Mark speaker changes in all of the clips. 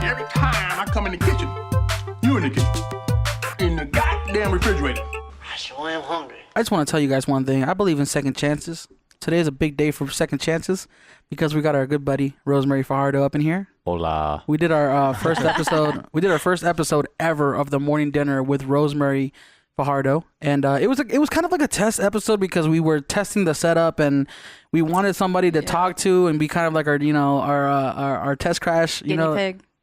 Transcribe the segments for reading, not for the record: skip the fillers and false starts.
Speaker 1: every time I come in the kitchen, you in the kitchen, in the goddamn refrigerator.
Speaker 2: I sure am hungry.
Speaker 3: I just want to tell you guys one thing. I believe in second chances. Today is a big day for second chances because we got our good buddy Rosemary Fajardo up in here.
Speaker 4: Hola.
Speaker 3: We did our first episode. We did our first episode ever of the morning dinner with Rosemary Fajardo, and it was kind of like a test episode because we were testing the setup and we wanted somebody to talk to and be kind of like our test crash,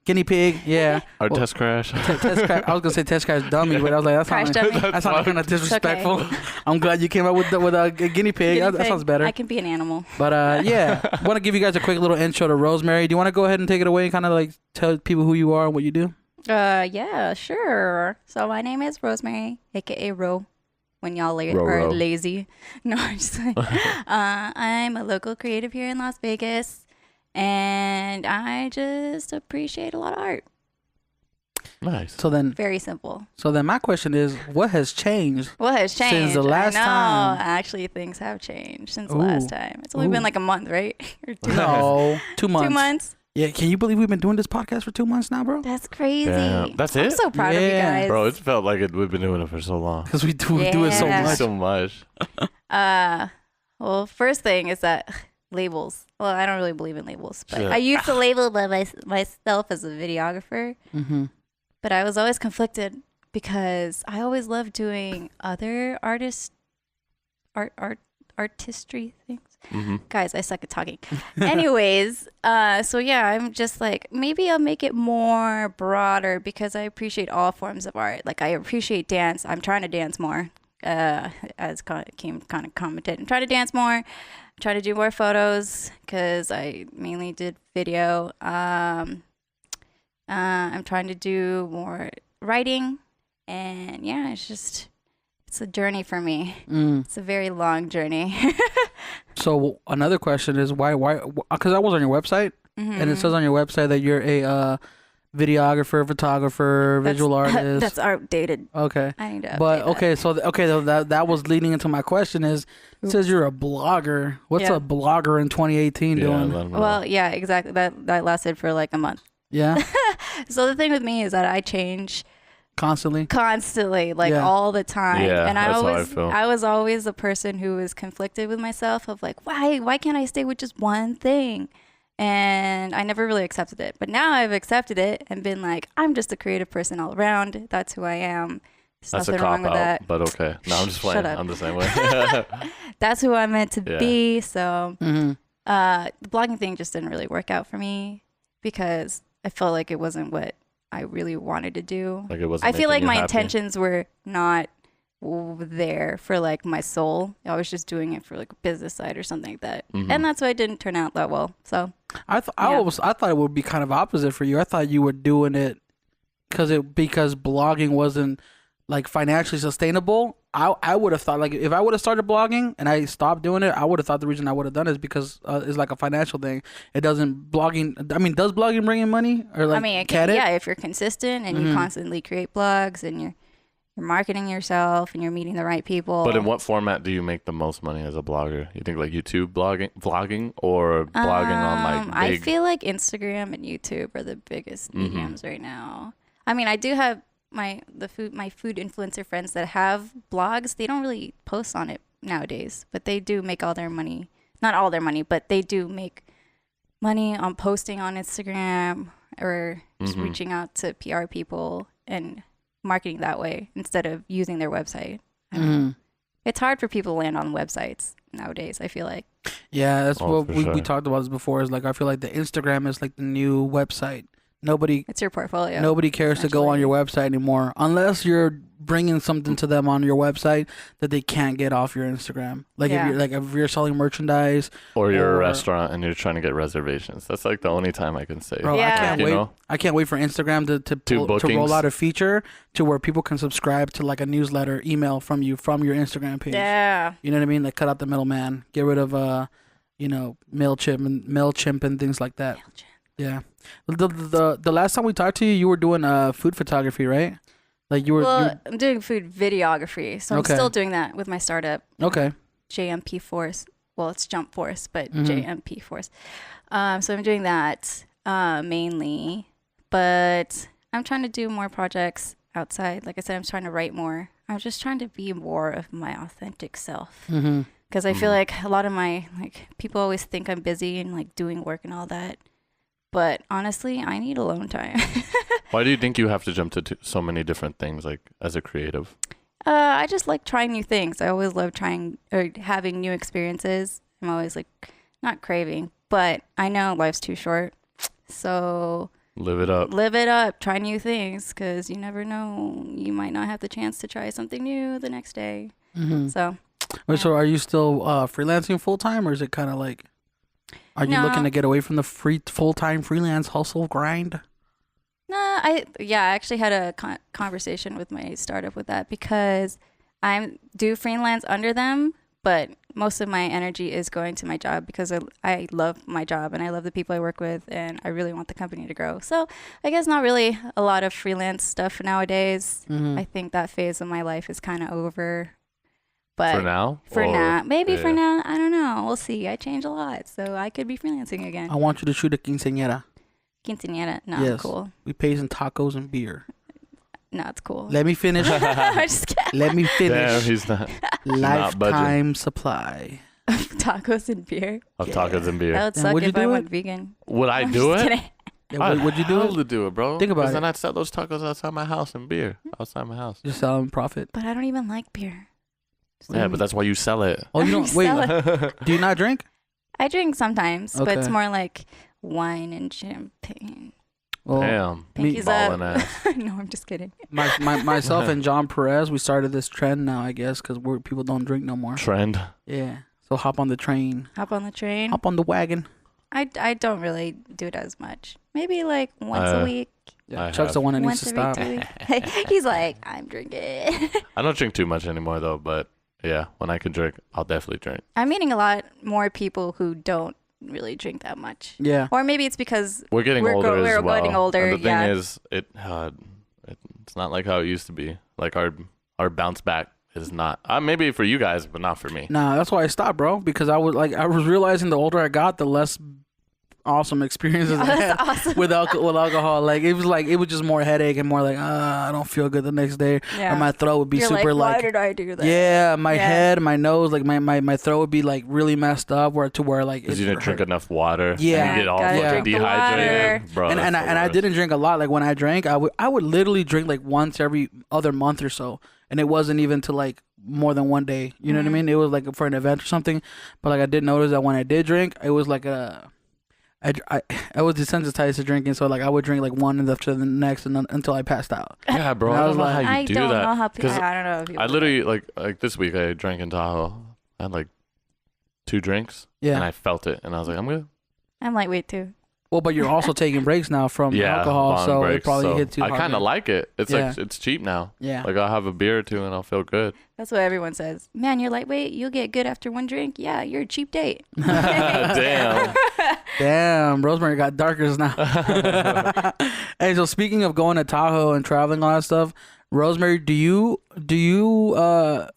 Speaker 3: Guinea pig, yeah.
Speaker 4: Our test crash.
Speaker 3: Test crash. I was gonna say test crash dummy, but I was like, that's not kind of disrespectful. Okay. I'm glad you came up with a guinea pig. That sounds better.
Speaker 5: I can be an animal.
Speaker 3: But yeah, I want to give you guys a quick little intro to Rosemary. Do you want to go ahead and take it away and kind of like tell people who you are and what you do?
Speaker 5: Yeah, sure. So my name is Rosemary, aka Ro. When y'all are lazy. No, I'm just like, I'm a local creative here in Las Vegas. And I just appreciate a lot of art.
Speaker 4: Nice.
Speaker 3: So then,
Speaker 5: very simple.
Speaker 3: So then, my question is, what has changed?
Speaker 5: What has changed
Speaker 3: since the last time?
Speaker 5: Actually, things have changed since the last time. It's only been like a month, right?
Speaker 3: Or 2 months. 2 months.
Speaker 5: 2 months.
Speaker 3: Yeah. Can you believe we've been doing this podcast for 2 months now, bro?
Speaker 5: That's crazy.
Speaker 4: Damn. That's it.
Speaker 5: I'm so proud of you guys,
Speaker 4: bro. It felt like we've been doing it for so long
Speaker 3: because we do it so much.
Speaker 4: So much.
Speaker 5: Well, first thing is that. Labels. Well, I don't really believe in labels, but I used to label myself as a videographer.
Speaker 3: Mm-hmm.
Speaker 5: But I was always conflicted because I always loved doing other artistry things.
Speaker 4: Mm-hmm.
Speaker 5: Guys, I suck at talking. Anyways, so yeah, I'm just like, maybe I'll make it more broader because I appreciate all forms of art. Like I appreciate dance. I'm trying to dance more. As Kim kind of commented, I'm trying to dance more. Try to do more photos because I mainly did video. I'm trying to do more writing, and yeah, it's a journey for me. It's a very long journey.
Speaker 3: So another question is why? Because I was on your website, and it says on your website that you're a videographer, photographer, visual artist.
Speaker 5: That's outdated.
Speaker 3: Okay.
Speaker 5: I need to
Speaker 3: update that. That was leading into my question is, it says you're a blogger. What's a blogger in 2018 doing?
Speaker 5: Well, yeah, exactly. That lasted for like a month.
Speaker 3: Yeah.
Speaker 5: So the thing with me is that I change
Speaker 3: constantly,
Speaker 5: like all the time.
Speaker 4: Yeah,
Speaker 5: and
Speaker 4: I
Speaker 5: was always the person who was conflicted with myself of like, why can't I stay with just one thing? And I never really accepted it. But now I've accepted it and been like, I'm just a creative person all around. That's who I am. There's nothing wrong with that.
Speaker 4: But okay. No, I'm just playing.
Speaker 5: Shut up.
Speaker 4: I'm the same way.
Speaker 5: That's who I'm meant to be. So the blogging thing just didn't really work out for me because I felt like it wasn't what I really wanted to do.
Speaker 4: Like it wasn't.
Speaker 5: I feel like my
Speaker 4: happy.
Speaker 5: intentions were not there for like my soul. I was just doing it for like a business side or something like that, and that's why it didn't turn out that well. So
Speaker 3: I thought it would be kind of opposite for you. I thought you were doing it because blogging wasn't like financially sustainable. I would have thought like if I would have started blogging and I stopped doing it, I would have thought the reason I would have done it is because it's like a financial thing. It doesn't does blogging bring in money or like? I mean,
Speaker 5: yeah, if you're consistent and you constantly create blogs and you're marketing yourself and you're meeting the right people.
Speaker 4: But in what format do you make the most money as a blogger? You think like YouTube vlogging or blogging on like big...
Speaker 5: I feel like Instagram and YouTube are the biggest mediums right now. I mean, I do have my food influencer friends that have blogs. They don't really post on it nowadays, but they do make all their money. Not all their money, but they do make money on posting on Instagram or just reaching out to PR people and marketing that way instead of using their website. It's hard for people to land on websites nowadays, I feel like.
Speaker 3: Yeah, that's what we talked about this before. Is like I feel like the Instagram is like the new website. It's your portfolio. Nobody cares to go on your website anymore unless you're bringing something to them on your website that they can't get off your Instagram. Like if you're selling merchandise
Speaker 4: or you're a restaurant and you're trying to get reservations. That's like the only time I can say.
Speaker 3: Bro, I can't wait. I can't wait for Instagram to roll out a feature to where people can subscribe to like a newsletter email from you from your Instagram page.
Speaker 5: Yeah.
Speaker 3: You know what I mean? Like cut out the middleman, get rid of MailChimp and things like that. Yeah. The last time we talked to you, you were doing food photography, right? Like you were.
Speaker 5: Well, I'm doing food videography, so I'm still doing that with my startup.
Speaker 3: Okay.
Speaker 5: JMP Force. Well, it's Jump Force, but JMP Force. So I'm doing that mainly, But I'm trying to do more projects outside. Like I said, I'm trying to write more. I'm just trying to be more of my authentic self. Because I feel like a lot of my, like, people always think I'm busy and, like, doing work and all that. But honestly, I need alone time.
Speaker 4: Why do you think you have to jump to so many different things, like, as a creative?
Speaker 5: I just like trying new things. I always love trying or having new experiences. I'm always, like, not craving. But I know life's too short. So...
Speaker 4: Live it up.
Speaker 5: Live it up. Try new things because you never know. You might not have the chance to try something new the next day. So...
Speaker 3: Wait, so are you still freelancing full time, or is it kind of like, are you looking to get away from the full time freelance hustle grind?
Speaker 5: No, I actually had a conversation with my startup with that because I do freelance under them, but most of my energy is going to my job because I love my job and I love the people I work with and I really want the company to grow. So I guess not really a lot of freelance stuff nowadays. I think that phase of my life is kind of over. But
Speaker 4: for now?
Speaker 5: For now. Maybe for now. I don't know. We'll see. I change a lot. So I could be freelancing again.
Speaker 3: I want you to shoot a quinceañera.
Speaker 5: Quinceañera? No,
Speaker 3: yes.
Speaker 5: Cool.
Speaker 3: We pay in tacos and beer.
Speaker 5: No, it's cool.
Speaker 3: Let me finish.
Speaker 5: I'm just kidding.
Speaker 3: Let me finish.
Speaker 4: Damn, he's not.
Speaker 3: Lifetime supply.
Speaker 5: Tacos and beer?
Speaker 4: Of tacos and beer.
Speaker 5: That would suck if I went vegan.
Speaker 4: Would I do it?
Speaker 3: Yeah, would you do it?
Speaker 4: To do it, bro.
Speaker 3: Think about it.
Speaker 4: Then I'd sell those tacos outside my house and beer outside my house.
Speaker 3: Just sell them profit.
Speaker 5: But I don't even like beer.
Speaker 4: Yeah, but that's why you sell it.
Speaker 3: Oh, you don't? Wait, do you not drink?
Speaker 5: I drink sometimes, but it's
Speaker 3: Okay.
Speaker 5: more like wine and champagne.
Speaker 3: Well,
Speaker 4: Damn.
Speaker 5: Pinkies
Speaker 4: Ballin'
Speaker 5: up.
Speaker 4: ass.
Speaker 5: No, I'm just kidding.
Speaker 3: myself and John Perez, we started this trend now, I guess, because people don't drink no more.
Speaker 4: Trend.
Speaker 3: Yeah. So hop on the train.
Speaker 5: Hop on the train.
Speaker 3: Hop on the wagon.
Speaker 5: I don't really do it as much. Maybe like once a week.
Speaker 3: Yeah,
Speaker 4: I
Speaker 3: Chuck's
Speaker 4: have.
Speaker 3: the one that needs
Speaker 5: Once
Speaker 3: to
Speaker 5: every
Speaker 3: stop.
Speaker 5: 2 weeks. He's like, I'm drinking.
Speaker 4: I don't drink too much anymore, though, but yeah, when I can drink, I'll definitely drink.
Speaker 5: I'm meeting a lot more people who don't really drink that much.
Speaker 3: Yeah.
Speaker 5: Or maybe it's because
Speaker 4: We're getting older
Speaker 5: we're
Speaker 4: as well.
Speaker 5: getting older,
Speaker 4: And the
Speaker 5: yeah.
Speaker 4: thing is, it's not like how it used to be. Like our bounce back is not. Maybe for you guys, but not for me.
Speaker 3: Nah, that's why I stopped, bro. Because I was realizing the older I got, the less awesome experiences I had
Speaker 5: awesome.
Speaker 3: with alcohol. Like it was just more headache and more like I don't feel good the next day.
Speaker 5: Yeah.
Speaker 3: Or my throat would be
Speaker 5: You're
Speaker 3: super
Speaker 5: why
Speaker 3: like
Speaker 5: did I do that?
Speaker 3: yeah, my head, my nose, like my throat would be like really messed up where like
Speaker 4: Because you didn't drink enough water.
Speaker 3: Yeah.
Speaker 4: And you get all
Speaker 5: Gotta
Speaker 4: fucking
Speaker 5: drink the
Speaker 4: dehydrated.
Speaker 5: water.
Speaker 4: Bro,
Speaker 3: and I didn't drink a lot. Like when I drank, I would literally drink like once every other month or so, and it wasn't even to like more than one day. You know what I mean? It was like for an event or something. But like I did notice that when I did drink, it was like I was desensitized to drinking, so like I would drink like one after the next and until I passed out.
Speaker 4: Yeah, bro.
Speaker 3: And
Speaker 4: I
Speaker 3: I
Speaker 4: don't
Speaker 3: was
Speaker 4: know
Speaker 3: like-
Speaker 4: how you
Speaker 5: I
Speaker 4: do
Speaker 5: don't
Speaker 4: that.
Speaker 5: know how
Speaker 4: 'Cause
Speaker 5: I don't know if people
Speaker 4: I
Speaker 5: do
Speaker 4: literally like this week I drank in Tahoe. I had like 2 drinks.
Speaker 3: Yeah.
Speaker 4: And I felt it, and I was like, I'm good.
Speaker 5: that. I'm lightweight too.
Speaker 3: Well, but you're also taking breaks now from
Speaker 4: Yeah,
Speaker 3: alcohol,
Speaker 4: long
Speaker 3: so
Speaker 4: breaks,
Speaker 3: it probably
Speaker 4: so
Speaker 3: hit too
Speaker 4: I
Speaker 3: hard.
Speaker 4: kind of like it. It's
Speaker 3: Yeah.
Speaker 4: like it's cheap now.
Speaker 3: Yeah.
Speaker 4: Like I'll have a beer or 2 and I'll feel good.
Speaker 5: That's what everyone says. Man, you're lightweight. You'll get good after one drink. Yeah, you're a cheap date.
Speaker 4: Damn.
Speaker 3: Damn, Rosemary got darker now. Hey, so speaking of going to Tahoe and traveling, all that stuff, Rosemary,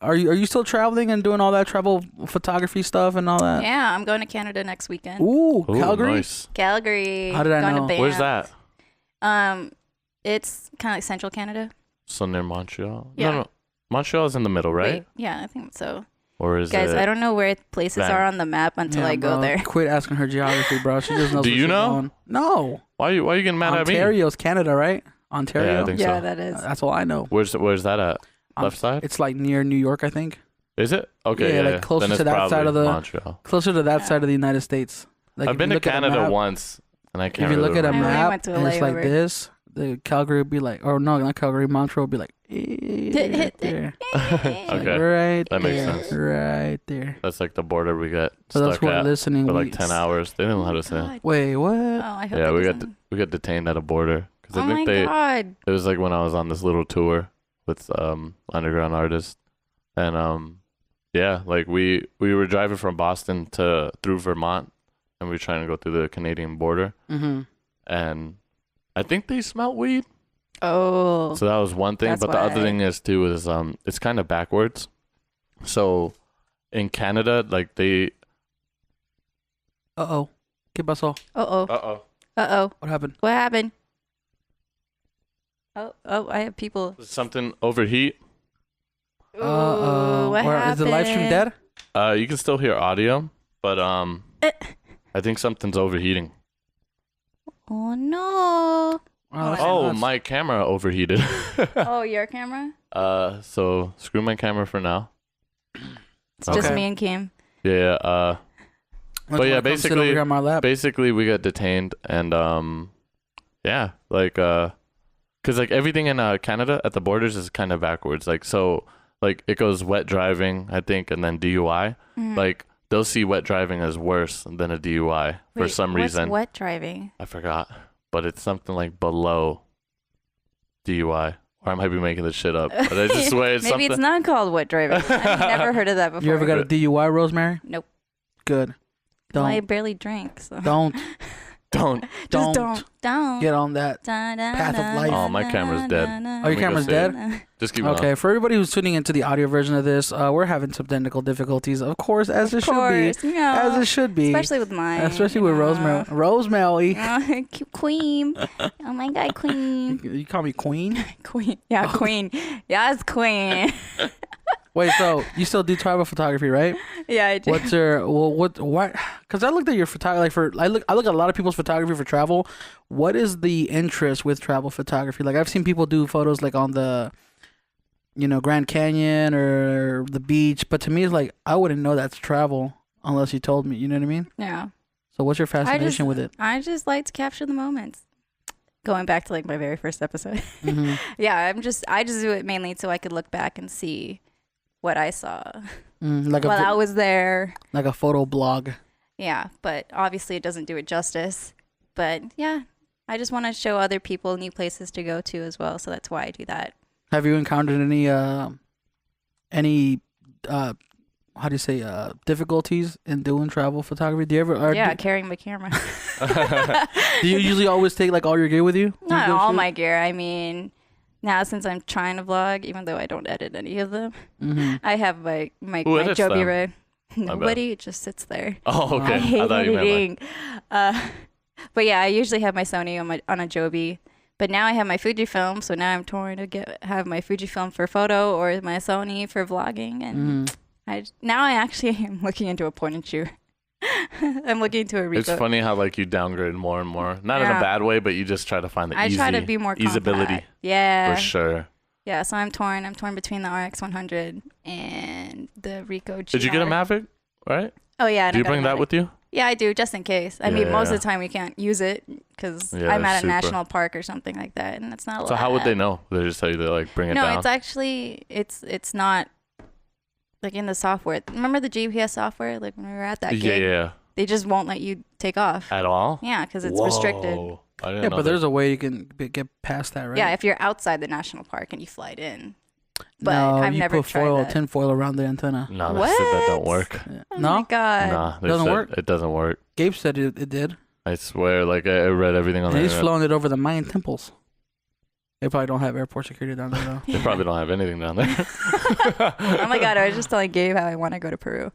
Speaker 3: are you still traveling and doing all that travel photography stuff and all that?
Speaker 5: Yeah, I'm going to Canada next weekend.
Speaker 3: Ooh,
Speaker 4: Ooh,
Speaker 3: Calgary.
Speaker 4: Nice.
Speaker 5: Calgary.
Speaker 3: How did I
Speaker 5: going
Speaker 3: know?
Speaker 5: To Banff.
Speaker 4: Where's that?
Speaker 5: It's kind of like central Canada.
Speaker 4: So near Montreal?
Speaker 5: Yeah.
Speaker 4: No. Montreal is in the middle, right?
Speaker 5: Wait, yeah, I think so.
Speaker 4: Or is
Speaker 5: Guys,
Speaker 4: it?
Speaker 5: I don't know where places
Speaker 4: Van-
Speaker 5: are on the map until
Speaker 3: Yeah,
Speaker 5: I go
Speaker 3: bro.
Speaker 5: there.
Speaker 3: Quit asking her geography, bro. She just knows.
Speaker 4: Do
Speaker 3: where
Speaker 4: you
Speaker 3: she's
Speaker 4: know?
Speaker 3: going. No.
Speaker 4: Why you getting mad at me?
Speaker 3: Ontario's Canada, right? Ontario.
Speaker 4: Yeah, I think
Speaker 5: Yeah,
Speaker 4: so.
Speaker 5: that is.
Speaker 3: That's all I know.
Speaker 4: Where's that at? Left side?
Speaker 3: It's like near New York, I think.
Speaker 4: Is it? Okay,
Speaker 3: Yeah,
Speaker 4: yeah.
Speaker 3: like closer
Speaker 4: Then it's
Speaker 3: to that side
Speaker 4: probably
Speaker 3: of the-
Speaker 4: Montreal.
Speaker 3: Closer to that
Speaker 5: Yeah.
Speaker 3: side of the United States. Like
Speaker 4: I've
Speaker 3: if
Speaker 4: been
Speaker 3: you
Speaker 4: to
Speaker 3: look at a
Speaker 4: Canada
Speaker 3: map-
Speaker 4: once, and I
Speaker 3: If
Speaker 4: can't
Speaker 3: you look
Speaker 4: really
Speaker 3: at a
Speaker 4: remember.
Speaker 5: I only
Speaker 3: map
Speaker 5: went to a
Speaker 3: and it's like
Speaker 5: layover.
Speaker 3: this, the Calgary would be like, or no, not Calgary, Montreal would be like, right there.
Speaker 4: Okay,
Speaker 3: Right
Speaker 4: that makes
Speaker 3: there,
Speaker 4: sense.
Speaker 3: Right there.
Speaker 4: That's like the border we got
Speaker 3: So that's
Speaker 4: stuck
Speaker 3: what
Speaker 4: at
Speaker 3: listening
Speaker 4: for like
Speaker 3: weeks.
Speaker 4: 10 hours. They didn't let
Speaker 5: Oh
Speaker 4: us in.
Speaker 5: God.
Speaker 3: Wait, what?
Speaker 5: Oh, I hope
Speaker 4: Yeah,
Speaker 5: it
Speaker 4: we
Speaker 5: doesn't-
Speaker 4: got detained at a border because
Speaker 5: Oh
Speaker 4: I
Speaker 5: my
Speaker 4: think
Speaker 5: God.
Speaker 4: it was like when I was on this little tour with underground artists, and yeah, like we were driving from Boston through Vermont, and we were trying to go through the Canadian border,
Speaker 3: Mm-hmm.
Speaker 4: and I think they smelt weed.
Speaker 5: Oh.
Speaker 4: So that was one thing,
Speaker 5: That's
Speaker 4: but the other
Speaker 5: why.
Speaker 4: thing is too is it's kind of backwards. So in Canada, like they
Speaker 3: Uh-oh. ¿Qué pasó?
Speaker 5: Uh-oh.
Speaker 4: uh-oh
Speaker 5: Uh-oh.
Speaker 3: What happened?
Speaker 5: What happened? Oh, I have people.
Speaker 4: Does something overheat?
Speaker 5: Ooh, what happened?
Speaker 3: Is the live stream dead?
Speaker 4: You can still hear audio, but I think something's overheating.
Speaker 5: Oh no.
Speaker 4: Oh, my camera overheated.
Speaker 5: Oh, your camera?
Speaker 4: So screw my camera for now.
Speaker 5: It's just me and Kim.
Speaker 4: Yeah. But yeah, basically
Speaker 3: over here on my lap.
Speaker 4: basically we got detained, and yeah, like cause like everything in Canada at the borders is kind of backwards. Like, so like it goes wet driving, I think, and then DUI. Like they'll see wet driving as worse than a DUI for some reason.
Speaker 5: What's wet driving?
Speaker 4: I forgot, but it's something like below DUI. Or I might be making this shit up, but I just swear it's
Speaker 5: Maybe
Speaker 4: something.
Speaker 5: it's not called wet driving. I've never heard of that before.
Speaker 3: You ever got a DUI, Rosemary?
Speaker 5: Nope.
Speaker 3: Good.
Speaker 5: Well, I
Speaker 3: Don't.
Speaker 5: barely drink, so.
Speaker 3: Don't.
Speaker 4: Don't.
Speaker 5: Just don't.
Speaker 3: Get on that path of life.
Speaker 4: Oh, my camera's dead.
Speaker 3: Oh, your
Speaker 4: Let me go
Speaker 3: camera's
Speaker 4: see
Speaker 3: dead?
Speaker 4: Just keep it on.
Speaker 3: Okay, for everybody who's tuning into the audio version of this, we're having some technical difficulties, of course, as it should be.
Speaker 5: Yeah.
Speaker 3: As it should be.
Speaker 5: Especially with mine.
Speaker 3: Especially with Rosemary. Rosemary.
Speaker 5: Queen. Oh my God, Queen.
Speaker 3: You call me Queen?
Speaker 5: Queen. Yeah, Queen. Yes, Queen.
Speaker 3: Wait, so you still do travel photography, right?
Speaker 5: Yeah, I do.
Speaker 3: What's your what? Because I looked at your photography. Like I look at a lot of people's photography for travel. What is the interest with travel photography? Like I've seen people do photos like on the, Grand Canyon or the beach, but to me it's like I wouldn't know that's travel unless you told me. You know what I mean?
Speaker 5: Yeah.
Speaker 3: So what's your fascination with it?
Speaker 5: I just like to capture the moments. Going back to like my very first episode.
Speaker 3: Mm-hmm.
Speaker 5: Yeah, I just do it mainly so I could look back and see what I saw
Speaker 3: Like
Speaker 5: while I was there.
Speaker 3: like a photo blog.
Speaker 5: Yeah, but obviously it doesn't do it justice. But yeah, I just want to show other people new places to go to as well. So that's why I do that.
Speaker 3: Have you encountered any how do you say difficulties in doing travel photography? Do you ever
Speaker 5: carrying my camera.
Speaker 3: do you usually always take like all your gear with you?
Speaker 5: Not all my gear. I mean, now since I'm trying to vlog, even though I don't edit any of them, I have my Joby Red. Nobody, it just sits there.
Speaker 4: Oh, okay.
Speaker 5: I hate
Speaker 4: thought you meant,
Speaker 5: editing. But yeah, I usually have my Sony on a Joby. But now I have my Fujifilm, so now I'm torn to have my Fujifilm for photo or my Sony for vlogging. And I actually am looking into a point and shoot. I'm looking into a Ricoh.
Speaker 4: It's funny how like you downgrade more and more. Not in a bad way, but you just try to find the
Speaker 5: I try to be more
Speaker 4: easeability.
Speaker 5: compact. Yeah.
Speaker 4: For sure.
Speaker 5: Yeah, so I'm torn. I'm torn between the RX 100 and the Ricoh GR.
Speaker 4: Did you get a Maverick? Right?
Speaker 5: Oh yeah.
Speaker 4: Do you bring that with you?
Speaker 5: Yeah, I do, just in case. I mean, most of the time we can't use it because I'm at a national park or something like that, and it's not allowed.
Speaker 4: So how would they know? They just tell you to like bring it down?
Speaker 5: No, it's actually it's not like in the software. Remember the GPS software? Like when we were at that gig?
Speaker 4: Yeah.
Speaker 5: They just won't let you take off.
Speaker 4: At all?
Speaker 5: Yeah, because it's restricted.
Speaker 4: I didn't know
Speaker 3: but there's a way you can get past that, right?
Speaker 5: Yeah, if you're outside the national park and you fly it in. But
Speaker 3: no,
Speaker 5: I've
Speaker 3: you
Speaker 5: never
Speaker 3: put
Speaker 5: tried that.
Speaker 3: tin foil around the antenna.
Speaker 4: No,
Speaker 5: What?
Speaker 4: that don't work.
Speaker 3: Yeah.
Speaker 5: Oh
Speaker 3: No?
Speaker 5: my God.
Speaker 4: Nah, they
Speaker 3: Doesn't
Speaker 4: said
Speaker 3: work?
Speaker 4: It doesn't work.
Speaker 3: Gabe said it did.
Speaker 4: I swear, like I read everything on
Speaker 3: And
Speaker 4: the
Speaker 3: he's
Speaker 4: internet.
Speaker 3: flown it over the Mayan temples. They probably don't have airport security down there, though.
Speaker 4: They probably don't have anything down there.
Speaker 5: Oh my God, I was just telling Gabe how I want to go to Peru.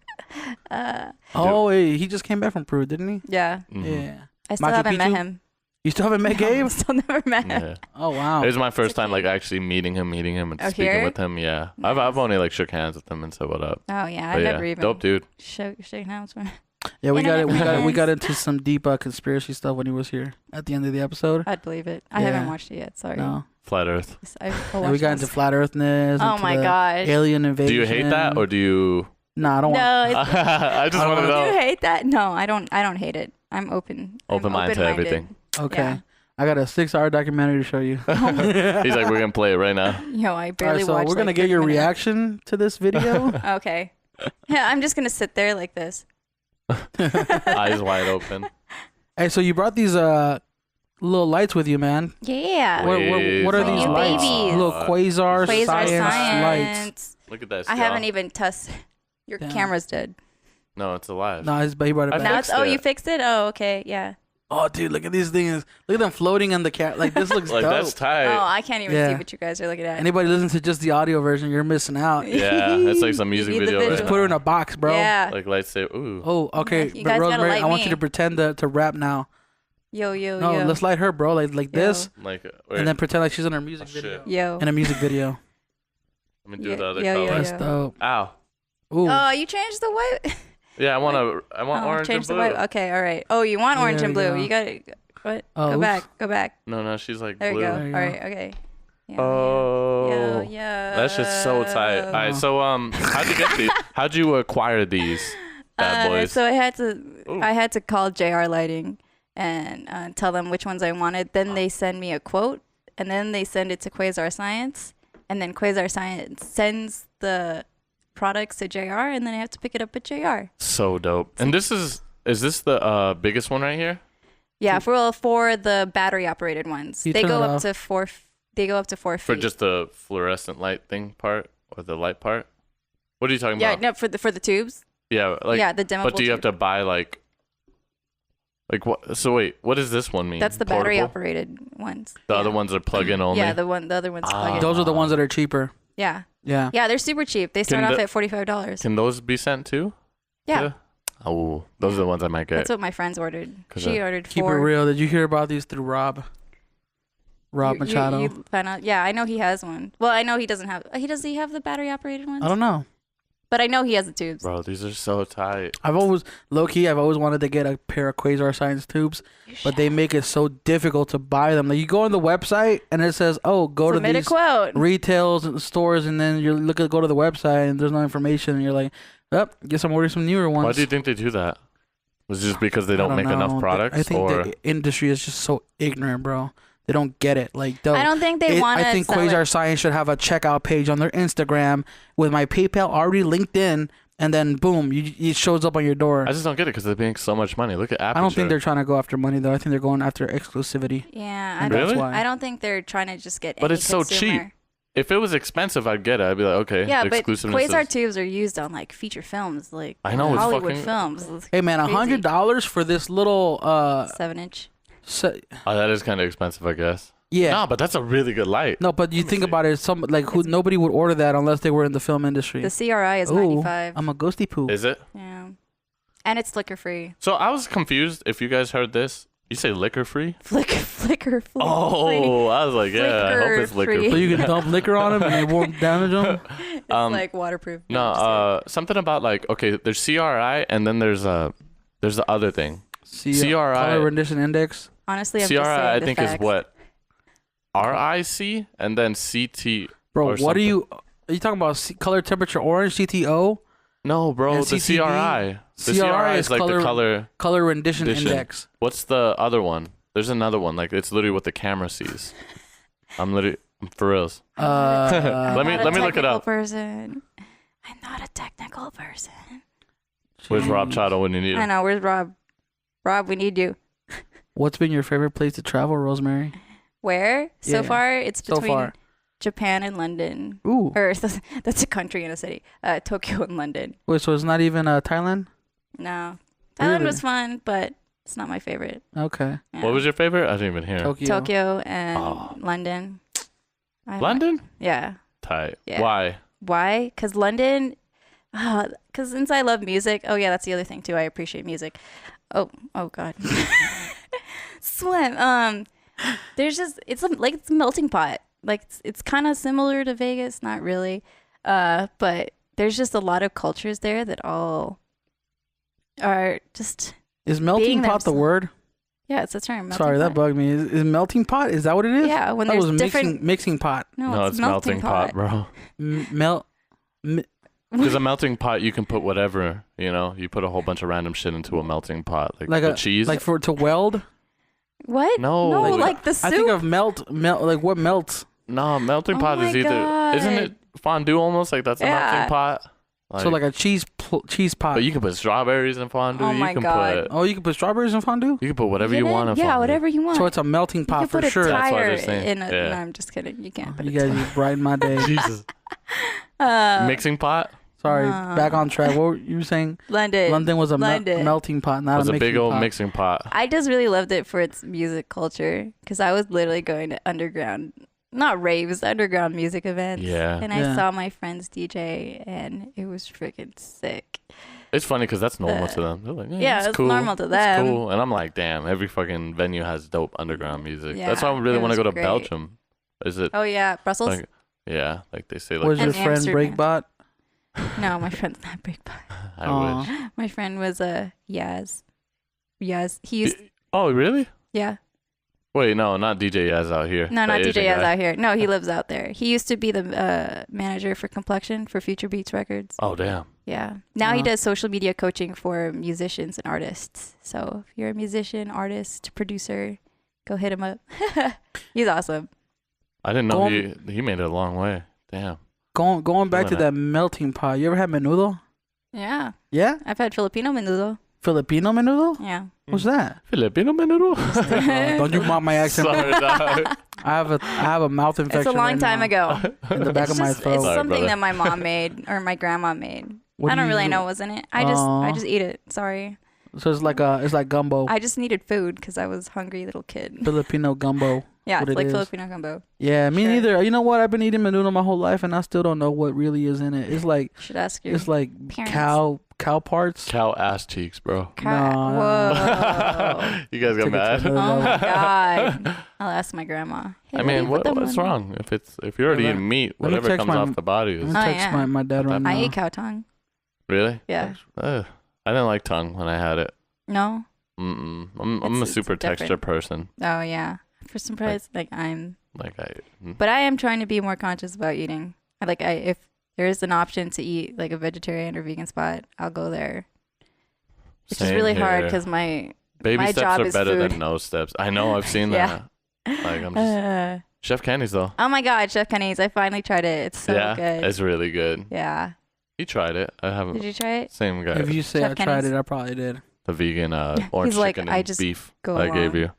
Speaker 3: Hey, he just came back from Peru, didn't he?
Speaker 5: Yeah.
Speaker 4: Mhm.
Speaker 3: Yeah.
Speaker 5: I still
Speaker 3: Machu
Speaker 5: haven't met
Speaker 3: Picchu?
Speaker 5: him.
Speaker 3: You still haven't met Gabe?
Speaker 5: Still never met him.
Speaker 4: Yeah.
Speaker 3: Oh, wow.
Speaker 4: It was my first time like actually meeting him and
Speaker 5: Oh,
Speaker 4: speaking
Speaker 5: here?
Speaker 4: with him. Yeah.
Speaker 5: Nice.
Speaker 4: I've only like shook hands with him and said what up.
Speaker 5: Oh yeah,
Speaker 4: But
Speaker 5: I never even
Speaker 4: dope dude.
Speaker 5: shake hands with him.
Speaker 3: Yeah, we
Speaker 5: Internet
Speaker 3: got into some deep conspiracy stuff when he was here at the end of the episode.
Speaker 5: I'd believe it. I
Speaker 3: Yeah.
Speaker 5: haven't watched it yet. Sorry.
Speaker 3: No.
Speaker 4: Flat Earth.
Speaker 3: Yeah, we got into flat earthness.
Speaker 5: Oh
Speaker 3: into
Speaker 5: my
Speaker 3: the
Speaker 5: gosh.
Speaker 3: Alien invasion.
Speaker 4: Do you hate that or do you?
Speaker 3: No, I don't want.
Speaker 5: No, it's,
Speaker 4: I just
Speaker 3: I
Speaker 4: want to
Speaker 3: don't
Speaker 5: do you
Speaker 4: know.
Speaker 5: hate that? No, I don't hate it. I'm open.
Speaker 4: Open mind to everything.
Speaker 3: Okay.
Speaker 5: Yeah.
Speaker 3: I got a 6-hour documentary to show you.
Speaker 4: He's like, we're gonna play it right now.
Speaker 5: Yo, I
Speaker 3: All right,
Speaker 5: barely
Speaker 3: so
Speaker 5: watched.
Speaker 3: we're gonna
Speaker 5: like
Speaker 3: get
Speaker 5: 30
Speaker 3: your
Speaker 5: minutes.
Speaker 3: reaction to this video.
Speaker 5: Okay. Yeah, I'm just gonna sit there like this.
Speaker 4: Eyes wide open.
Speaker 3: Hey, so you brought these little lights with you, man.
Speaker 5: Yeah.
Speaker 3: What are these
Speaker 5: New
Speaker 3: lights?
Speaker 5: babies.
Speaker 3: Little quasar,
Speaker 5: Quasar
Speaker 3: science lights.
Speaker 5: science.
Speaker 4: Look at that.
Speaker 5: I
Speaker 4: straw.
Speaker 5: haven't even tested. Your
Speaker 3: Damn.
Speaker 5: camera's dead.
Speaker 4: No, it's alive.
Speaker 3: No, but he brought it
Speaker 4: I
Speaker 3: back.
Speaker 5: Now
Speaker 4: fixed
Speaker 5: it's
Speaker 4: it.
Speaker 5: you fixed it. Oh, okay, yeah.
Speaker 3: Oh, dude, look at these things. Look at them floating in the cat. Like this looks
Speaker 4: Like
Speaker 3: dope.
Speaker 4: that's tight.
Speaker 5: Oh, I can't even
Speaker 3: Yeah.
Speaker 5: see what you guys are looking at.
Speaker 3: Anybody listen to just the audio version, you're missing out.
Speaker 4: Yeah, it's like some
Speaker 5: You
Speaker 4: music
Speaker 5: need the
Speaker 4: video.
Speaker 5: visual.
Speaker 3: Just put her in a box, bro.
Speaker 5: Yeah.
Speaker 4: Like lightsaber. Ooh.
Speaker 3: Oh, okay.
Speaker 5: You
Speaker 3: But
Speaker 5: guys gotta
Speaker 3: Rosemary,
Speaker 5: like
Speaker 3: I want
Speaker 5: me.
Speaker 3: you to pretend to rap now.
Speaker 5: Yo, yo,
Speaker 3: No,
Speaker 5: yo.
Speaker 3: let's light her, bro. Like this,
Speaker 4: Like,
Speaker 3: and then pretend like she's in her music video.
Speaker 4: shit.
Speaker 5: Yo.
Speaker 3: In a music video.
Speaker 4: Let me do
Speaker 5: Yeah,
Speaker 4: the other
Speaker 5: yeah,
Speaker 4: color.
Speaker 5: yeah,
Speaker 3: That's
Speaker 5: yeah.
Speaker 3: dope.
Speaker 4: Ow.
Speaker 3: Ooh.
Speaker 5: Oh, you changed the white?
Speaker 4: Yeah, I want orange and
Speaker 5: change the
Speaker 4: blue.
Speaker 5: white. Okay, all right. Oh, you want orange
Speaker 3: There
Speaker 5: and
Speaker 3: you
Speaker 5: blue.
Speaker 3: go.
Speaker 5: You got it. What?
Speaker 3: Oh,
Speaker 5: Go
Speaker 3: oops.
Speaker 5: back. Go back.
Speaker 4: No, she's like
Speaker 5: There
Speaker 4: blue.
Speaker 5: you go.
Speaker 3: There you
Speaker 5: All
Speaker 3: go.
Speaker 5: right. Okay. Yeah,
Speaker 4: Oh.
Speaker 5: yeah.
Speaker 4: That's just so tight. All right, so how'd you get these? How'd you acquire these bad boys?
Speaker 5: So I had to call JR Lighting and tell them which ones I wanted. Then they send me a quote, and then they send it to Quasar Science, and then Quasar Science sends the products to JR, and then I have to pick it up at JR.
Speaker 4: So dope. And this is this the biggest one right here?
Speaker 5: Yeah, for the battery operated ones,
Speaker 3: You
Speaker 5: they
Speaker 3: turn
Speaker 5: go
Speaker 3: it
Speaker 5: up
Speaker 3: off.
Speaker 5: to 4. They go up to 4 feet.
Speaker 4: For just the fluorescent light thing part or the light part? What are you talking
Speaker 5: yeah,
Speaker 4: about?
Speaker 5: no, for the tubes.
Speaker 4: Yeah, like
Speaker 5: Yeah, the dimmable
Speaker 4: but do you have
Speaker 5: tube.
Speaker 4: to buy like what? So wait, what does this one mean?
Speaker 5: That's the battery
Speaker 4: Portable?
Speaker 5: operated ones.
Speaker 4: The
Speaker 5: yeah.
Speaker 4: other ones are plug-in only.
Speaker 5: Yeah, the other ones plug in.
Speaker 3: Those are the ones that are cheaper.
Speaker 5: Yeah,
Speaker 3: Yeah.
Speaker 5: yeah, they're super cheap. They start
Speaker 4: Can
Speaker 5: off
Speaker 4: the-
Speaker 5: at $45.
Speaker 4: Can those be sent too?
Speaker 5: Yeah,
Speaker 4: Oh, those are the ones I might get.
Speaker 5: that's what my friends ordered.
Speaker 4: 'Cause
Speaker 5: She
Speaker 4: I-
Speaker 5: ordered
Speaker 3: Keep
Speaker 5: 4.
Speaker 3: it real. Did you hear about these through Rob? Rob Machado.
Speaker 5: You found out? Yeah, I know he has one. Well, I know he doesn't have. Does he have the battery operated ones?
Speaker 3: I don't know.
Speaker 5: But I know he has the tubes.
Speaker 4: Bro, these are so tight.
Speaker 3: I've always wanted to get a pair of Quasar Science tubes, but they make it so difficult to buy them. Like you go on the website and it says, "Oh, go
Speaker 5: Submit
Speaker 3: to
Speaker 5: a
Speaker 3: these
Speaker 5: quote.
Speaker 3: retails and stores," and then you go to the website and there's no information, and you're like, "Oh, guess I'm ordering some newer ones."
Speaker 4: Why do you think they do that? Was it just because they
Speaker 3: I
Speaker 4: don't make
Speaker 3: know.
Speaker 4: enough products?
Speaker 3: I think
Speaker 4: or
Speaker 3: the industry is just so ignorant, bro. They don't get it. Like,
Speaker 5: I don't think they want to.
Speaker 3: I think Quasar Science should have a checkout page on their Instagram with my PayPal already linked in, and then boom, it shows up on your door.
Speaker 4: I just don't get it because they make so much money. Look at Aperture.
Speaker 3: I don't think they're trying to go after money though. I think they're going after exclusivity.
Speaker 5: Yeah,
Speaker 3: And
Speaker 4: Really?
Speaker 3: that's why.
Speaker 5: I don't think they're trying to just get.
Speaker 4: But
Speaker 5: any
Speaker 4: it's so
Speaker 5: consumer.
Speaker 4: cheap. If it was expensive, I'd get it. I'd be like, okay,
Speaker 5: Yeah, but
Speaker 4: exclusiveness
Speaker 5: Quasar
Speaker 4: is-
Speaker 5: tubes are used on like feature films, like
Speaker 4: I know, it's
Speaker 5: Hollywood
Speaker 4: fucking-
Speaker 5: films. It's
Speaker 3: Hey man,
Speaker 5: crazy.
Speaker 3: $100 for this little
Speaker 5: 7-inch.
Speaker 4: Oh, that is kind of expensive, I guess.
Speaker 3: yeah.
Speaker 4: No, but that's a really good light.
Speaker 3: No, but you think about it, nobody would order that unless they were in the film industry.
Speaker 5: The CRI is
Speaker 3: Ooh,
Speaker 5: 95.
Speaker 3: I'm a ghosty poo.
Speaker 4: Is it?
Speaker 5: Yeah, and it's flicker free.
Speaker 4: So I was confused. If you guys heard this, you say liquor free?
Speaker 5: Flicker free.
Speaker 4: Oh, I was like, yeah, I hope it's liquor
Speaker 5: Flicker-free.
Speaker 3: So
Speaker 4: free.
Speaker 3: you can dump liquor on them and it won't damage them.
Speaker 5: It's
Speaker 4: Um,
Speaker 5: like waterproof.
Speaker 4: No,
Speaker 5: just kidding.
Speaker 4: something about like, okay, there's CRI and then there's the other thing. CRI.
Speaker 3: Color rendition index.
Speaker 5: Honestly, I'm
Speaker 4: CRI,
Speaker 5: just saying
Speaker 4: I
Speaker 5: the
Speaker 4: think
Speaker 5: facts.
Speaker 4: is what? RIC and then CT.
Speaker 3: Bro,
Speaker 4: or
Speaker 3: what
Speaker 4: something.
Speaker 3: are you talking about? Color temperature orange, CTO,
Speaker 4: No, bro,
Speaker 3: And
Speaker 4: the
Speaker 3: CTD?
Speaker 4: CRI. The
Speaker 3: CRI
Speaker 4: CRI
Speaker 3: is
Speaker 4: is like
Speaker 3: color-
Speaker 4: the color.
Speaker 3: color rendition
Speaker 4: Rendition.
Speaker 3: index.
Speaker 4: What's the other one? There's another one. Like it's literally what the camera sees. I'm for reals.
Speaker 5: I'm
Speaker 4: Let me
Speaker 5: not a
Speaker 4: look it
Speaker 5: technical
Speaker 4: up.
Speaker 5: Person. I'm not a technical person.
Speaker 4: Where's Rob Chotto when you need
Speaker 5: I
Speaker 4: him?
Speaker 5: know. Where's Rob? Rob, we need you.
Speaker 3: What's been your favorite place to travel, Rosemary?
Speaker 5: Where? So
Speaker 3: Yeah.
Speaker 5: far, it's
Speaker 3: So
Speaker 5: between
Speaker 3: far.
Speaker 5: Japan and London.
Speaker 3: Ooh.
Speaker 5: Or that's a country and a city. Tokyo and London.
Speaker 3: Wait, so it's not even Thailand?
Speaker 5: No. Thailand
Speaker 3: Really?
Speaker 5: was fun, but it's not my favorite.
Speaker 3: Okay.
Speaker 5: Yeah.
Speaker 4: What was your favorite? I didn't even hear.
Speaker 3: Tokyo.
Speaker 5: Tokyo and
Speaker 4: Oh.
Speaker 5: London.
Speaker 4: London?
Speaker 5: Yeah.
Speaker 4: Tight.
Speaker 5: Yeah.
Speaker 4: Why?
Speaker 5: Why? Because London. Because since I love music. Oh yeah, that's the other thing too. I appreciate music. Oh God. Swim. There's just it's a melting pot. Like it's kind of similar to Vegas, not really. But there's just a lot of cultures there that all are just
Speaker 3: Is melting
Speaker 5: Being
Speaker 3: pot the
Speaker 5: themselves.
Speaker 3: word?
Speaker 5: yeah, it's a term. melting
Speaker 3: Sorry, that
Speaker 5: pot.
Speaker 3: bugged me. Is melting pot? Is that what it is?
Speaker 5: Yeah, when
Speaker 3: that
Speaker 5: there's
Speaker 3: was
Speaker 5: different.
Speaker 3: mixing pot.
Speaker 4: No, it's melting pot, bro.
Speaker 3: Melt.
Speaker 4: Because a melting pot, you can put whatever. You know, you put a whole bunch of random shit into a melting pot, like
Speaker 3: Like
Speaker 4: the
Speaker 3: a
Speaker 4: cheese.
Speaker 3: like for to weld.
Speaker 5: What?
Speaker 4: No,
Speaker 5: no,
Speaker 4: like-
Speaker 5: like the soup.
Speaker 3: I think of melt. Like what melts?
Speaker 4: No, melting
Speaker 5: Oh
Speaker 4: pot
Speaker 5: my
Speaker 4: is either isn't it fondue almost like that's a
Speaker 5: Yeah.
Speaker 4: melting pot.
Speaker 3: So like a cheese pot.
Speaker 4: but you can put strawberries in fondue.
Speaker 5: Oh
Speaker 4: you
Speaker 5: my
Speaker 4: can
Speaker 5: God.
Speaker 4: put
Speaker 3: Oh, you can put strawberries in fondue.
Speaker 4: you can put whatever you want in
Speaker 5: Yeah,
Speaker 4: fondue.
Speaker 5: whatever you want.
Speaker 3: So it's a melting
Speaker 5: you
Speaker 3: pot
Speaker 5: can
Speaker 3: for
Speaker 5: put
Speaker 3: sure.
Speaker 5: a
Speaker 4: That's why
Speaker 5: tire
Speaker 4: they're saying-
Speaker 5: in a.
Speaker 4: yeah.
Speaker 5: No, I'm just kidding. You can't put
Speaker 3: You
Speaker 5: a
Speaker 3: guys, you brighten my day.
Speaker 4: Jesus.
Speaker 5: tire.
Speaker 4: Mixing pot
Speaker 3: Sorry, back on track. What were you saying?
Speaker 5: London.
Speaker 3: London was a
Speaker 5: London.
Speaker 3: melting pot, not
Speaker 4: was
Speaker 3: a
Speaker 4: a
Speaker 3: mixing
Speaker 4: big old
Speaker 3: pot.
Speaker 4: mixing pot.
Speaker 5: I just really loved it for its music culture because I was literally going to underground, not raves, underground music events.
Speaker 4: Yeah.
Speaker 5: And
Speaker 3: Yeah.
Speaker 5: I saw my friends DJ and it was freaking sick.
Speaker 4: It's funny because that's normal to them. They're like,
Speaker 5: Yeah, it's
Speaker 4: cool.
Speaker 5: normal to
Speaker 4: It's
Speaker 5: them.
Speaker 4: cool. And I'm like, damn, every fucking venue has dope underground music.
Speaker 5: Yeah,
Speaker 4: That's why I really
Speaker 5: it
Speaker 4: want to go
Speaker 5: was
Speaker 4: to
Speaker 5: great.
Speaker 4: Belgium. Is it?
Speaker 5: Oh yeah, Brussels.
Speaker 4: Like, yeah, like they say, like,
Speaker 3: Was your
Speaker 5: And
Speaker 3: friend
Speaker 5: Amsterdam.
Speaker 3: Breakbot?
Speaker 5: No, my friend's not Big Bot.
Speaker 4: I
Speaker 3: Aw.
Speaker 4: wish.
Speaker 5: My friend was a Yaz. Yaz. He used.
Speaker 4: Oh, really?
Speaker 5: Yeah.
Speaker 4: Wait, no, not DJ Yaz out here.
Speaker 5: No,
Speaker 4: The
Speaker 5: not
Speaker 4: Asian
Speaker 5: DJ Yaz
Speaker 4: guy.
Speaker 5: out here. No, he lives out there. He used to be the manager for Complexion for Future Beats Records.
Speaker 4: Oh, damn.
Speaker 5: Yeah. Now he
Speaker 3: Uh-huh.
Speaker 5: does social media coaching for musicians and artists. So if you're a musician, artist, producer, go hit him up. He's awesome.
Speaker 4: I didn't know
Speaker 3: Going-
Speaker 4: he made it a long way. Damn.
Speaker 3: Going back to
Speaker 4: Killing it.
Speaker 3: that melting pot. You ever had menudo?
Speaker 5: Yeah.
Speaker 3: Yeah,
Speaker 5: I've had Filipino menudo.
Speaker 3: Filipino menudo.
Speaker 5: Yeah.
Speaker 3: What's that?
Speaker 4: Filipino menudo?
Speaker 3: Don't you mock my accent?
Speaker 4: Sorry, dog.
Speaker 3: I have a mouth infection.
Speaker 5: It's a long
Speaker 3: right
Speaker 5: time
Speaker 3: now
Speaker 5: ago.
Speaker 3: in the back
Speaker 5: It's
Speaker 3: of my
Speaker 5: just,
Speaker 3: throat.
Speaker 5: it's
Speaker 4: Sorry,
Speaker 5: something
Speaker 4: brother.
Speaker 5: that my mom made or my grandma made.
Speaker 3: What
Speaker 5: I
Speaker 3: do
Speaker 5: don't
Speaker 3: you
Speaker 5: really
Speaker 3: do?
Speaker 5: know what's in it. I just eat it. Sorry.
Speaker 3: So it's like gumbo,
Speaker 5: I just needed food because I was hungry little kid.
Speaker 3: Filipino gumbo.
Speaker 5: Yeah,
Speaker 3: what
Speaker 5: it's
Speaker 3: it
Speaker 5: like
Speaker 3: is.
Speaker 5: Filipino gumbo.
Speaker 3: Yeah, me
Speaker 5: Sure.
Speaker 3: neither. You know what? I've been eating menudo my whole life, and I still don't know what really is in it. It's like
Speaker 5: Should ask your parents.
Speaker 3: cow parts.
Speaker 4: Cow ass cheeks, bro.
Speaker 3: No.
Speaker 5: Whoa.
Speaker 4: You guys got
Speaker 3: Took it to
Speaker 4: mad?
Speaker 3: another
Speaker 5: Oh my
Speaker 3: level.
Speaker 5: god. I'll ask my grandma. Hey,
Speaker 4: I
Speaker 5: what do you
Speaker 4: mean,
Speaker 5: put them
Speaker 4: what's
Speaker 5: on?
Speaker 4: wrong? If you're already
Speaker 3: Let-
Speaker 4: eating meat,
Speaker 3: let me
Speaker 4: whatever
Speaker 3: text
Speaker 4: comes
Speaker 3: my-
Speaker 4: off the body
Speaker 3: I'm
Speaker 4: is
Speaker 3: gonna
Speaker 5: Oh,
Speaker 3: text
Speaker 5: yeah.
Speaker 3: my dad right now.
Speaker 5: I ate cow tongue.
Speaker 4: really.
Speaker 5: Yeah.
Speaker 4: Ugh. I didn't like tongue when I had it.
Speaker 5: No?
Speaker 4: Mm-mm. I'm a
Speaker 5: It's
Speaker 4: super
Speaker 5: different.
Speaker 4: texture person.
Speaker 5: Oh yeah. For some price, like I'm.
Speaker 4: Like
Speaker 5: But I am trying to be more conscious about eating. If there is an option to eat like a vegetarian or vegan spot, I'll go there. It's just
Speaker 4: Same
Speaker 5: really hard
Speaker 4: here.
Speaker 5: because my
Speaker 4: baby
Speaker 5: my
Speaker 4: steps
Speaker 5: job
Speaker 4: are
Speaker 5: is
Speaker 4: better
Speaker 5: food.
Speaker 4: than no steps. I know. I've seen
Speaker 5: Yeah.
Speaker 4: that. Like I'm just Chef Kenny's though.
Speaker 5: oh my god, Chef Kenny's! I finally tried it. It's so
Speaker 4: yeah,
Speaker 5: good.
Speaker 4: it's really good.
Speaker 5: Yeah.
Speaker 4: He tried it. I haven't.
Speaker 5: Did you try it?
Speaker 4: Same guy.
Speaker 3: If you say
Speaker 5: Chef
Speaker 3: I tried
Speaker 5: Kenny's.
Speaker 3: it, I probably did.
Speaker 4: The vegan orange
Speaker 5: like,
Speaker 4: chicken
Speaker 5: I
Speaker 4: and
Speaker 5: just
Speaker 4: beef
Speaker 5: go
Speaker 4: I gave
Speaker 5: along.
Speaker 4: you.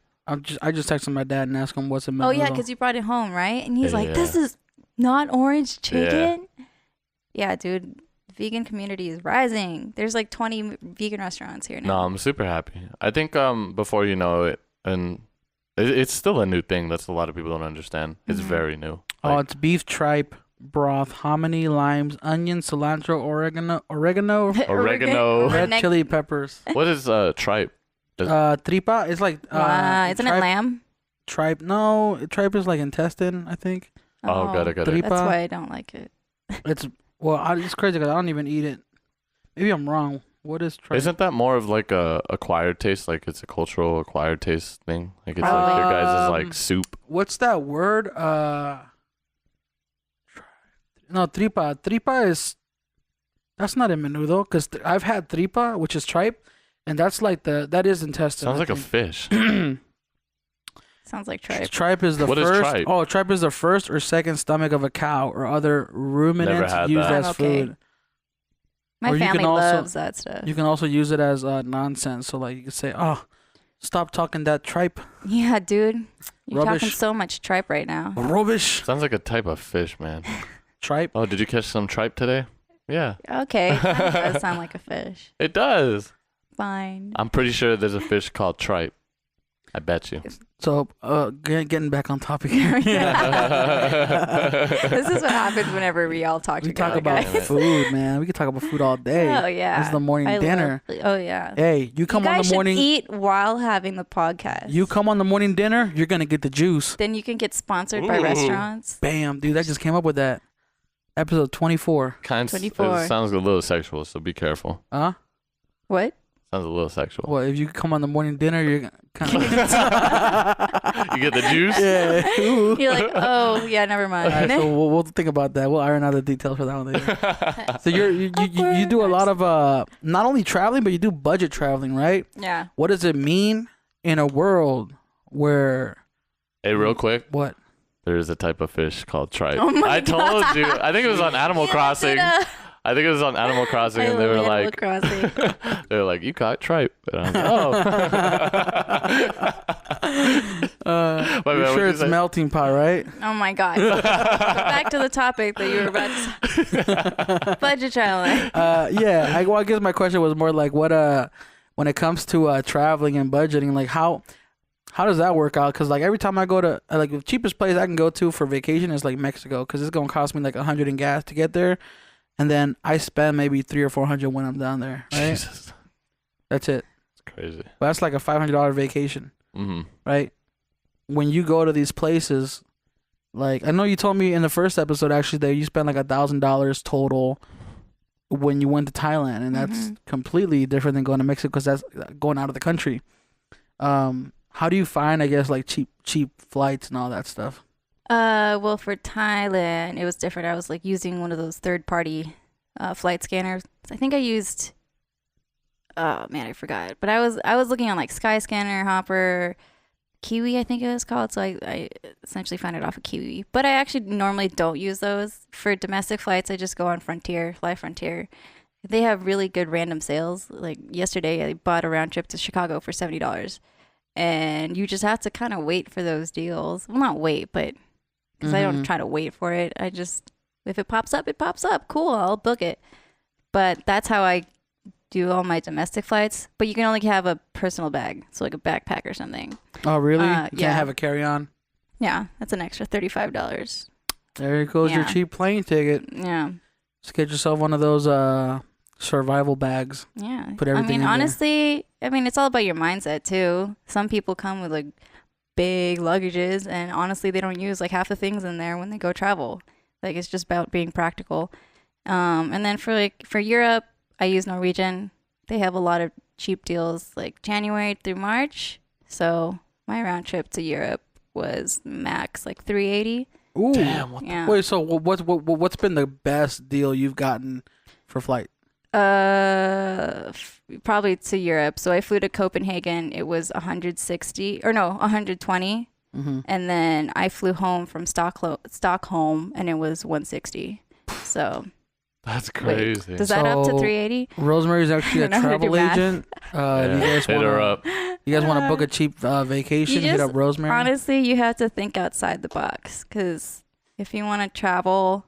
Speaker 3: I just texted my dad and asked him what's in menudo.
Speaker 5: Oh yeah, because you brought it home, right? And he's like,
Speaker 4: Yeah.
Speaker 5: "This is not orange chicken." Yeah, dude. The vegan community is rising. There's like 20 vegan restaurants here
Speaker 4: No,
Speaker 5: now.
Speaker 4: I'm super happy. I think before you know it, and it's still a new thing. That's a lot of people don't understand. It's
Speaker 5: Mhm.
Speaker 4: very new.
Speaker 3: Oh,
Speaker 4: Like,
Speaker 3: it's beef tripe broth, hominy, limes, onion, cilantro, oregano,
Speaker 4: Oregano.
Speaker 3: red
Speaker 5: Redneck-
Speaker 3: chili peppers.
Speaker 4: what is tripe?
Speaker 3: Tripa. It's like
Speaker 5: Isn't it
Speaker 3: tripe,
Speaker 5: lamb?
Speaker 3: Tripe. No, tripe is like intestine. I think
Speaker 4: Oh, got it.
Speaker 3: Tripa.
Speaker 5: That's why I don't like it.
Speaker 3: it's it's crazy because I don't even eat it. Maybe I'm wrong. What is tripe?
Speaker 4: Isn't that more of like a acquired taste? Like it's a cultural acquired taste thing. Like it's like your guys' like
Speaker 3: Um,
Speaker 4: soup.
Speaker 3: What's that word? No, tripa. Tripa is. That's not in menudo because I've had tripa, which is tripe, and that's like that is intestine.
Speaker 4: Sounds
Speaker 3: I
Speaker 4: like a
Speaker 3: think.
Speaker 4: fish.
Speaker 5: Sounds like tripe.
Speaker 3: Tripe is the
Speaker 4: What is
Speaker 3: first.
Speaker 4: tripe?
Speaker 3: Oh, tripe is the first or second stomach of a cow or other ruminants
Speaker 4: had
Speaker 3: used
Speaker 4: that.
Speaker 3: as
Speaker 5: I'm okay.
Speaker 3: food.
Speaker 5: My
Speaker 3: Or you can
Speaker 5: family
Speaker 3: also-
Speaker 5: loves that stuff.
Speaker 3: You can also use it as nonsense. So like you could say, "Oh, stop talking that tripe,
Speaker 5: Yeah, dude. You're talking
Speaker 3: Rubbish.
Speaker 5: so much tripe right now.
Speaker 3: rubbish,
Speaker 4: Sounds like a type of fish, man.
Speaker 3: tripe."
Speaker 4: Oh, did you catch some tripe today? Yeah,
Speaker 5: Okay. That does sound like a fish.
Speaker 4: it does.
Speaker 5: Fine.
Speaker 4: I'm pretty sure there's a fish called tripe. I bet you.
Speaker 3: So getting back on topic here.
Speaker 5: This is what happens whenever we all talk
Speaker 3: We
Speaker 5: together,
Speaker 3: talk about
Speaker 5: guys.
Speaker 3: food, man. We could talk about food all day.
Speaker 5: Oh yeah.
Speaker 3: This is the morning
Speaker 5: I
Speaker 3: dinner.
Speaker 5: oh yeah.
Speaker 3: Hey, you come
Speaker 5: you
Speaker 3: on
Speaker 5: guys
Speaker 3: the morning.
Speaker 5: should eat while having the podcast.
Speaker 3: You come on the morning dinner. You're gonna get the juice.
Speaker 5: Then you can get sponsored by
Speaker 4: Ooh.
Speaker 5: restaurants.
Speaker 3: Bam, dude. I just came up with that. Episode 24.
Speaker 4: Kind
Speaker 5: 24.
Speaker 4: It sounds a little sexual, so be careful.
Speaker 3: Huh?
Speaker 5: What?
Speaker 4: Sounds a little sexual.
Speaker 3: Well, if you come on the morning dinner, you're kind of.
Speaker 4: You get the juice?
Speaker 3: Yeah. Ooh.
Speaker 5: You're like, oh yeah, never
Speaker 3: All right,
Speaker 5: mind.
Speaker 3: so we'll think about that. We'll iron out the details for that one later. So you do a lot of not only traveling, but you do budget traveling, right?
Speaker 5: Yeah.
Speaker 3: What does it mean in a world where
Speaker 4: Hey, real quick,
Speaker 3: what?
Speaker 4: there is a type of fish called tripe.
Speaker 5: Oh my
Speaker 4: I told you. I think it was on Animal Crossing. I think it was on Animal Crossing, and they were like, they were like, you caught tripe. And I was like, oh.
Speaker 3: You're
Speaker 4: Wait, what'd
Speaker 3: sure
Speaker 4: you
Speaker 3: it's
Speaker 4: say?
Speaker 3: melting pot, right?
Speaker 5: Oh my god. Back to the topic that you were about to budget traveling.
Speaker 3: Yeah. I guess my question was more like, what when it comes to traveling and budgeting, like how does that work out? Because like every time I go to like the cheapest place I can go to for vacation is like Mexico, because it's gonna cost me like $100 in gas to get there. and then I spend maybe $300 or $400 when I'm down there. Right?
Speaker 4: Jesus,
Speaker 3: That's it.
Speaker 4: it's crazy.
Speaker 3: But that's like a $500 vacation, right? When you go to these places, like I know you told me in the first episode actually that you spent like $1,000 total when you went to Thailand, and that's completely different than going to Mexico because that's going out of the country. How do you find, I guess, like cheap flights and all that stuff?
Speaker 5: Well, for Thailand, it was different. I was like using one of those third-party flight scanners. I think I used. Oh man, I forgot. But I was looking on like Skyscanner, Hopper, Kiwi, I think it was called. So I essentially found it off of Kiwi. But I actually normally don't use those for domestic flights. I just go on Frontier, Fly Frontier. They have really good random sales. Like yesterday, I bought a round trip to Chicago for $70. And you just have to kind of wait for those deals. Well, not wait, but because I don't try to wait for it. I just, if it pops up, it pops up. Cool, I'll book it. But that's how I do all my domestic flights. But you can only have a personal bag, so like a backpack or something.
Speaker 3: Oh, really? You
Speaker 5: Yeah.
Speaker 3: can't have a carry-on?
Speaker 5: Yeah, that's an extra $35.
Speaker 3: There goes your
Speaker 5: Yeah.
Speaker 3: cheap plane ticket.
Speaker 5: Yeah.
Speaker 3: Just get yourself one of those survival bags.
Speaker 5: Yeah.
Speaker 3: Put everything in there.
Speaker 5: Honestly, it's all about your mindset too. Some people come with like big luggages, and honestly, they don't use like half the things in there when they go travel. Like it's just about being practical. And then for Europe, I use Norwegian. They have a lot of cheap deals like January through March. So my round trip to Europe was max like $380.
Speaker 3: Ooh.
Speaker 4: Damn.
Speaker 5: Yeah.
Speaker 3: Wait, so what's been the best deal you've gotten for flight?
Speaker 5: Probably to Europe. So I flew to Copenhagen. It was 120. And then I flew home from Stockholm, and it was 160. So
Speaker 4: That's crazy.
Speaker 5: does that up to
Speaker 3: So,
Speaker 5: 380?
Speaker 3: Rosemary's actually a
Speaker 5: I don't know how to
Speaker 3: travel
Speaker 5: do math.
Speaker 3: agent. You guys
Speaker 4: Hit her up.
Speaker 3: You guys want to book a cheap vacation? Hit up Rosemary.
Speaker 5: Honestly, you have to think outside the box, because if you want to travel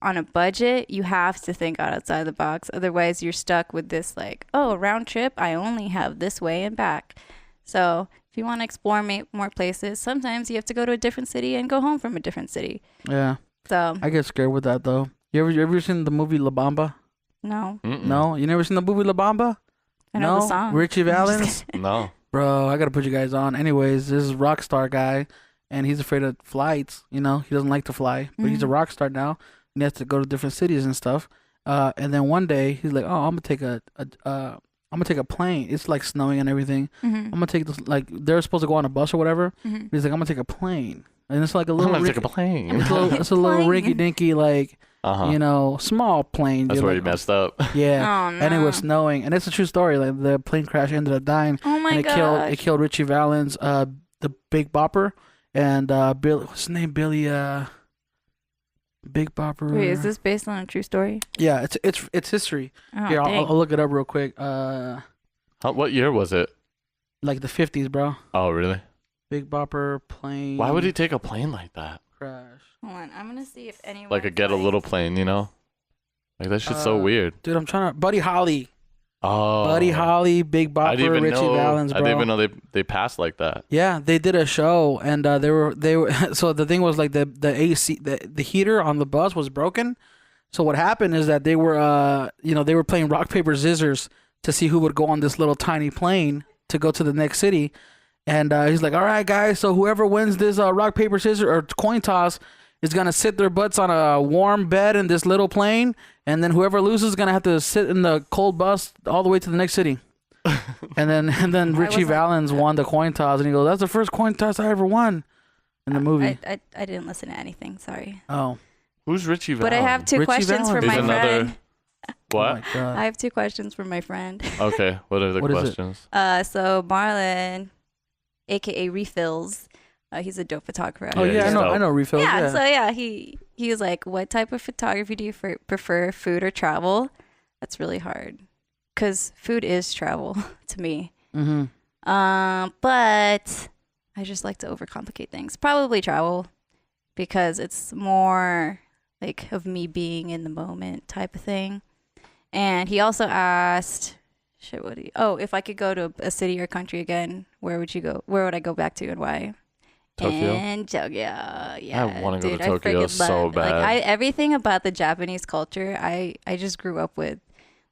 Speaker 5: on a budget, you have to think outside the box. Otherwise, you're stuck with this like, oh, round trip, I only have this way and back. So if you want to explore more places, sometimes you have to go to a different city and go home from a different city.
Speaker 3: Yeah,
Speaker 5: So
Speaker 3: I get scared with that though. You ever seen the movie La Bamba?
Speaker 5: no,
Speaker 3: No, you never seen the movie La Bamba?
Speaker 5: I know
Speaker 3: No?
Speaker 5: the song.
Speaker 3: Richie Valens.
Speaker 4: No.
Speaker 3: Bro, I gotta put you guys on. Anyways, this is rock star guy, and he's afraid of flights. You know, he doesn't like to fly, but he's a rock star now, and he has to go to different cities and stuff. And then one day he's like, "Oh, I'm gonna take a plane. It's like snowing and everything. I'm gonna take this. Like they're supposed to go on a bus or whatever. He's like, I'm gonna take a plane, and it's like a little.
Speaker 4: I'm gonna take a plane.
Speaker 3: It's a little rinky dinky like.
Speaker 4: Uh-huh.
Speaker 3: You know, small plane.
Speaker 4: That's
Speaker 3: dude,
Speaker 4: where
Speaker 3: like,
Speaker 4: you messed up.
Speaker 3: Yeah,
Speaker 5: Oh,
Speaker 3: and it was
Speaker 5: no.
Speaker 3: snowing, and it's a true story. Like the plane crash ended up dying.
Speaker 5: Oh my
Speaker 3: and it
Speaker 5: gosh.
Speaker 3: killed Richie Valens, the Big Bopper, and Bill. What's his name? Billy. Big Bopper.
Speaker 5: Wait, is this based on a true story?
Speaker 3: Yeah, it's history.
Speaker 5: Oh,
Speaker 3: Here,
Speaker 5: dang.
Speaker 3: I'll look it up real quick.
Speaker 4: What year was it?
Speaker 3: Like the 50s, bro.
Speaker 4: Oh, really?
Speaker 3: Big Bopper plane.
Speaker 4: Why would he take a plane like that?
Speaker 3: crash?
Speaker 5: Hold on, I'm gonna see if anyone
Speaker 4: Like a little plane, you know? Like that shit's so weird.
Speaker 3: Dude, I'm trying to. Buddy Holly.
Speaker 4: Oh.
Speaker 3: Buddy Holly, Big
Speaker 4: I didn't
Speaker 3: Bopper,
Speaker 4: even
Speaker 3: Richie
Speaker 4: know.
Speaker 3: Valens,
Speaker 4: I
Speaker 3: bro.
Speaker 4: didn't even know they passed like that.
Speaker 3: Yeah, they did a show, and they were so the thing was like the AC the heater on the bus was broken. So what happened is that they were they were playing rock paper scissors to see who would go on this little tiny plane to go to the next city, and he's like, all right guys, so whoever wins this rock paper scissors or coin toss is gonna sit their butts on a warm bed in this little plane, and then whoever loses is gonna have to sit in the cold bus all the way to the next city. and then Richie Valens won the coin toss, and he goes, "That's the first coin toss I ever won in the movie."
Speaker 5: I didn't listen to anything. Sorry.
Speaker 3: Oh,
Speaker 4: Who's Richie Valens?
Speaker 5: But I have two
Speaker 3: Richie
Speaker 5: questions for
Speaker 3: Valens.
Speaker 5: my
Speaker 4: He's another-
Speaker 5: friend.
Speaker 4: What?
Speaker 3: Oh my God.
Speaker 5: I have two questions for my friend.
Speaker 4: Okay, what are the
Speaker 3: What is it?
Speaker 4: questions?
Speaker 5: So Marlon, aka Refills, he's a dope photographer.
Speaker 3: Oh
Speaker 4: Yeah,
Speaker 3: yeah,
Speaker 4: he's
Speaker 3: I
Speaker 4: dope.
Speaker 3: know refills.
Speaker 5: Yeah,
Speaker 3: Yeah,
Speaker 5: so yeah, he was like, "What type of photography do you prefer, food or travel?" That's really hard, cause food is travel to me.
Speaker 3: mm-hmm.
Speaker 5: But I just like to overcomplicate things. Probably travel, because it's more like of me being in the moment type of thing. And he also asked, if I could go to a city or country again, where would you go? Where would I go back to, and why?
Speaker 4: Tokyo?
Speaker 5: In Tokyo, yeah.
Speaker 4: I want to go
Speaker 5: dude,
Speaker 4: to Tokyo
Speaker 5: I freaking
Speaker 4: so
Speaker 5: love,
Speaker 4: bad.
Speaker 5: Like everything about the Japanese culture, I just grew up with.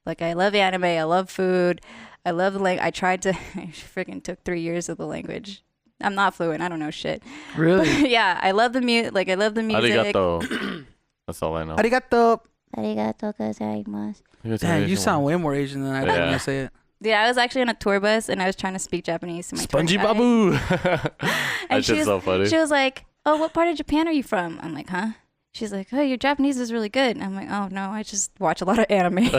Speaker 5: Like I love anime, I love food, I love the language. I tried to, I freaking took 3 years of the language. I'm not fluent. I don't know shit.
Speaker 3: Really?
Speaker 5: But yeah, I love the music. Like I love the music.
Speaker 4: Arigato. That's all I know.
Speaker 3: Arigato.
Speaker 5: Arigato gozaimasu.
Speaker 3: Damn, you sound way more Asian than I do when I say it.
Speaker 5: Yeah, I was actually on a tour bus and I was trying to speak Japanese to my tour
Speaker 4: Spongy
Speaker 5: guide.
Speaker 4: Babu.
Speaker 5: And
Speaker 4: That shit's so funny.
Speaker 5: She was like, "Oh, what part of Japan are you from?" I'm like, "Huh?" She's like, "Oh, your Japanese is really good." And I'm like, "Oh no, I just watch a lot of anime."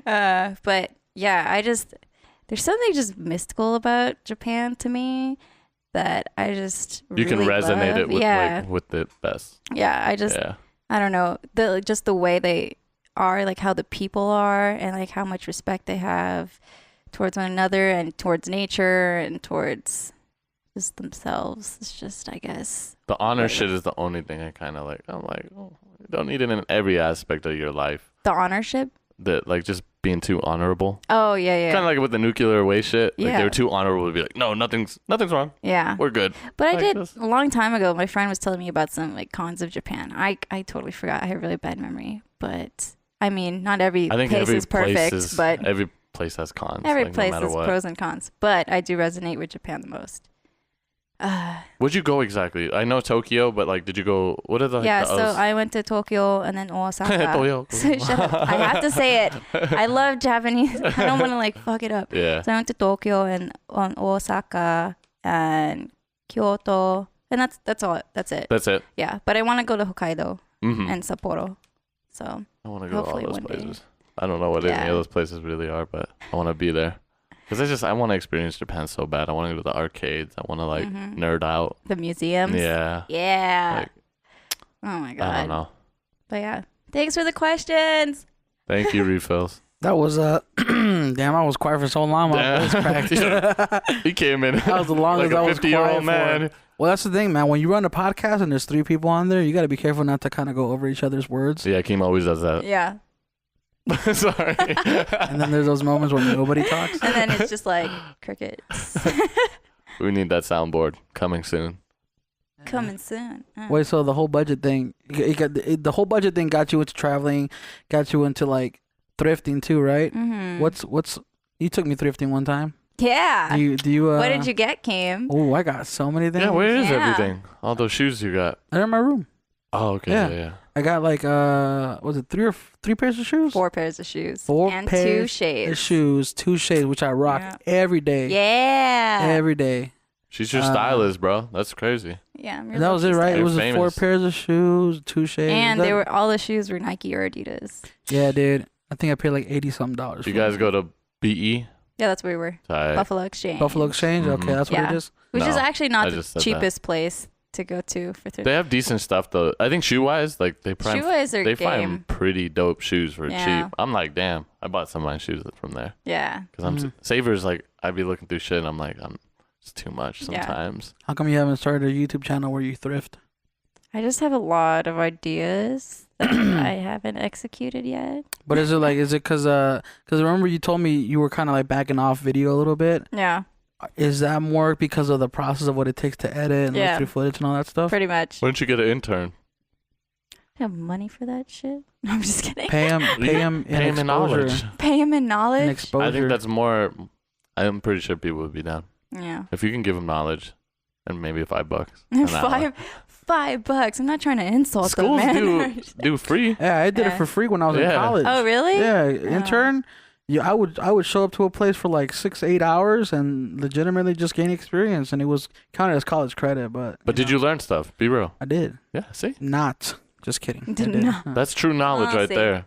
Speaker 5: But yeah, there's something just mystical about Japan to me that I just
Speaker 4: You can
Speaker 5: really
Speaker 4: resonate
Speaker 5: love.
Speaker 4: it with
Speaker 5: Yeah.
Speaker 4: like with it best.
Speaker 5: Yeah, I don't know, the way they are, like how the people are, and like how much respect they have towards one another and towards nature and towards just themselves. It's just, I guess,
Speaker 4: The honor
Speaker 5: Right.
Speaker 4: shit is the only thing I kind of like. I'm like, oh, you don't need it in every aspect of your life.
Speaker 5: the honorship.
Speaker 4: That like just being too honorable.
Speaker 5: Oh yeah.
Speaker 4: Kind of like with the nuclear waste shit. Like
Speaker 5: Yeah.
Speaker 4: they were too honorable to be like, no, nothing's wrong.
Speaker 5: Yeah.
Speaker 4: We're good.
Speaker 5: But I
Speaker 4: Like
Speaker 5: did
Speaker 4: this.
Speaker 5: a long time ago. My friend was telling me about some like cons of Japan. I totally forgot. I have really bad memory. But I mean, not every
Speaker 4: I think
Speaker 5: place
Speaker 4: every
Speaker 5: is perfect,
Speaker 4: place
Speaker 5: but
Speaker 4: every place has cons.
Speaker 5: every
Speaker 4: like,
Speaker 5: place
Speaker 4: no matter
Speaker 5: has
Speaker 4: what.
Speaker 5: pros and cons. But I do resonate with Japan the most.
Speaker 4: Where'd you go exactly? I know Tokyo, but like, did you go? What are the
Speaker 5: Yeah,
Speaker 4: the
Speaker 5: so
Speaker 4: others?
Speaker 5: I went to Tokyo and then Osaka.
Speaker 4: Tokyo.
Speaker 5: So shut up. I have to say it. I love Japanese. I don't want to like fuck it up.
Speaker 4: Yeah.
Speaker 5: So I went to Tokyo and on Osaka and Kyoto, and that's all. That's it.
Speaker 4: That's it.
Speaker 5: Yeah, but I want to go to Hokkaido
Speaker 4: Mm-hmm.
Speaker 5: and Sapporo. So
Speaker 4: I want to go to all
Speaker 5: hopefully
Speaker 4: those
Speaker 5: one day.
Speaker 4: places. I don't know what any
Speaker 5: Yeah.
Speaker 4: of those places really are, but I want to be there. Because I want to experience Japan so bad. I want to go to the arcades. I want to like nerd out.
Speaker 5: the museums.
Speaker 4: Yeah.
Speaker 5: Yeah.
Speaker 4: Like,
Speaker 5: Oh my god.
Speaker 4: I don't know.
Speaker 5: But yeah, thanks for the questions.
Speaker 4: Thank you, refills.
Speaker 3: That was damn, I was quiet for so long. My voice cracked.
Speaker 4: He came in.
Speaker 3: That was the longest
Speaker 4: like
Speaker 3: I
Speaker 4: a
Speaker 3: was
Speaker 4: 50-year-old
Speaker 3: quiet
Speaker 4: man.
Speaker 3: for. Well, that's the thing, man. When you run a podcast and there's 3 people on there, you got to be careful not to kind of go over each other's words.
Speaker 4: Yeah, Keem always does that.
Speaker 5: Yeah.
Speaker 4: Sorry.
Speaker 3: And then there's those moments when nobody talks.
Speaker 5: And then it's just like crickets.
Speaker 4: We need that soundboard coming soon.
Speaker 5: Coming soon.
Speaker 3: Wait, so the whole budget thing, the whole budget thing got you into traveling, got you into like thrifting too, right?
Speaker 5: Mm-hmm.
Speaker 3: What's you took me thrifting one time.
Speaker 5: Yeah.
Speaker 3: Do you
Speaker 5: what did you get, Kim?
Speaker 3: Oh, I got so many things.
Speaker 4: Yeah, where is
Speaker 5: Yeah.
Speaker 4: everything? All those shoes you got.
Speaker 3: They're in my room.
Speaker 4: Oh, okay.
Speaker 3: Yeah.
Speaker 4: Yeah.
Speaker 3: I got like was it 3 pairs of shoes?
Speaker 5: 4 pairs of shoes.
Speaker 3: 4
Speaker 5: and
Speaker 3: pairs
Speaker 5: 2
Speaker 3: of
Speaker 5: shades.
Speaker 3: shoes, 2 shades, which I rock
Speaker 5: Yeah.
Speaker 3: every day.
Speaker 5: Yeah.
Speaker 3: Every day.
Speaker 4: She's your stylist, bro. That's crazy.
Speaker 5: Yeah. I'm
Speaker 3: And that was it, right? It
Speaker 4: You're
Speaker 3: was 4
Speaker 4: famous.
Speaker 3: pairs of shoes, 2 shades.
Speaker 5: And
Speaker 3: That-
Speaker 5: they were all the shoes were Nike or Adidas.
Speaker 3: Yeah, dude. I think I paid like $80-something.
Speaker 4: You guys go to BE?
Speaker 5: Yeah, that's where we were.
Speaker 4: Tight.
Speaker 5: Buffalo Exchange.
Speaker 3: Buffalo Exchange.
Speaker 4: Mhm.
Speaker 3: Okay, that's what
Speaker 5: Yeah.
Speaker 3: it is.
Speaker 5: Which is
Speaker 4: No,
Speaker 5: actually
Speaker 4: I
Speaker 5: not the
Speaker 4: just said that.
Speaker 5: cheapest place to go to for
Speaker 4: They have decent stuff though. I think shoe wise, like they prime.
Speaker 5: Shoe-wise are
Speaker 4: They
Speaker 5: game.
Speaker 4: find pretty dope shoes for
Speaker 5: Yeah.
Speaker 4: cheap. I'm like, damn. I bought some of my shoes from there
Speaker 5: Yeah.
Speaker 4: because I'm Savers. Like I'd be looking through shit and I'm like, it's too much
Speaker 5: Yeah.
Speaker 4: sometimes.
Speaker 3: How come you haven't started a YouTube channel where you thrift?
Speaker 5: I just have a lot of ideas that I haven't executed yet.
Speaker 3: But is it because remember you told me you were kind of like backing off video a little bit?
Speaker 5: Yeah,
Speaker 3: Is that more because of the process of what it takes to edit and
Speaker 5: Yeah.
Speaker 3: look through footage and all that stuff?
Speaker 5: pretty much.
Speaker 4: Why don't you get an intern?
Speaker 5: I have money for that shit. No, I'm just kidding.
Speaker 3: Pay him in
Speaker 4: Pay him in
Speaker 3: exposure.
Speaker 4: knowledge.
Speaker 5: Pay him in
Speaker 3: In
Speaker 5: knowledge.
Speaker 3: exposure.
Speaker 4: I think that's more. I'm pretty sure people would be down
Speaker 5: Yeah.
Speaker 4: if you can give them knowledge, and maybe $5 an hour.
Speaker 5: $5. I'm not trying to insult them,
Speaker 4: Schools
Speaker 5: man.
Speaker 4: do free.
Speaker 3: Yeah, I did it
Speaker 5: Yeah.
Speaker 3: for free when I was in
Speaker 4: Yeah.
Speaker 3: college.
Speaker 5: Oh, really?
Speaker 3: Yeah, intern. Yeah, I would show up to a place for like 6-8 hours and legitimately just gain experience, and it was counted as college credit. But
Speaker 4: Did you learn stuff? Be real.
Speaker 3: I did
Speaker 4: Yeah. See,
Speaker 3: not. Just kidding. I
Speaker 5: Did
Speaker 3: did.
Speaker 5: not.
Speaker 4: that's true knowledge
Speaker 5: I'll
Speaker 4: right
Speaker 5: see.
Speaker 4: there.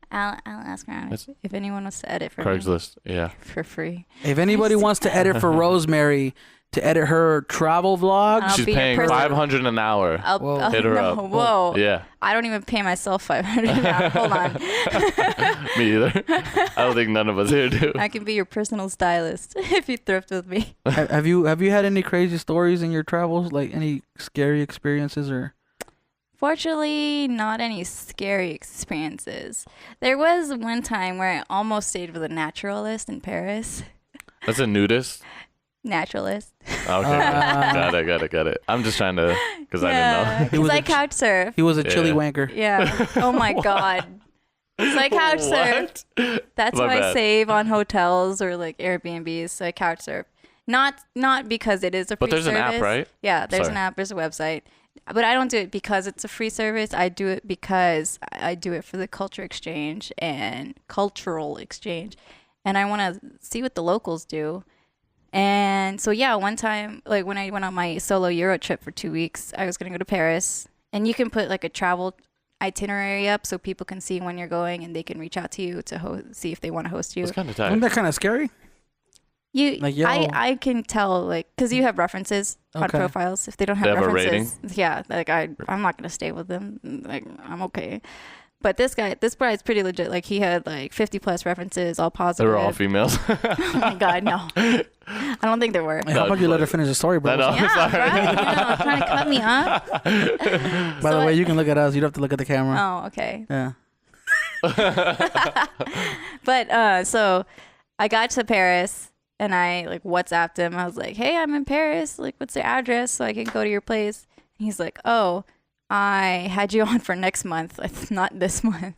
Speaker 5: I'll ask around
Speaker 4: That's-
Speaker 5: if anyone wants to edit for me
Speaker 4: Craigslist. Yeah.
Speaker 5: for free.
Speaker 3: If anybody wants to edit for Rosemary to edit her travel vlog,
Speaker 5: I'll
Speaker 4: She's
Speaker 5: be your
Speaker 4: paying
Speaker 5: person.
Speaker 4: $500 an hour.
Speaker 3: Whoa.
Speaker 4: Hit her
Speaker 5: no,
Speaker 4: up.
Speaker 5: Whoa.
Speaker 4: Yeah.
Speaker 5: I don't even pay myself $500 now. Hold on.
Speaker 4: Me either. I don't think none of us here do.
Speaker 5: I can be your personal stylist if you thrift with me.
Speaker 3: have you had any crazy stories in your travels? Like any scary experiences or?
Speaker 5: Fortunately, not any scary experiences. There was one time where I almost stayed with a naturalist in Paris.
Speaker 4: That's a nudist.
Speaker 5: Naturalist.
Speaker 4: Okay. Got it. I'm just trying to, because I didn't know.
Speaker 5: Because I couch surf.
Speaker 3: He was a chili
Speaker 4: Yeah.
Speaker 3: wanker.
Speaker 5: Yeah. Oh my God. So I couch surf. That's
Speaker 4: My
Speaker 5: how I
Speaker 4: bad.
Speaker 5: save on hotels or like Airbnbs. So I couch surf. Not because it is a free
Speaker 4: But there's
Speaker 5: service.
Speaker 4: an app, right?
Speaker 5: Yeah, there's
Speaker 4: Sorry.
Speaker 5: an app. There's a website. But I don't do it because it's a free service. I do it because I do it for the cultural exchange. And I want to see what the locals do. And so, yeah, one time, like when I went on my solo Euro trip for 2 weeks, I was going to go to Paris. And you can put like a travel itinerary up so people can see when you're going and they can reach out to you to see if they want to host you.
Speaker 4: It's kind of
Speaker 3: Isn't
Speaker 4: tight.
Speaker 3: that kind of scary? Like, yo.
Speaker 5: I can tell, like, because you have references on
Speaker 3: Okay.
Speaker 5: profiles. If they don't have
Speaker 4: They have a
Speaker 5: references, yeah, like I'm not gonna stay with them. Like I'm okay. But this guy's pretty legit. Like he had like 50+ references, all
Speaker 4: They
Speaker 5: positive.
Speaker 4: were all females.
Speaker 5: Oh my God, no. I don't think there were.
Speaker 3: Hey, how about you let her finish the story, bro?
Speaker 4: I know.
Speaker 5: Yeah,
Speaker 4: Sorry.
Speaker 5: right. Trying to cut me up.
Speaker 3: By the way, you can look at us. You don't have to look at the camera.
Speaker 5: Oh, okay.
Speaker 3: Yeah.
Speaker 5: But so I got to Paris and I like WhatsApped him. I was like, "Hey, I'm in Paris. Like, what's your address so I can go to your place?" And he's like, "Oh, I had you on for next month. It's not this month."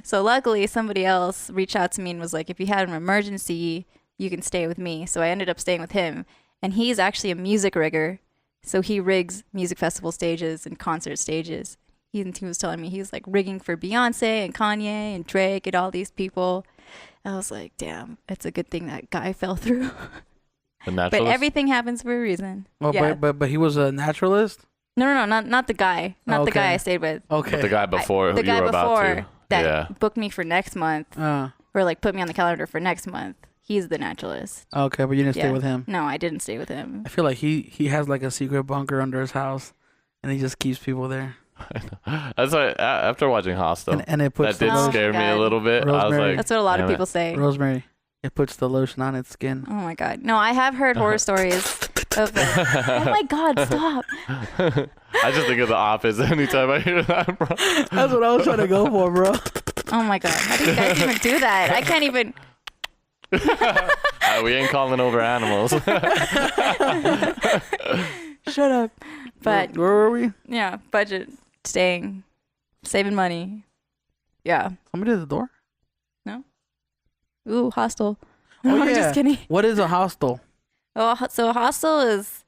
Speaker 5: So luckily, somebody else reached out to me and was like, "If you had an emergency, you can stay with me." So I ended up staying with him, and he's actually a music rigger. So he rigs music festival stages and concert stages. He was telling me he's like rigging for Beyonce and Kanye and Drake and all these people. I was like, damn, it's a good thing that guy fell through.
Speaker 4: The
Speaker 5: But
Speaker 4: naturalist.
Speaker 5: everything happens for a reason.
Speaker 3: Well,
Speaker 5: Yeah.
Speaker 3: but he was a naturalist.
Speaker 5: No, not the guy. Not the
Speaker 3: Okay.
Speaker 5: guy I stayed with.
Speaker 3: Okay.
Speaker 4: The guy before
Speaker 5: The
Speaker 4: who
Speaker 5: guy
Speaker 4: you were about
Speaker 5: before
Speaker 4: to.
Speaker 5: that
Speaker 4: Yeah.
Speaker 5: booked me for next month, or like put me on the calendar for next month. He's the naturalist.
Speaker 3: Okay, but you didn't stay
Speaker 5: Yeah.
Speaker 3: with him.
Speaker 5: No, I didn't stay with him.
Speaker 3: I feel like he has like a secret bunker under his house, and he just keeps people there.
Speaker 4: That's why after watching Hostel,
Speaker 3: And it puts
Speaker 4: that did
Speaker 3: the
Speaker 5: Oh my
Speaker 4: scare me a
Speaker 5: God.
Speaker 4: little bit. I was
Speaker 3: Rosemary.
Speaker 4: like,
Speaker 5: That's what a lot of
Speaker 4: damn it.
Speaker 5: people say.
Speaker 3: Rosemary. It puts the lotion on its skin.
Speaker 5: Oh my God. No, I have heard horror stories of oh my God, stop.
Speaker 4: I just think of The Office anytime I hear that, bro.
Speaker 3: That's what I was trying to go for, bro.
Speaker 5: Oh my God. How do you guys even do that? I can't even.
Speaker 4: We ain't calling over animals.
Speaker 5: Shut up. But
Speaker 3: Where were we?
Speaker 5: yeah, budget, staying, saving money. Yeah.
Speaker 3: Somebody at the door.
Speaker 5: Ooh, hostel.
Speaker 3: Oh,
Speaker 5: I'm
Speaker 3: yeah.
Speaker 5: just kidding.
Speaker 3: What is a hostel?
Speaker 5: Oh, so a hostel is,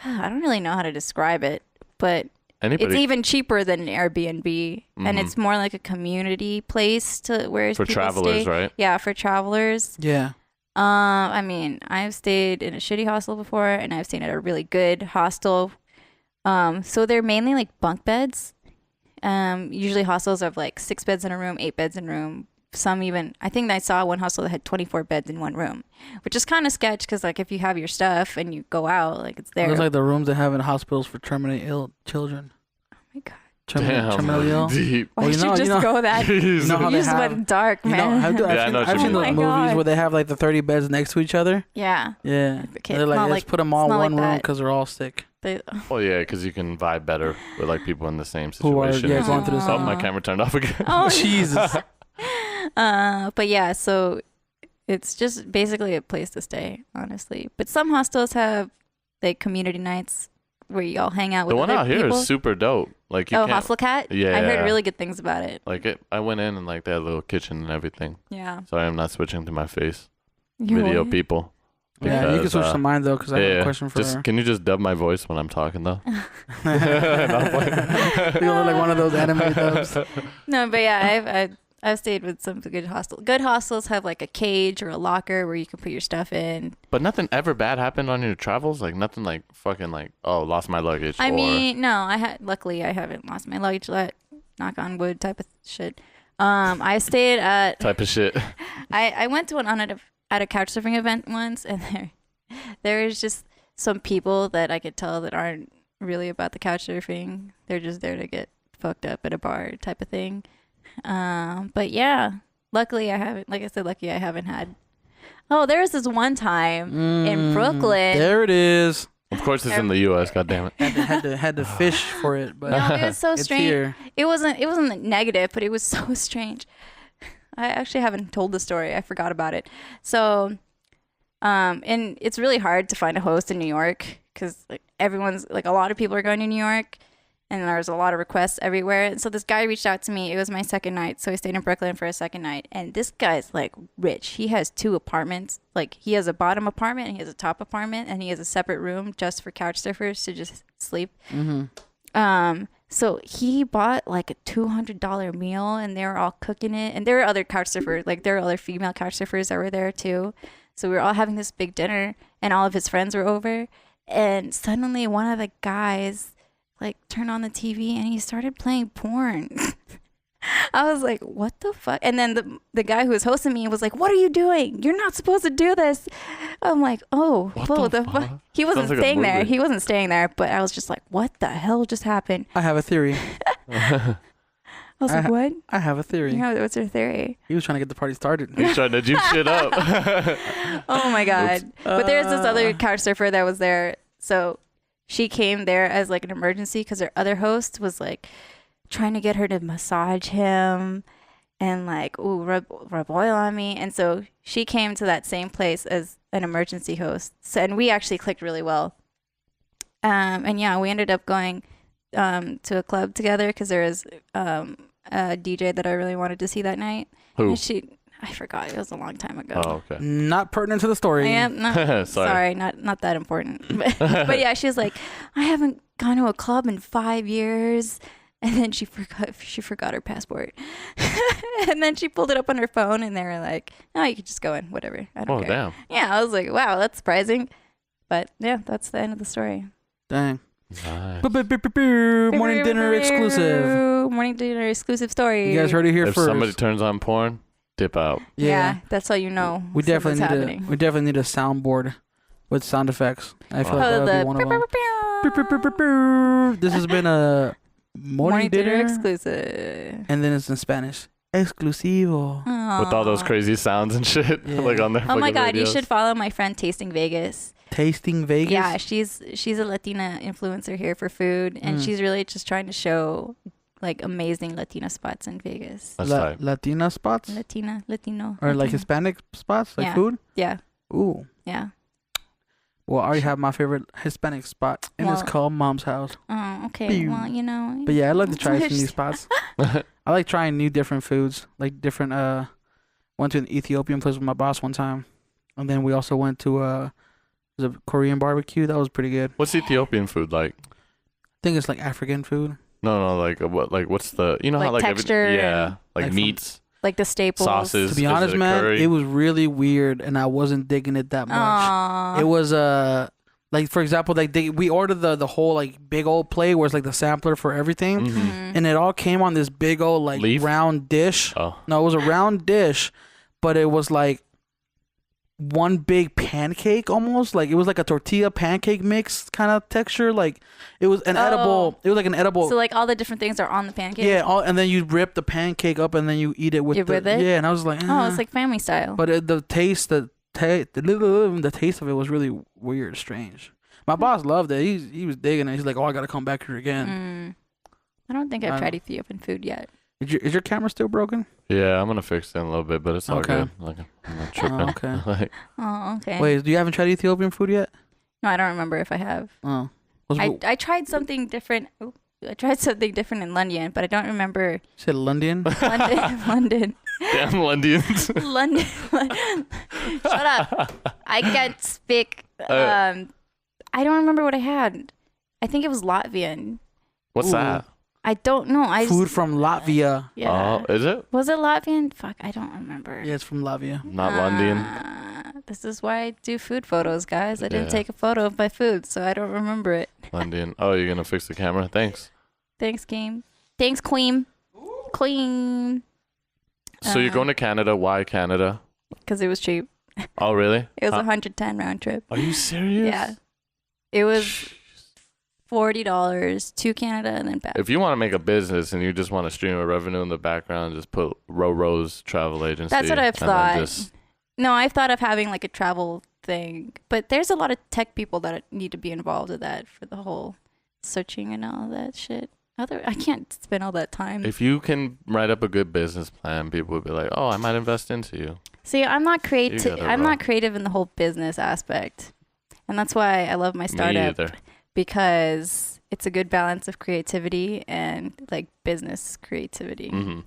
Speaker 5: I don't really know how to describe it, but
Speaker 4: Anybody
Speaker 5: it's even cheaper than an Airbnb, and
Speaker 4: Mhm.
Speaker 5: it's more like a community place to where
Speaker 4: for
Speaker 5: people
Speaker 4: travelers,
Speaker 5: stay.
Speaker 4: right?
Speaker 5: Yeah, for travelers.
Speaker 3: Yeah.
Speaker 5: I mean, I've stayed in a shitty hostel before, and I've stayed at a really good hostel. So they're mainly like bunk beds. Usually hostels have like 6 beds in a room, 8 beds in a room. Some even, I think I saw one hostel that had 24 beds in one room, which is kind of sketch because like if you have your stuff and you go out, like it's there.
Speaker 3: Those like the rooms they have in hospitals for terminally ill children.
Speaker 5: Oh my God.
Speaker 3: Terminally ill.
Speaker 4: Deep.
Speaker 5: Why
Speaker 3: Well,
Speaker 5: did you just go that?
Speaker 3: You know how
Speaker 5: You
Speaker 3: they
Speaker 5: just
Speaker 3: have.
Speaker 5: went dark,
Speaker 3: You know,
Speaker 5: man.
Speaker 3: I've
Speaker 4: Yeah, I know what
Speaker 3: seen
Speaker 4: you mean.
Speaker 3: those
Speaker 5: Oh my
Speaker 3: movies
Speaker 5: God.
Speaker 3: where they have like the 30 beds next to each other.
Speaker 5: Yeah.
Speaker 3: Yeah.
Speaker 5: Okay,
Speaker 3: They're
Speaker 5: it's
Speaker 3: like,
Speaker 5: not
Speaker 3: let's
Speaker 5: like-
Speaker 3: put them all
Speaker 5: it's
Speaker 3: in
Speaker 5: not
Speaker 3: one
Speaker 5: like
Speaker 3: room
Speaker 5: that.
Speaker 3: because they're all sick.
Speaker 5: They,
Speaker 4: Oh yeah, because you can vibe better with like people in the same
Speaker 3: Who are
Speaker 4: situation.
Speaker 3: going through the
Speaker 4: Oh,
Speaker 3: same.
Speaker 4: my camera turned off again.
Speaker 5: oh,
Speaker 3: Jesus.
Speaker 5: But yeah, so it's just basically a place to stay, honestly. But some hostels have like community nights where you all hang out with
Speaker 4: The one
Speaker 5: other
Speaker 4: out here
Speaker 5: people.
Speaker 4: is super dope. Like you
Speaker 5: Oh,
Speaker 4: can't.
Speaker 5: Hostel Cat? I
Speaker 4: Yeah.
Speaker 5: heard really good things about it.
Speaker 4: Like I went in and like they had a little kitchen and everything.
Speaker 5: Yeah.
Speaker 4: Sorry, I'm not switching to my face.
Speaker 5: You
Speaker 4: Video
Speaker 5: won't?
Speaker 4: people.
Speaker 3: Yeah, you can
Speaker 4: Because,
Speaker 3: switch to mine though because I have a question for
Speaker 4: just
Speaker 3: her.
Speaker 4: can you just dub my voice when I'm talking though?
Speaker 3: You look like one of those anime dubs.
Speaker 5: No, but yeah, I've stayed with some good hostels. Good hostels have like a cage or a locker where you can put your stuff in.
Speaker 4: But nothing ever bad happened on your travels. Like nothing like fucking like lost my luggage.
Speaker 5: I
Speaker 4: or
Speaker 5: mean, no, luckily I haven't lost my luggage yet. Knock on wood type of shit. I stayed at
Speaker 4: type of shit.
Speaker 5: I went to at a couch surfing event once, and there is just some people that I could tell that aren't really about the couch surfing. They're just there to get fucked up at a bar type of thing. But yeah, luckily I haven't. Like I said, lucky I haven't had. Oh, there was this one time in Brooklyn.
Speaker 3: There it is.
Speaker 4: Of course, it's in the U.S. God damn it.
Speaker 3: Had to fish for it, but
Speaker 5: No, it was so
Speaker 3: it's
Speaker 5: strange.
Speaker 3: here.
Speaker 5: It wasn't negative, but it was so strange. I actually haven't told the story. I forgot about it. So And it's really hard to find a host in New York because like everyone's like a lot of people are going to New York, and there's a lot of requests everywhere. And so this guy reached out to me. It was my second night, so I stayed in Brooklyn for a second night. And this guy's like rich. He has 2 apartments. Like he has a bottom apartment and he has a top apartment, and he has a separate room just for couch surfers to just sleep. So he bought like a $200 meal, and they were all cooking it. And there were other couch surfers, like there were other female couch surfers that were there too. So we were all having this big dinner, and all of his friends were over. And suddenly one of the guys like turned on the TV and he started playing porn. I was like, what the fuck? And then the guy who was hosting me was like, what are you doing? You're not supposed to do this. I'm like, oh, what the fuck? He wasn't staying there. He wasn't staying there, but I was just like, what the hell just happened?
Speaker 3: I have a theory.
Speaker 5: I was like, what?
Speaker 3: I have a theory.
Speaker 5: Yeah, what's your theory?
Speaker 3: He was trying to get the party started.
Speaker 4: He's trying to juice shit up.
Speaker 5: Oh my God. But there's this other couch surfer that was there. So she came there as like an emergency because her other host was like trying to get her to massage him and like, ooh, rub oil on me. And so she came to that same place as an emergency host. So, and we actually clicked really well. And yeah, we ended up going to a club together because there was a DJ that I really wanted to see that night.
Speaker 4: Who?
Speaker 5: And I forgot. It was a long time ago.
Speaker 4: Oh, okay.
Speaker 3: Not pertinent to the story.
Speaker 5: I am not, sorry, not that important. But yeah, she was like, I haven't gone to a club in 5 years. And then she forgot her passport. And then she pulled it up on her phone, and they were like, oh, you could just go in, whatever. I don't care.
Speaker 4: Damn.
Speaker 5: Yeah, I was like, wow, that's surprising. But yeah, that's the end of the story.
Speaker 3: Dang.
Speaker 4: Nice.
Speaker 3: Morning dinner exclusive.
Speaker 5: Morning dinner exclusive story.
Speaker 3: You guys heard it here
Speaker 4: If
Speaker 3: first.
Speaker 4: somebody turns on porn, dip out.
Speaker 5: Yeah, that's how you know.
Speaker 3: We definitely
Speaker 5: happening.
Speaker 3: we definitely need a soundboard with sound effects. I feel like that would be one of them. This has been a morning dinner
Speaker 5: exclusive.
Speaker 3: and then it's in Spanish. Exclusivo.
Speaker 4: With all those crazy sounds and shit.
Speaker 3: Yeah.
Speaker 4: Like on their
Speaker 5: Oh my God,
Speaker 4: videos.
Speaker 5: you should follow my friend Tasting Vegas.
Speaker 3: Tasting Vegas.
Speaker 5: Yeah, she's a Latina influencer here for food, and she's really just trying to show like amazing Latina spots in Vegas.
Speaker 4: That's tight.
Speaker 3: Latina spots?
Speaker 5: Latino.
Speaker 3: Or like
Speaker 5: Latina.
Speaker 3: Hispanic spots? Like
Speaker 5: Yeah.
Speaker 3: food?
Speaker 5: Yeah,
Speaker 3: Ooh.
Speaker 5: yeah.
Speaker 3: Well, I already have my favorite Hispanic spot, and it's
Speaker 5: Well-
Speaker 3: called Mom's House.
Speaker 5: Oh, okay.
Speaker 3: Pew.
Speaker 5: Well, you know.
Speaker 3: But yeah, I'd like to try some new spots. I like trying new different foods, like different. Went to an Ethiopian place with my boss one time, and then we also went to a Korean barbecue. That was pretty good.
Speaker 4: What's Ethiopian food like?
Speaker 3: I think it's like African food.
Speaker 4: No, like what? Like what's the? You know
Speaker 5: Like
Speaker 4: how like
Speaker 5: texture
Speaker 4: yeah, like
Speaker 3: Like
Speaker 4: meats,
Speaker 5: Like the staples.
Speaker 4: sauces.
Speaker 3: To be
Speaker 4: is
Speaker 3: honest,
Speaker 4: it
Speaker 3: man,
Speaker 4: curry?
Speaker 3: it was really weird, and I wasn't digging it that much.
Speaker 5: Aww.
Speaker 3: It was like for example, like we ordered the whole like big old plate where it's like the sampler for everything,
Speaker 4: Mhm.
Speaker 3: and it all came on this big old like
Speaker 4: Leaf?
Speaker 3: round dish.
Speaker 4: Oh,
Speaker 3: No, it was a round dish, but it was like one big pancake almost. Like it was like a tortilla pancake mix kind of texture. Like it was an edible. It was like an edible.
Speaker 5: So like all the different things are on the pancake.
Speaker 3: Yeah, and then you rip the pancake up and then you eat it with
Speaker 5: with it?
Speaker 3: Yeah, and I was like,
Speaker 5: Oh, it's like family style.
Speaker 3: But the taste, the taste of it was really weird, strange. My boss loved it. He was digging it. He's like, oh, I gotta come back here again.
Speaker 5: I don't think I've tried Ethiopian food yet.
Speaker 3: Is your camera still broken?
Speaker 4: yeah. I'm gonna fix it in a little bit, but it's all
Speaker 3: Okay.
Speaker 4: good. Like I'm not tripping.
Speaker 3: Oh, okay.
Speaker 4: Like,
Speaker 5: Oh, okay.
Speaker 3: Wait, you haven't tried Ethiopian food yet?
Speaker 5: No, I don't remember if I have.
Speaker 3: Oh,
Speaker 5: I tried something different. I tried something different in London, but I don't remember.
Speaker 3: said London.
Speaker 5: London.
Speaker 4: damn Londonians.
Speaker 5: London. Shut up. I can't speak. I don't remember what I had. I think it was Latvian.
Speaker 4: What's
Speaker 3: Ooh.
Speaker 4: that?
Speaker 5: I don't know.
Speaker 3: Food from Latvia.
Speaker 5: Yeah.
Speaker 4: Oh, is it?
Speaker 5: Was it Latvian? Fuck, I don't remember.
Speaker 3: Yeah, it's from Latvia.
Speaker 4: Not London.
Speaker 5: This is why I do food photos, guys. I didn't
Speaker 4: Yeah.
Speaker 5: take a photo of my food, so I don't remember it.
Speaker 4: London. Oh, you're gonna fix the camera? Thanks.
Speaker 5: Thanks, Game. Thanks, Queen. Queen.
Speaker 4: So you're going to Canada? Why Canada?
Speaker 5: Because it was cheap.
Speaker 4: Oh, really?
Speaker 5: It was 110 round trip.
Speaker 4: Are you serious?
Speaker 5: Yeah. It was $40 to Canada and then back.
Speaker 4: If you want to make a business and you just want to stream a revenue in the background, just put Rose Travel Agency.
Speaker 5: That's what I've
Speaker 4: and then
Speaker 5: thought.
Speaker 4: just-
Speaker 5: No, I've thought of having like a travel thing, but there's a lot of tech people that need to be involved with that for the whole searching and all that shit. I can't spend all that time.
Speaker 4: If you can write up a good business plan, people would be like, "Oh, I might invest into you."
Speaker 5: See, I'm not
Speaker 4: You
Speaker 5: creative.
Speaker 4: gotta
Speaker 5: I'm
Speaker 4: roll.
Speaker 5: not creative in the whole business aspect, and that's why I love my
Speaker 4: Me
Speaker 5: startup
Speaker 4: either.
Speaker 5: because it's a good balance of creativity and like business creativity.
Speaker 4: Mm-hmm.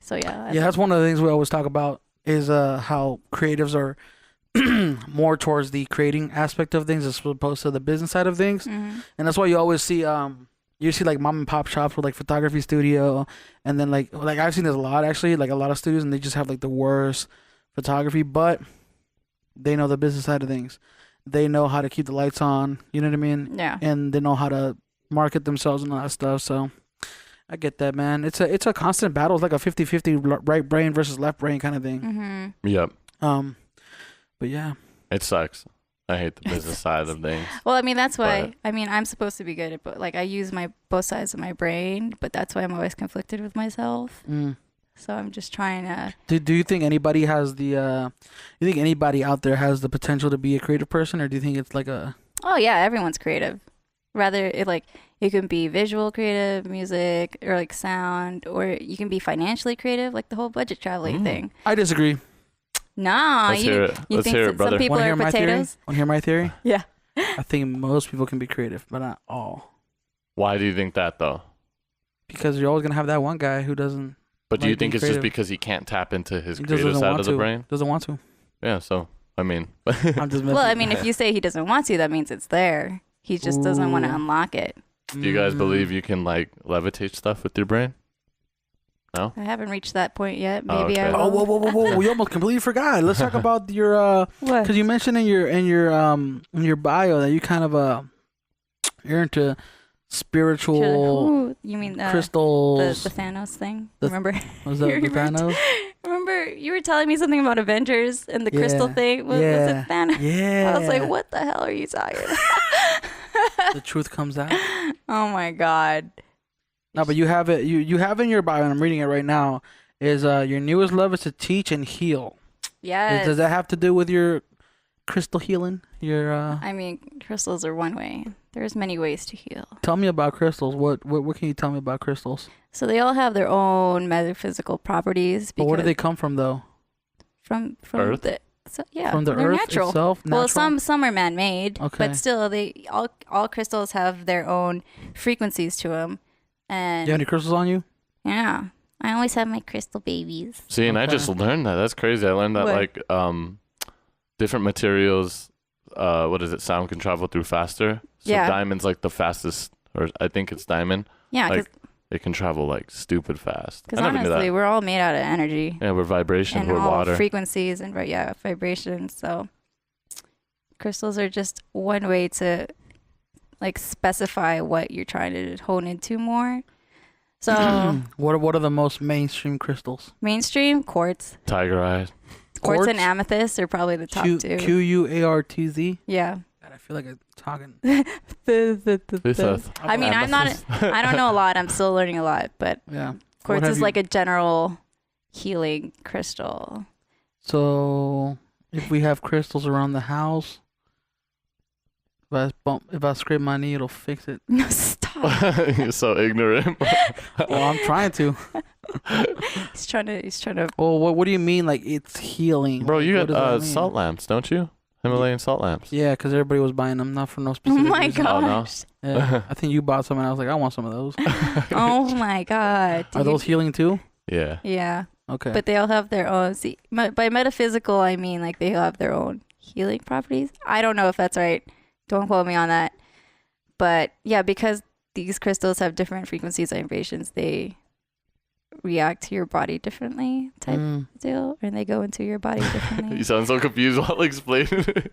Speaker 5: So yeah,
Speaker 3: Yeah, that's one of the things we always talk about is how creatives are more towards the creating aspect of things as opposed to the business side of things.
Speaker 5: Mhm.
Speaker 3: And that's why you always see like mom and pop shops with like photography studio, and then like I've seen this a lot actually, like a lot of studios, and they just have like the worst photography, but they know the business side of things. They know how to keep the lights on, you know what I mean?
Speaker 5: Yeah.
Speaker 3: And they know how to market themselves and all that stuff. So I get that, man. It's a constant battle. It's like a 50-50 right brain versus left brain kind of thing.
Speaker 5: Mhm.
Speaker 4: Yep.
Speaker 3: But yeah.
Speaker 4: It sucks. I hate the business side of things.
Speaker 5: Well, I mean, that's why.
Speaker 4: But-
Speaker 5: I mean, I'm supposed to be good at, like, I use both sides of my brain, but that's why I'm always conflicted with myself. So I'm just trying to.
Speaker 3: Do you think anybody has the you think anybody out there has the potential to be a creative person, or do you think it's like a
Speaker 5: Oh yeah, everyone's creative. Rather, it can be visual creative, music, or like sound, or you can be financially creative, like the whole budget traveling thing.
Speaker 3: I disagree.
Speaker 5: Nah,
Speaker 4: Let's hear it.
Speaker 5: you
Speaker 4: Let's
Speaker 5: think
Speaker 4: hear it,
Speaker 5: some
Speaker 4: brother.
Speaker 5: people
Speaker 3: Want to
Speaker 5: are
Speaker 3: hear my theory?
Speaker 5: potatoes?
Speaker 3: Want to hear my theory?
Speaker 5: Yeah.
Speaker 3: I think most people can be creative, but not all.
Speaker 4: Why do you think that though?
Speaker 3: Because you're always gonna have that one guy who doesn't.
Speaker 4: But do you
Speaker 3: Like
Speaker 4: think
Speaker 3: being
Speaker 4: it's just
Speaker 3: creative.
Speaker 4: because he can't tap into his
Speaker 3: He just
Speaker 4: creative
Speaker 3: doesn't
Speaker 4: side
Speaker 3: want
Speaker 4: of the
Speaker 3: to.
Speaker 4: brain?
Speaker 3: Doesn't want to.
Speaker 4: Yeah. So I mean,
Speaker 3: I'm just.
Speaker 5: Well, I
Speaker 3: messing.
Speaker 5: mean, if you say he doesn't want to, that means it's there. He just doesn't want to
Speaker 3: Ooh.
Speaker 5: unlock it.
Speaker 4: do you guys believe you can like levitate stuff with your brain? No.
Speaker 5: I haven't reached that point yet.
Speaker 4: Oh,
Speaker 5: Maybe I
Speaker 4: okay.
Speaker 5: will.
Speaker 3: Oh, whoa! We almost completely forgot. Let's talk about your
Speaker 5: What?
Speaker 3: because you mentioned in your bio that you kind of you're into spiritual
Speaker 5: Ooh, you mean
Speaker 3: crystals.
Speaker 5: the Thanos thing?
Speaker 3: The-
Speaker 5: Remember?
Speaker 3: Was that
Speaker 5: you
Speaker 3: the
Speaker 5: were
Speaker 3: Thanos?
Speaker 5: Remember you were telling me something about Avengers and the crystal
Speaker 3: Yeah.
Speaker 5: thing? Was
Speaker 3: Yeah.
Speaker 5: it Thanos?
Speaker 3: Yeah.
Speaker 5: I was like, what the hell are you talking about?
Speaker 3: The truth comes out.
Speaker 5: Oh my god.
Speaker 3: No, but you have it. You have in your bio, and I'm reading it right now. Is your newest love is to teach and heal.
Speaker 5: Yes.
Speaker 3: Does that have to do with your crystal healing? Your
Speaker 5: I mean, crystals are one way. There's many ways to heal.
Speaker 3: tell me about crystals. What can you tell me about crystals?
Speaker 5: So they all have their own metaphysical properties.
Speaker 3: But where do
Speaker 5: because
Speaker 3: they come from, though?
Speaker 5: from
Speaker 4: Earth?
Speaker 5: yeah,
Speaker 3: From the
Speaker 5: they're
Speaker 3: earth
Speaker 5: natural.
Speaker 3: itself. Natural?
Speaker 5: Well, some are man-made,
Speaker 3: Okay.
Speaker 5: but still, all crystals have their own frequencies to them. And
Speaker 3: You have any crystals on you?
Speaker 5: yeah, I always have my crystal babies.
Speaker 4: See, and I
Speaker 3: Okay.
Speaker 4: just learned that. That's crazy. I learned that
Speaker 5: What?
Speaker 4: like different materials, what is it? Sound can travel through faster. So
Speaker 5: Yeah.
Speaker 4: diamond's like the fastest, or I think it's diamond.
Speaker 5: Yeah,
Speaker 4: Like it can travel like stupid fast.
Speaker 5: because
Speaker 4: I never knew
Speaker 5: honestly,
Speaker 4: that.
Speaker 5: we're all made out of energy
Speaker 4: Yeah, we're vibration.
Speaker 5: and
Speaker 4: We're
Speaker 5: all
Speaker 4: water.
Speaker 5: frequencies and vibrations. So crystals are just one way to like specify what you're trying to hone into more. So
Speaker 3: What are the most mainstream crystals?
Speaker 5: mainstream quartz.
Speaker 4: Tiger eyes.
Speaker 5: Quartz and amethyst are probably the top two.
Speaker 3: QUARTZ.
Speaker 5: Yeah.
Speaker 3: God, I feel like I'm talking.
Speaker 5: I mean, I'm not. I don't know a lot. I'm still learning a lot, but
Speaker 3: Yeah.
Speaker 5: quartz
Speaker 3: have
Speaker 5: is
Speaker 3: you-
Speaker 5: like a general healing crystal.
Speaker 3: So if we have crystals around the house, if I scrape my knee, it'll fix it.
Speaker 5: No, stop.
Speaker 4: You're so ignorant.
Speaker 3: Well, I'm trying to.
Speaker 5: He's trying to.
Speaker 3: Well, what do you mean? Like it's healing,
Speaker 4: Bro, you
Speaker 3: What does
Speaker 4: got
Speaker 3: that mean?
Speaker 4: salt lamps, don't you? Himalayan salt lamps.
Speaker 3: Yeah, because everybody was buying them, not for no
Speaker 5: Oh
Speaker 3: specific
Speaker 5: my
Speaker 3: reason.
Speaker 4: Oh, no.
Speaker 5: gosh.
Speaker 3: Yeah, I think you bought some, and I was like, I want some of those.
Speaker 5: Oh my god.
Speaker 3: Are those healing too?
Speaker 4: Yeah.
Speaker 5: Yeah,
Speaker 3: Okay.
Speaker 5: but they all have their own. See, by metaphysical, I mean like they have their own healing properties. I don't know if that's right. Don't quote me on that. But yeah, because these crystals have different frequencies and vibrations, they react to your body differently type deal, and they go into your body
Speaker 4: You
Speaker 5: differently.
Speaker 4: sound so confused while explaining it.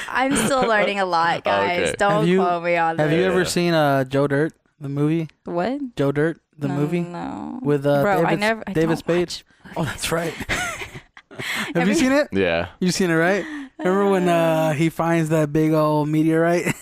Speaker 5: I'm still learning a lot, guys.
Speaker 4: Okay.
Speaker 5: Don't
Speaker 3: Have you-
Speaker 5: quote me on
Speaker 3: have
Speaker 5: that.
Speaker 3: you ever
Speaker 4: Yeah.
Speaker 3: seen Joe Dirt, the movie?
Speaker 5: What?
Speaker 3: Joe Dirt, the
Speaker 5: No,
Speaker 3: movie
Speaker 5: No.
Speaker 3: with
Speaker 5: Bro,
Speaker 3: David,
Speaker 5: I
Speaker 3: David
Speaker 5: don't
Speaker 3: Spade.
Speaker 5: watch-
Speaker 3: Oh, that's right. Have
Speaker 5: Every-
Speaker 3: you seen it?
Speaker 4: Yeah.
Speaker 3: You seen it, right? Remember when he finds that big old meteorite?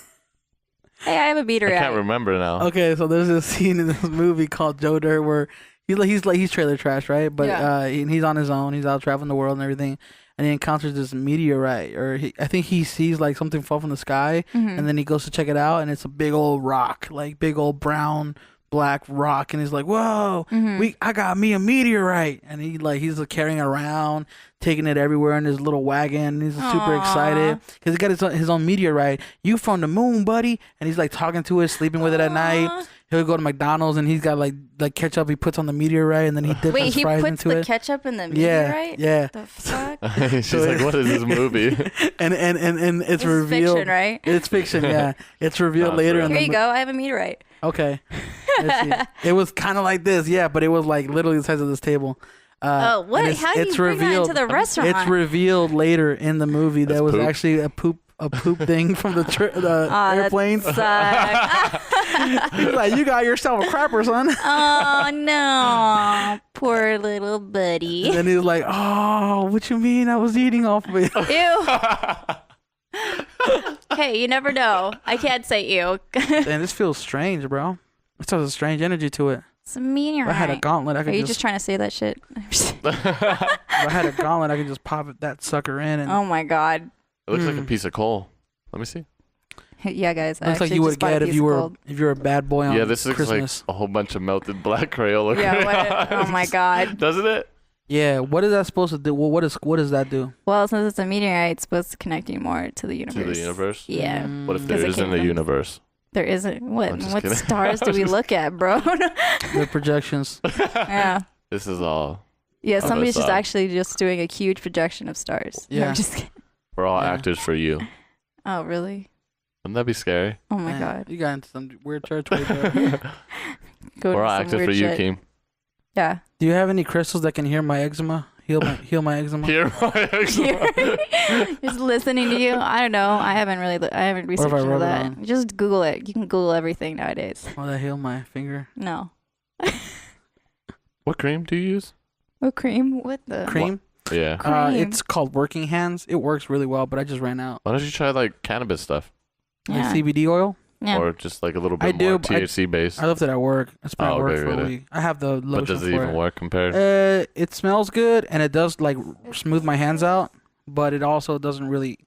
Speaker 5: Hey, I have a beater
Speaker 4: I
Speaker 5: eye.
Speaker 4: can't remember now.
Speaker 3: Okay, so there's this scene in this movie called Joe Dirt where he's trailer trash, right? But
Speaker 5: Yeah.
Speaker 3: he's on his own. He's out traveling the world and everything, and he encounters this meteorite, or I think he sees like something fall from the sky,
Speaker 5: Mhm.
Speaker 3: and then he goes to check it out, and it's a big old rock, like big old brown black rock, and he's like, "Whoa, I got me a meteorite," and he's carrying it around, taking it everywhere in his little wagon. And he's super excited because he got his own meteorite. You from the moon, buddy? And he's like talking to it, sleeping with it at night. He'll go to McDonald's and he's got like ketchup he puts on the meteorite, and then he dips his fries into it.
Speaker 5: Wait, he puts the ketchup in the meteorite?
Speaker 3: Yeah.
Speaker 5: The fuck?
Speaker 4: She's like, what is this movie?
Speaker 3: and it's revealed.
Speaker 5: Fiction, right?
Speaker 3: It's fiction, yeah. It's revealed later.
Speaker 4: Here
Speaker 3: In
Speaker 5: Here
Speaker 3: the
Speaker 5: you go. I have a meteorite.
Speaker 3: Okay. Let's see. It was kind of like this, yeah, but it was like literally the size of this table.
Speaker 5: What? How do you bring that into the restaurant?
Speaker 3: It's revealed later in the movie that was
Speaker 4: poop?
Speaker 3: actually a poop thing from the airplane. He's like, you got yourself a crapper, son.
Speaker 5: Oh no, poor little buddy.
Speaker 3: And then he was like, oh, what you mean? I was eating off of it.
Speaker 5: Ew. Hey, you never know. I can't say ew.
Speaker 3: And this feels strange, bro. It has a strange energy to it.
Speaker 5: It's a meteorite.
Speaker 3: If I had a gauntlet, I could
Speaker 5: Are you just trying to say that shit?
Speaker 3: If I had a gauntlet, I could just pop that sucker in. And
Speaker 5: Oh my god.
Speaker 4: It looks like a piece of coal. Let me see.
Speaker 5: Yeah, guys.
Speaker 3: looks like you would get if you were a bad boy on
Speaker 4: This looks
Speaker 3: Christmas.
Speaker 4: like a whole bunch of melted black Crayola.
Speaker 5: Yeah. Oh my god.
Speaker 4: Doesn't it?
Speaker 3: Yeah. What is that supposed to do? Well, what does that do?
Speaker 5: Well, since it's a meteorite, it's supposed to connect you more to the universe.
Speaker 4: To the universe?
Speaker 5: Yeah.
Speaker 4: What if there
Speaker 5: 'Cause it
Speaker 4: isn't
Speaker 5: came
Speaker 4: a
Speaker 5: from-
Speaker 4: universe?
Speaker 5: There isn't. What?
Speaker 4: I'm just
Speaker 5: What
Speaker 4: kidding.
Speaker 5: stars do we look at, bro?
Speaker 3: The projections.
Speaker 5: Yeah.
Speaker 4: This is all.
Speaker 5: Yeah. Somebody's just
Speaker 4: side.
Speaker 5: actually just doing a huge projection of stars.
Speaker 3: Yeah.
Speaker 5: I'm just kidding.
Speaker 4: We're all
Speaker 3: Yeah.
Speaker 4: actors for you.
Speaker 5: Oh, really?
Speaker 4: Wouldn't that be scary?
Speaker 5: Oh my
Speaker 3: Man,
Speaker 5: god.
Speaker 3: You got into some weird territory there.
Speaker 5: Go
Speaker 4: We're
Speaker 5: to
Speaker 4: all
Speaker 5: some
Speaker 4: actors
Speaker 5: weird
Speaker 4: for you,
Speaker 5: shit.
Speaker 4: Keem.
Speaker 5: Yeah.
Speaker 3: Do you have any crystals that can heal my eczema? Heal my eczema?
Speaker 4: Here,
Speaker 5: Just listening to you. I don't know. I haven't researched
Speaker 3: I
Speaker 5: all
Speaker 3: rub it
Speaker 5: that.
Speaker 3: on?
Speaker 5: Just Google it. You can Google everything nowadays.
Speaker 3: Will that heal my finger?
Speaker 5: No.
Speaker 4: What cream do you use?
Speaker 5: What cream? What the?
Speaker 3: Cream?
Speaker 4: Yeah.
Speaker 5: Cream.
Speaker 3: It's called Working Hands. It works really well, but I just ran out.
Speaker 4: Why don't you try like cannabis stuff?
Speaker 5: Yeah.
Speaker 3: Like CBD oil?
Speaker 5: Yeah.
Speaker 4: Or just like a little
Speaker 3: I
Speaker 4: bit
Speaker 3: do,
Speaker 4: more
Speaker 3: but
Speaker 4: THC based?
Speaker 3: I left it at work. It's been at work
Speaker 4: okay,
Speaker 3: for a
Speaker 4: really?
Speaker 3: week. I have the lotion
Speaker 4: But does it
Speaker 3: for
Speaker 4: even work compared?
Speaker 3: It smells good, and it does like smooth my hands out, but it also doesn't really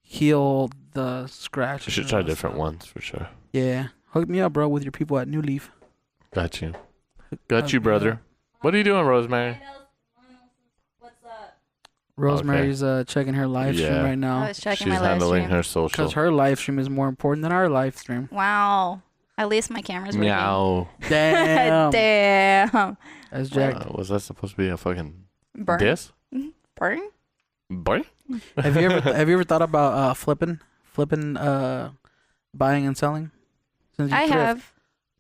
Speaker 3: heal the scratch.
Speaker 4: You should try different ones for sure.
Speaker 3: Yeah. Hook me up, bro, with your people at New Leaf.
Speaker 4: Got you. Got you, brother. What are you doing, Rosemary?
Speaker 3: Rosemary's checking her live stream
Speaker 4: Yeah.
Speaker 3: right
Speaker 5: I
Speaker 3: now
Speaker 5: was checking
Speaker 4: She's
Speaker 5: my live
Speaker 4: handling
Speaker 5: stream.
Speaker 4: her social.
Speaker 3: because her live stream is more important than our live stream.
Speaker 5: Wow. At least my camera's working.
Speaker 4: Meow.
Speaker 3: Damn.
Speaker 5: Damn.
Speaker 3: That's Jack.
Speaker 4: Was that supposed to be a fucking
Speaker 5: Burn.
Speaker 4: diss?
Speaker 5: Burn?
Speaker 4: Boy?
Speaker 3: Have you ever thought about flipping, buying and selling? Since you
Speaker 5: I
Speaker 3: thrift.
Speaker 5: have.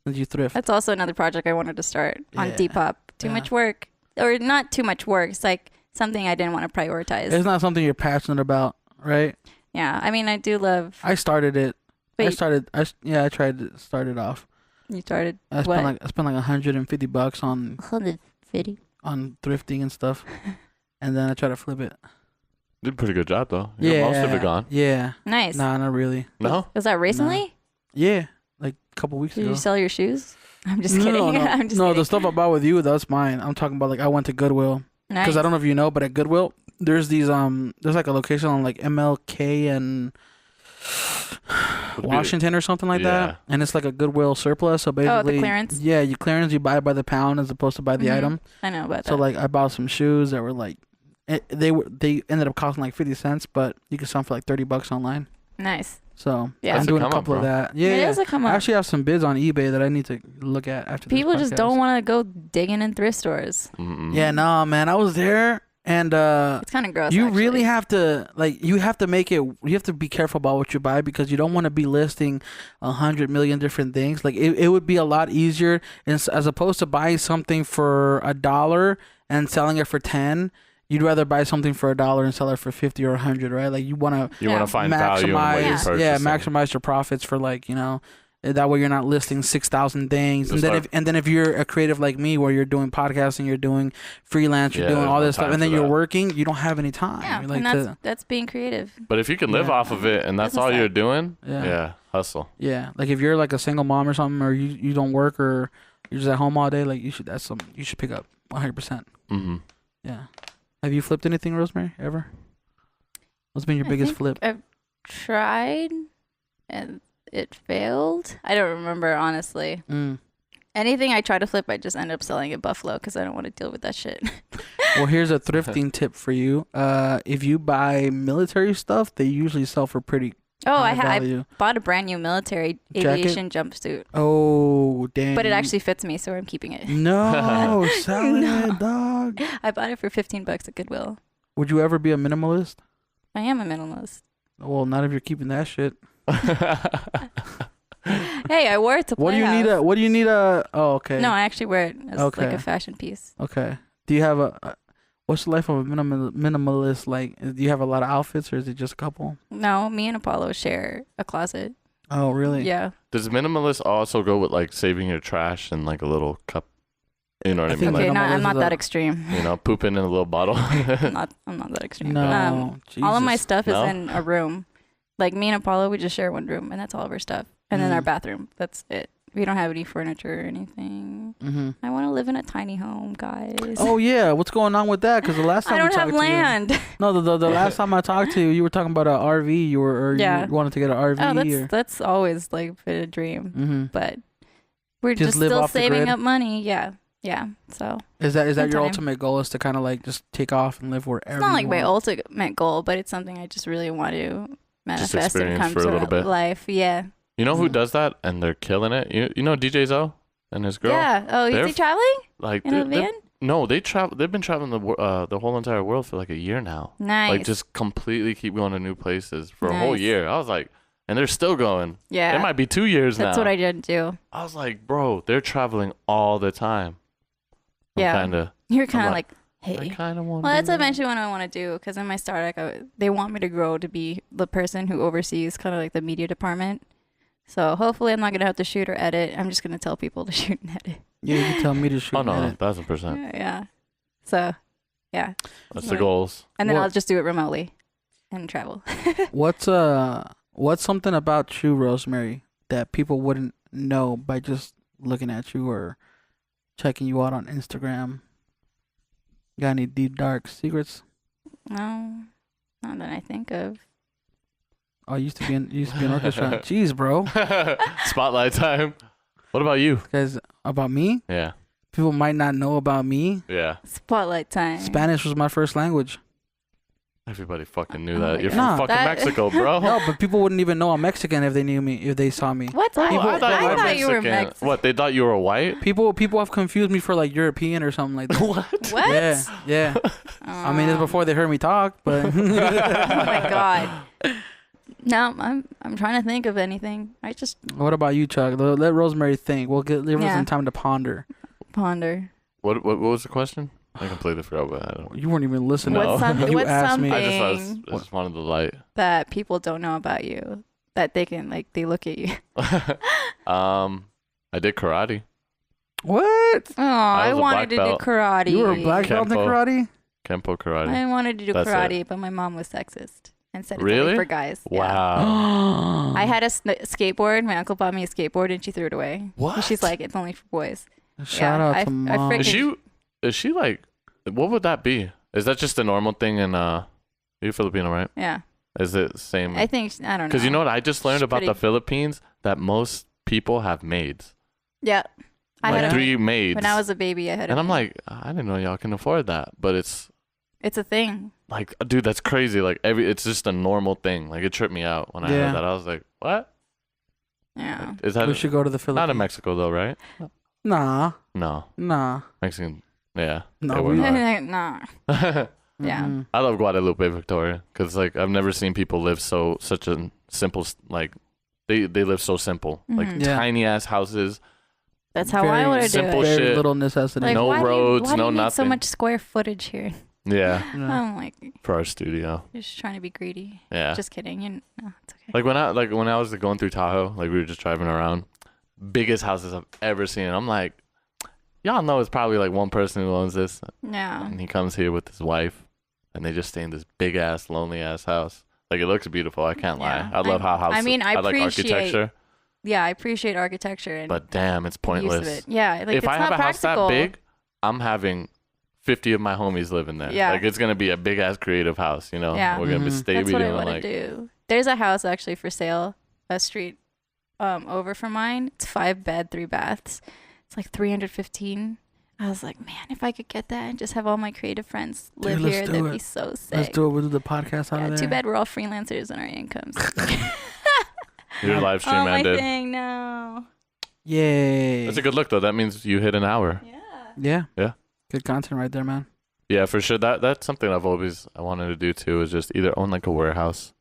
Speaker 3: Since you thrift.
Speaker 5: That's also another project I wanted to start on
Speaker 3: Yeah.
Speaker 5: Depop. Too
Speaker 3: Yeah.
Speaker 5: much work. Or not too much work. It's like something I didn't want to prioritize.
Speaker 3: It's not something you're passionate about, right?
Speaker 5: Yeah. I mean, I do love.
Speaker 3: I started it. I
Speaker 5: Wait.
Speaker 3: tried to start it off.
Speaker 5: You started.
Speaker 3: I spent like $150 on
Speaker 5: 150.
Speaker 3: thrifting and stuff, and then I tried to flip it.
Speaker 4: Did a pretty good job though. You
Speaker 3: Yeah,
Speaker 4: got most of it gone.
Speaker 3: Yeah.
Speaker 5: Nice.
Speaker 3: Nah, not really.
Speaker 4: No?
Speaker 5: Was that recently?
Speaker 3: Yeah, like a couple weeks
Speaker 5: Did
Speaker 3: ago.
Speaker 5: you sell your shoes? I'm just kidding.
Speaker 3: No,
Speaker 5: I'm just
Speaker 3: no,
Speaker 5: kidding.
Speaker 3: the stuff I bought with you, that's mine. I'm talking about like I went to Goodwill because
Speaker 5: Nice.
Speaker 3: I don't know if you know, but at Goodwill there's these there's like a location on like MLK and Washington or something like
Speaker 4: Yeah.
Speaker 3: that, and it's like a Goodwill surplus. So basically,
Speaker 5: clearance?
Speaker 3: Yeah, you clearance. You buy by the pound as opposed to by the
Speaker 5: Mhm.
Speaker 3: item.
Speaker 5: I know about
Speaker 3: So
Speaker 5: that.
Speaker 3: like I bought some shoes that were like they ended up costing like 50 cents, but you could sell them for like $30 online.
Speaker 5: Nice.
Speaker 3: So
Speaker 5: Yeah.
Speaker 3: I'm
Speaker 5: That's
Speaker 4: a
Speaker 3: doing a
Speaker 4: come up,
Speaker 3: couple of
Speaker 4: bro.
Speaker 3: that. Yeah,
Speaker 5: It
Speaker 3: yeah.
Speaker 5: is a come
Speaker 3: I
Speaker 5: up.
Speaker 3: actually have some bids on eBay that I need to look at after.
Speaker 5: People
Speaker 3: this
Speaker 5: just
Speaker 3: podcast.
Speaker 5: don't want to go digging in thrift stores.
Speaker 4: Mm-mm.
Speaker 3: Yeah, no, man. I was there, and
Speaker 5: It's kind of gross.
Speaker 3: you
Speaker 5: actually.
Speaker 3: really have to you have to make it. You have to be careful about what you buy because you don't want to be listing 100 million different things. Like it would be a lot easier as opposed to buying something for $1 and selling it for 10. You'd rather buy something for $1 and sell it for 50 or 100, right? Like you want to
Speaker 4: You want
Speaker 5: Yeah.
Speaker 4: to find value in what you're
Speaker 3: maximize,
Speaker 4: purchasing.
Speaker 3: maximize your profits for like that way you're not listing 6,000 things.
Speaker 4: Just
Speaker 3: And then if you're a creative like me, where you're doing podcasting, you're doing freelance, you're
Speaker 4: Yeah,
Speaker 3: doing all
Speaker 4: there's
Speaker 3: this
Speaker 4: no
Speaker 3: stuff,
Speaker 4: time
Speaker 3: and then
Speaker 4: for
Speaker 3: you're
Speaker 4: that.
Speaker 3: working, you don't have any time.
Speaker 5: Yeah,
Speaker 3: You're like
Speaker 5: and that's being creative.
Speaker 4: But if you can live
Speaker 3: Yeah.
Speaker 4: off of it and that's
Speaker 5: Business
Speaker 4: all
Speaker 5: side.
Speaker 4: you're doing,
Speaker 3: Yeah.
Speaker 4: yeah, hustle.
Speaker 3: yeah, like if you're like a single mom or something, or you don't work, or you're just at home all day, like you should pick up 100%.
Speaker 4: Mm-hmm.
Speaker 3: Yeah. Have you flipped anything, Rosemary? Ever? What's been your
Speaker 5: I
Speaker 3: biggest
Speaker 5: think
Speaker 3: flip?
Speaker 5: I've tried and it failed. I don't remember honestly.
Speaker 3: Mm.
Speaker 5: Anything I try to flip, I just end up selling at Buffalo because I don't want to deal with that shit.
Speaker 3: Well, here's a thrifting tip for you. If you buy military stuff, they usually sell for pretty high
Speaker 5: I
Speaker 3: value.
Speaker 5: bought a brand new military aviation jumpsuit,
Speaker 3: Oh, damn.
Speaker 5: but it actually fits me, so I'm keeping it.
Speaker 3: No, sell it, dog.
Speaker 5: I bought it for $15 at Goodwill.
Speaker 3: Would you ever be a minimalist?
Speaker 5: I am a minimalist.
Speaker 3: Well, not if you're keeping that shit.
Speaker 5: Hey, I wore it to play.
Speaker 3: What do you need a? Oh, okay.
Speaker 5: No, I actually wear it as like
Speaker 3: Okay.
Speaker 5: a fashion piece.
Speaker 3: Okay. Do you have what's the life of a minimalist like? Do you have a lot of outfits, or is it just a couple?
Speaker 5: No, me and Apollo share a closet.
Speaker 3: Oh, really?
Speaker 5: Yeah.
Speaker 4: Does minimalist also go with like saving your trash in like a little cup? You know what I mean?
Speaker 3: think
Speaker 5: Okay,
Speaker 4: Like,
Speaker 5: I'm
Speaker 3: minimalism
Speaker 5: not
Speaker 3: is
Speaker 5: that
Speaker 3: a-
Speaker 5: extreme.
Speaker 4: you know, pooping in a little bottle.
Speaker 5: I'm not that extreme.
Speaker 3: No.
Speaker 5: All of my
Speaker 3: Jesus.
Speaker 5: stuff
Speaker 4: No?
Speaker 5: is in a room. Like me and Apollo, we just share one room, and that's all of our stuff. And then our bathroom. That's it. We don't have any furniture or anything.
Speaker 3: Mm-hmm.
Speaker 5: I want to live in a tiny home, guys.
Speaker 3: Oh yeah, what's going on with that? Because the last time
Speaker 5: I don't
Speaker 3: we
Speaker 5: have
Speaker 3: talked to you-
Speaker 5: land.
Speaker 3: No, the last time I talked to you, you were talking about an RV. You wanted to get an RV.
Speaker 5: Oh, that's always like been a dream.
Speaker 3: Mm-hmm.
Speaker 5: But we're
Speaker 3: Just
Speaker 5: just
Speaker 3: live
Speaker 5: still
Speaker 3: off the
Speaker 5: saving
Speaker 3: grid?
Speaker 5: up money. Yeah. So
Speaker 3: Is that
Speaker 5: In
Speaker 3: your
Speaker 5: time.
Speaker 3: ultimate goal? Is to kind of like just take off and live wherever?
Speaker 5: it's not like
Speaker 3: you
Speaker 5: my
Speaker 3: want?
Speaker 5: ultimate goal, but it's something I just really want to manifest and
Speaker 4: experience
Speaker 5: come
Speaker 4: for a
Speaker 5: to
Speaker 4: little bit.
Speaker 5: life. Yeah.
Speaker 4: You know who
Speaker 3: Mhm.
Speaker 4: does that and they're killing it? You know DJ Zo and his girl?
Speaker 5: Yeah. Oh,
Speaker 4: They're
Speaker 5: is he traveling
Speaker 4: Like
Speaker 5: in a
Speaker 4: they-
Speaker 5: van?
Speaker 4: no, they've been traveling the whole entire world for like a year now.
Speaker 5: Nice.
Speaker 4: Like just completely keep going to new places for a whole
Speaker 5: Nice.
Speaker 4: year. I was like, and they're still going.
Speaker 5: Yeah.
Speaker 4: It might be 2 years
Speaker 5: That's
Speaker 4: now.
Speaker 5: what I did do.
Speaker 4: I was like, bro, they're traveling all the time.
Speaker 5: Yeah. You're kind of
Speaker 4: like,
Speaker 5: like,
Speaker 4: I
Speaker 5: hey.
Speaker 4: kind of want.
Speaker 5: Well, that's eventually what I want to do because in my startup, they want me to grow to be the person who oversees kind of like the media department. So hopefully I'm not going to have to shoot or edit. I'm just going to tell people to shoot and edit.
Speaker 3: Yeah, you can tell me to shoot.
Speaker 4: Oh no,
Speaker 3: and edit.
Speaker 4: 1,000%.
Speaker 5: Yeah. So, yeah.
Speaker 4: That's the goals.
Speaker 5: And then
Speaker 3: What-
Speaker 5: I'll just do it remotely and travel.
Speaker 3: What's something about you, Rosemary, that people wouldn't know by just looking at you or checking you out on Instagram? Got any deep dark secrets?
Speaker 5: No, not that I think of.
Speaker 3: Oh, you used to be in orchestra. Jeez, bro.
Speaker 4: Spotlight time. What about you?
Speaker 3: Guys, about me,
Speaker 4: Yeah.
Speaker 3: people might not know about me.
Speaker 4: Yeah.
Speaker 5: Spotlight time.
Speaker 3: Spanish was my first language.
Speaker 4: Everybody fucking knew
Speaker 5: Oh
Speaker 4: that.
Speaker 5: my
Speaker 4: You're
Speaker 3: God.
Speaker 4: from fucking
Speaker 5: That-
Speaker 4: Mexico, bro.
Speaker 3: No, but people wouldn't even know I'm Mexican if they saw me.
Speaker 5: What?
Speaker 4: Oh,
Speaker 5: I
Speaker 4: I thought you were
Speaker 5: Mexican.
Speaker 4: Mexican. What? They thought you were white?
Speaker 3: People have confused me for like European or something like that.
Speaker 4: What?
Speaker 5: What?
Speaker 3: Yeah. I mean, it's before they heard me talk, but
Speaker 5: Oh my god. No, I'm trying to think of anything. I just
Speaker 3: what about you, Chuck? Let Rosemary think. We'll give her
Speaker 5: Yeah.
Speaker 3: some time to ponder.
Speaker 5: ponder.
Speaker 4: What was the question? I completely forgot what I don't.
Speaker 3: You weren't even listening.
Speaker 4: No.
Speaker 5: What's, some,
Speaker 3: You
Speaker 5: what's
Speaker 3: asked me.
Speaker 5: something
Speaker 4: I just wanted the light.
Speaker 5: that people don't know about you that they can like they look at you?
Speaker 4: I did karate.
Speaker 3: What?
Speaker 5: Oh, I
Speaker 4: was a
Speaker 5: wanted
Speaker 4: black
Speaker 5: to
Speaker 4: belt.
Speaker 5: do karate.
Speaker 3: You were a black belt in
Speaker 4: Kempo.
Speaker 3: karate?
Speaker 4: Kempo karate.
Speaker 5: I wanted to do
Speaker 4: That's
Speaker 5: karate, but my mom was sexist and said it's
Speaker 4: Really?
Speaker 5: only for guys. Yeah.
Speaker 4: Wow.
Speaker 5: I had a skateboard. My uncle bought me a skateboard, and she threw it away.
Speaker 4: What?
Speaker 5: She's like, it's only for boys.
Speaker 3: Shout
Speaker 5: Yeah,
Speaker 3: out
Speaker 5: I-
Speaker 3: to
Speaker 5: I
Speaker 3: mom.
Speaker 5: freaking-
Speaker 4: Is she like? What would that be? Is that just a normal thing in you're Filipino, right?
Speaker 5: Yeah,
Speaker 4: Is it the same?
Speaker 5: I think I don't know.
Speaker 4: Because you know what I just learned
Speaker 5: She's
Speaker 4: about the
Speaker 5: pretty-
Speaker 4: Philippines, that most people have maids.
Speaker 5: Yeah, I
Speaker 4: Like
Speaker 5: had a,
Speaker 4: 3 maids.
Speaker 5: when I was a baby. I had.
Speaker 4: and
Speaker 5: a
Speaker 4: I'm
Speaker 5: maid.
Speaker 4: like, I didn't know y'all can afford that, but it's
Speaker 5: it's a thing.
Speaker 4: like, dude, that's crazy. Like it's just a normal thing. Like it tripped me out when I
Speaker 3: Yeah.
Speaker 4: heard that. I was like, what?
Speaker 5: Yeah.
Speaker 4: Is that
Speaker 3: We should go to the Philippines.
Speaker 4: not in Mexico though, right?
Speaker 3: Nah.
Speaker 4: No, Mexican. Yeah.
Speaker 3: No,
Speaker 4: they
Speaker 3: we-
Speaker 4: were
Speaker 5: Nah.
Speaker 4: not.
Speaker 5: Yeah.
Speaker 3: Mm-mm.
Speaker 4: I love Guadalupe, Victoria, because like I've never seen people live such a simple like they live so simple, like
Speaker 5: Mhm.
Speaker 3: Yeah.
Speaker 4: tiny ass houses.
Speaker 5: That's how
Speaker 3: Very
Speaker 5: I want to do
Speaker 4: simple
Speaker 5: it.
Speaker 3: Very
Speaker 4: shit.
Speaker 3: little necessity.
Speaker 5: Like,
Speaker 4: No
Speaker 5: why
Speaker 4: roads,
Speaker 5: do you,
Speaker 4: no
Speaker 5: why do you need so
Speaker 4: nothing.
Speaker 5: much square footage here?
Speaker 4: Yeah,
Speaker 3: Yeah.
Speaker 5: I'm like,
Speaker 4: for our studio.
Speaker 5: you're just trying to be greedy.
Speaker 4: Yeah,
Speaker 5: Just kidding. No, it's okay.
Speaker 4: like when I was going through Tahoe, like we were just driving around, biggest houses I've ever seen. I'm like, y'all know it's probably like one person who owns this,
Speaker 5: Yeah.
Speaker 4: and he comes here with his wife, and they just stay in this big ass lonely ass house. Like it looks beautiful. I can't lie.
Speaker 5: Yeah.
Speaker 4: I love how houses.
Speaker 5: I mean, I
Speaker 4: like
Speaker 5: appreciate
Speaker 4: architecture,
Speaker 5: Yeah, I appreciate architecture and
Speaker 4: but damn, it's
Speaker 5: use of
Speaker 4: pointless.
Speaker 5: it. Yeah, like
Speaker 4: If
Speaker 5: it's
Speaker 4: I
Speaker 5: not
Speaker 4: have a house
Speaker 5: practical.
Speaker 4: that big, I'm having 50 of my homies living there.
Speaker 5: Yeah.
Speaker 4: Like it's gonna be a big ass creative house, you know?
Speaker 5: Yeah.
Speaker 4: We're gonna be
Speaker 3: Mhm.
Speaker 4: stay
Speaker 5: That's
Speaker 4: be
Speaker 5: what I
Speaker 4: doing
Speaker 5: want to
Speaker 4: like
Speaker 5: do. There's a house actually for sale, a street over from mine. It's 5 bed, 3 baths. It's like 315. I was like, man, if I could get that and just have all my creative friends live
Speaker 3: let's
Speaker 5: here,
Speaker 3: do
Speaker 5: that'd
Speaker 3: it.
Speaker 5: be so sick.
Speaker 3: Let's do it. We'll do the podcast out of there.
Speaker 5: Too bad we're all freelancers and our incomes.
Speaker 4: Your live stream
Speaker 5: my
Speaker 4: ended.
Speaker 5: thing, no.
Speaker 3: Yay.
Speaker 4: That's a good look though. That means you hit an hour.
Speaker 5: Yeah.
Speaker 3: Yeah. Good content right there, man.
Speaker 4: Yeah, for sure. That's something I wanted to do too. Is just either own like a warehouse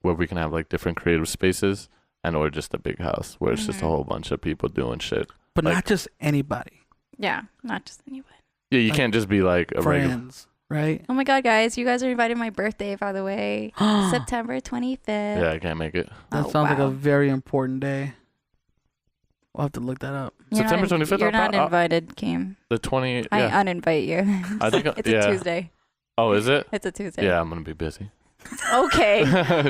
Speaker 4: where we can have like different creative spaces, and or just a big house where it's just a whole bunch of people doing shit.
Speaker 3: But
Speaker 4: like,
Speaker 3: not just anybody.
Speaker 5: Yeah, not just anybody.
Speaker 4: Yeah, you can't just be like a regular.
Speaker 3: Friends, right?
Speaker 5: Oh my God, guys, you guys are invited to my birthday, by the way. September 25th.
Speaker 4: Yeah, I can't make it.
Speaker 3: That sounds like a very important day. We'll have to look that up.
Speaker 4: September 25th.
Speaker 5: You're not invited, Kim.
Speaker 4: The 20.
Speaker 5: I
Speaker 4: Yeah.
Speaker 5: uninvite you.
Speaker 4: I think
Speaker 5: It's a Tuesday.
Speaker 4: Oh, is it?
Speaker 5: It's a Tuesday.
Speaker 4: Yeah, I'm gonna be busy.
Speaker 5: Okay.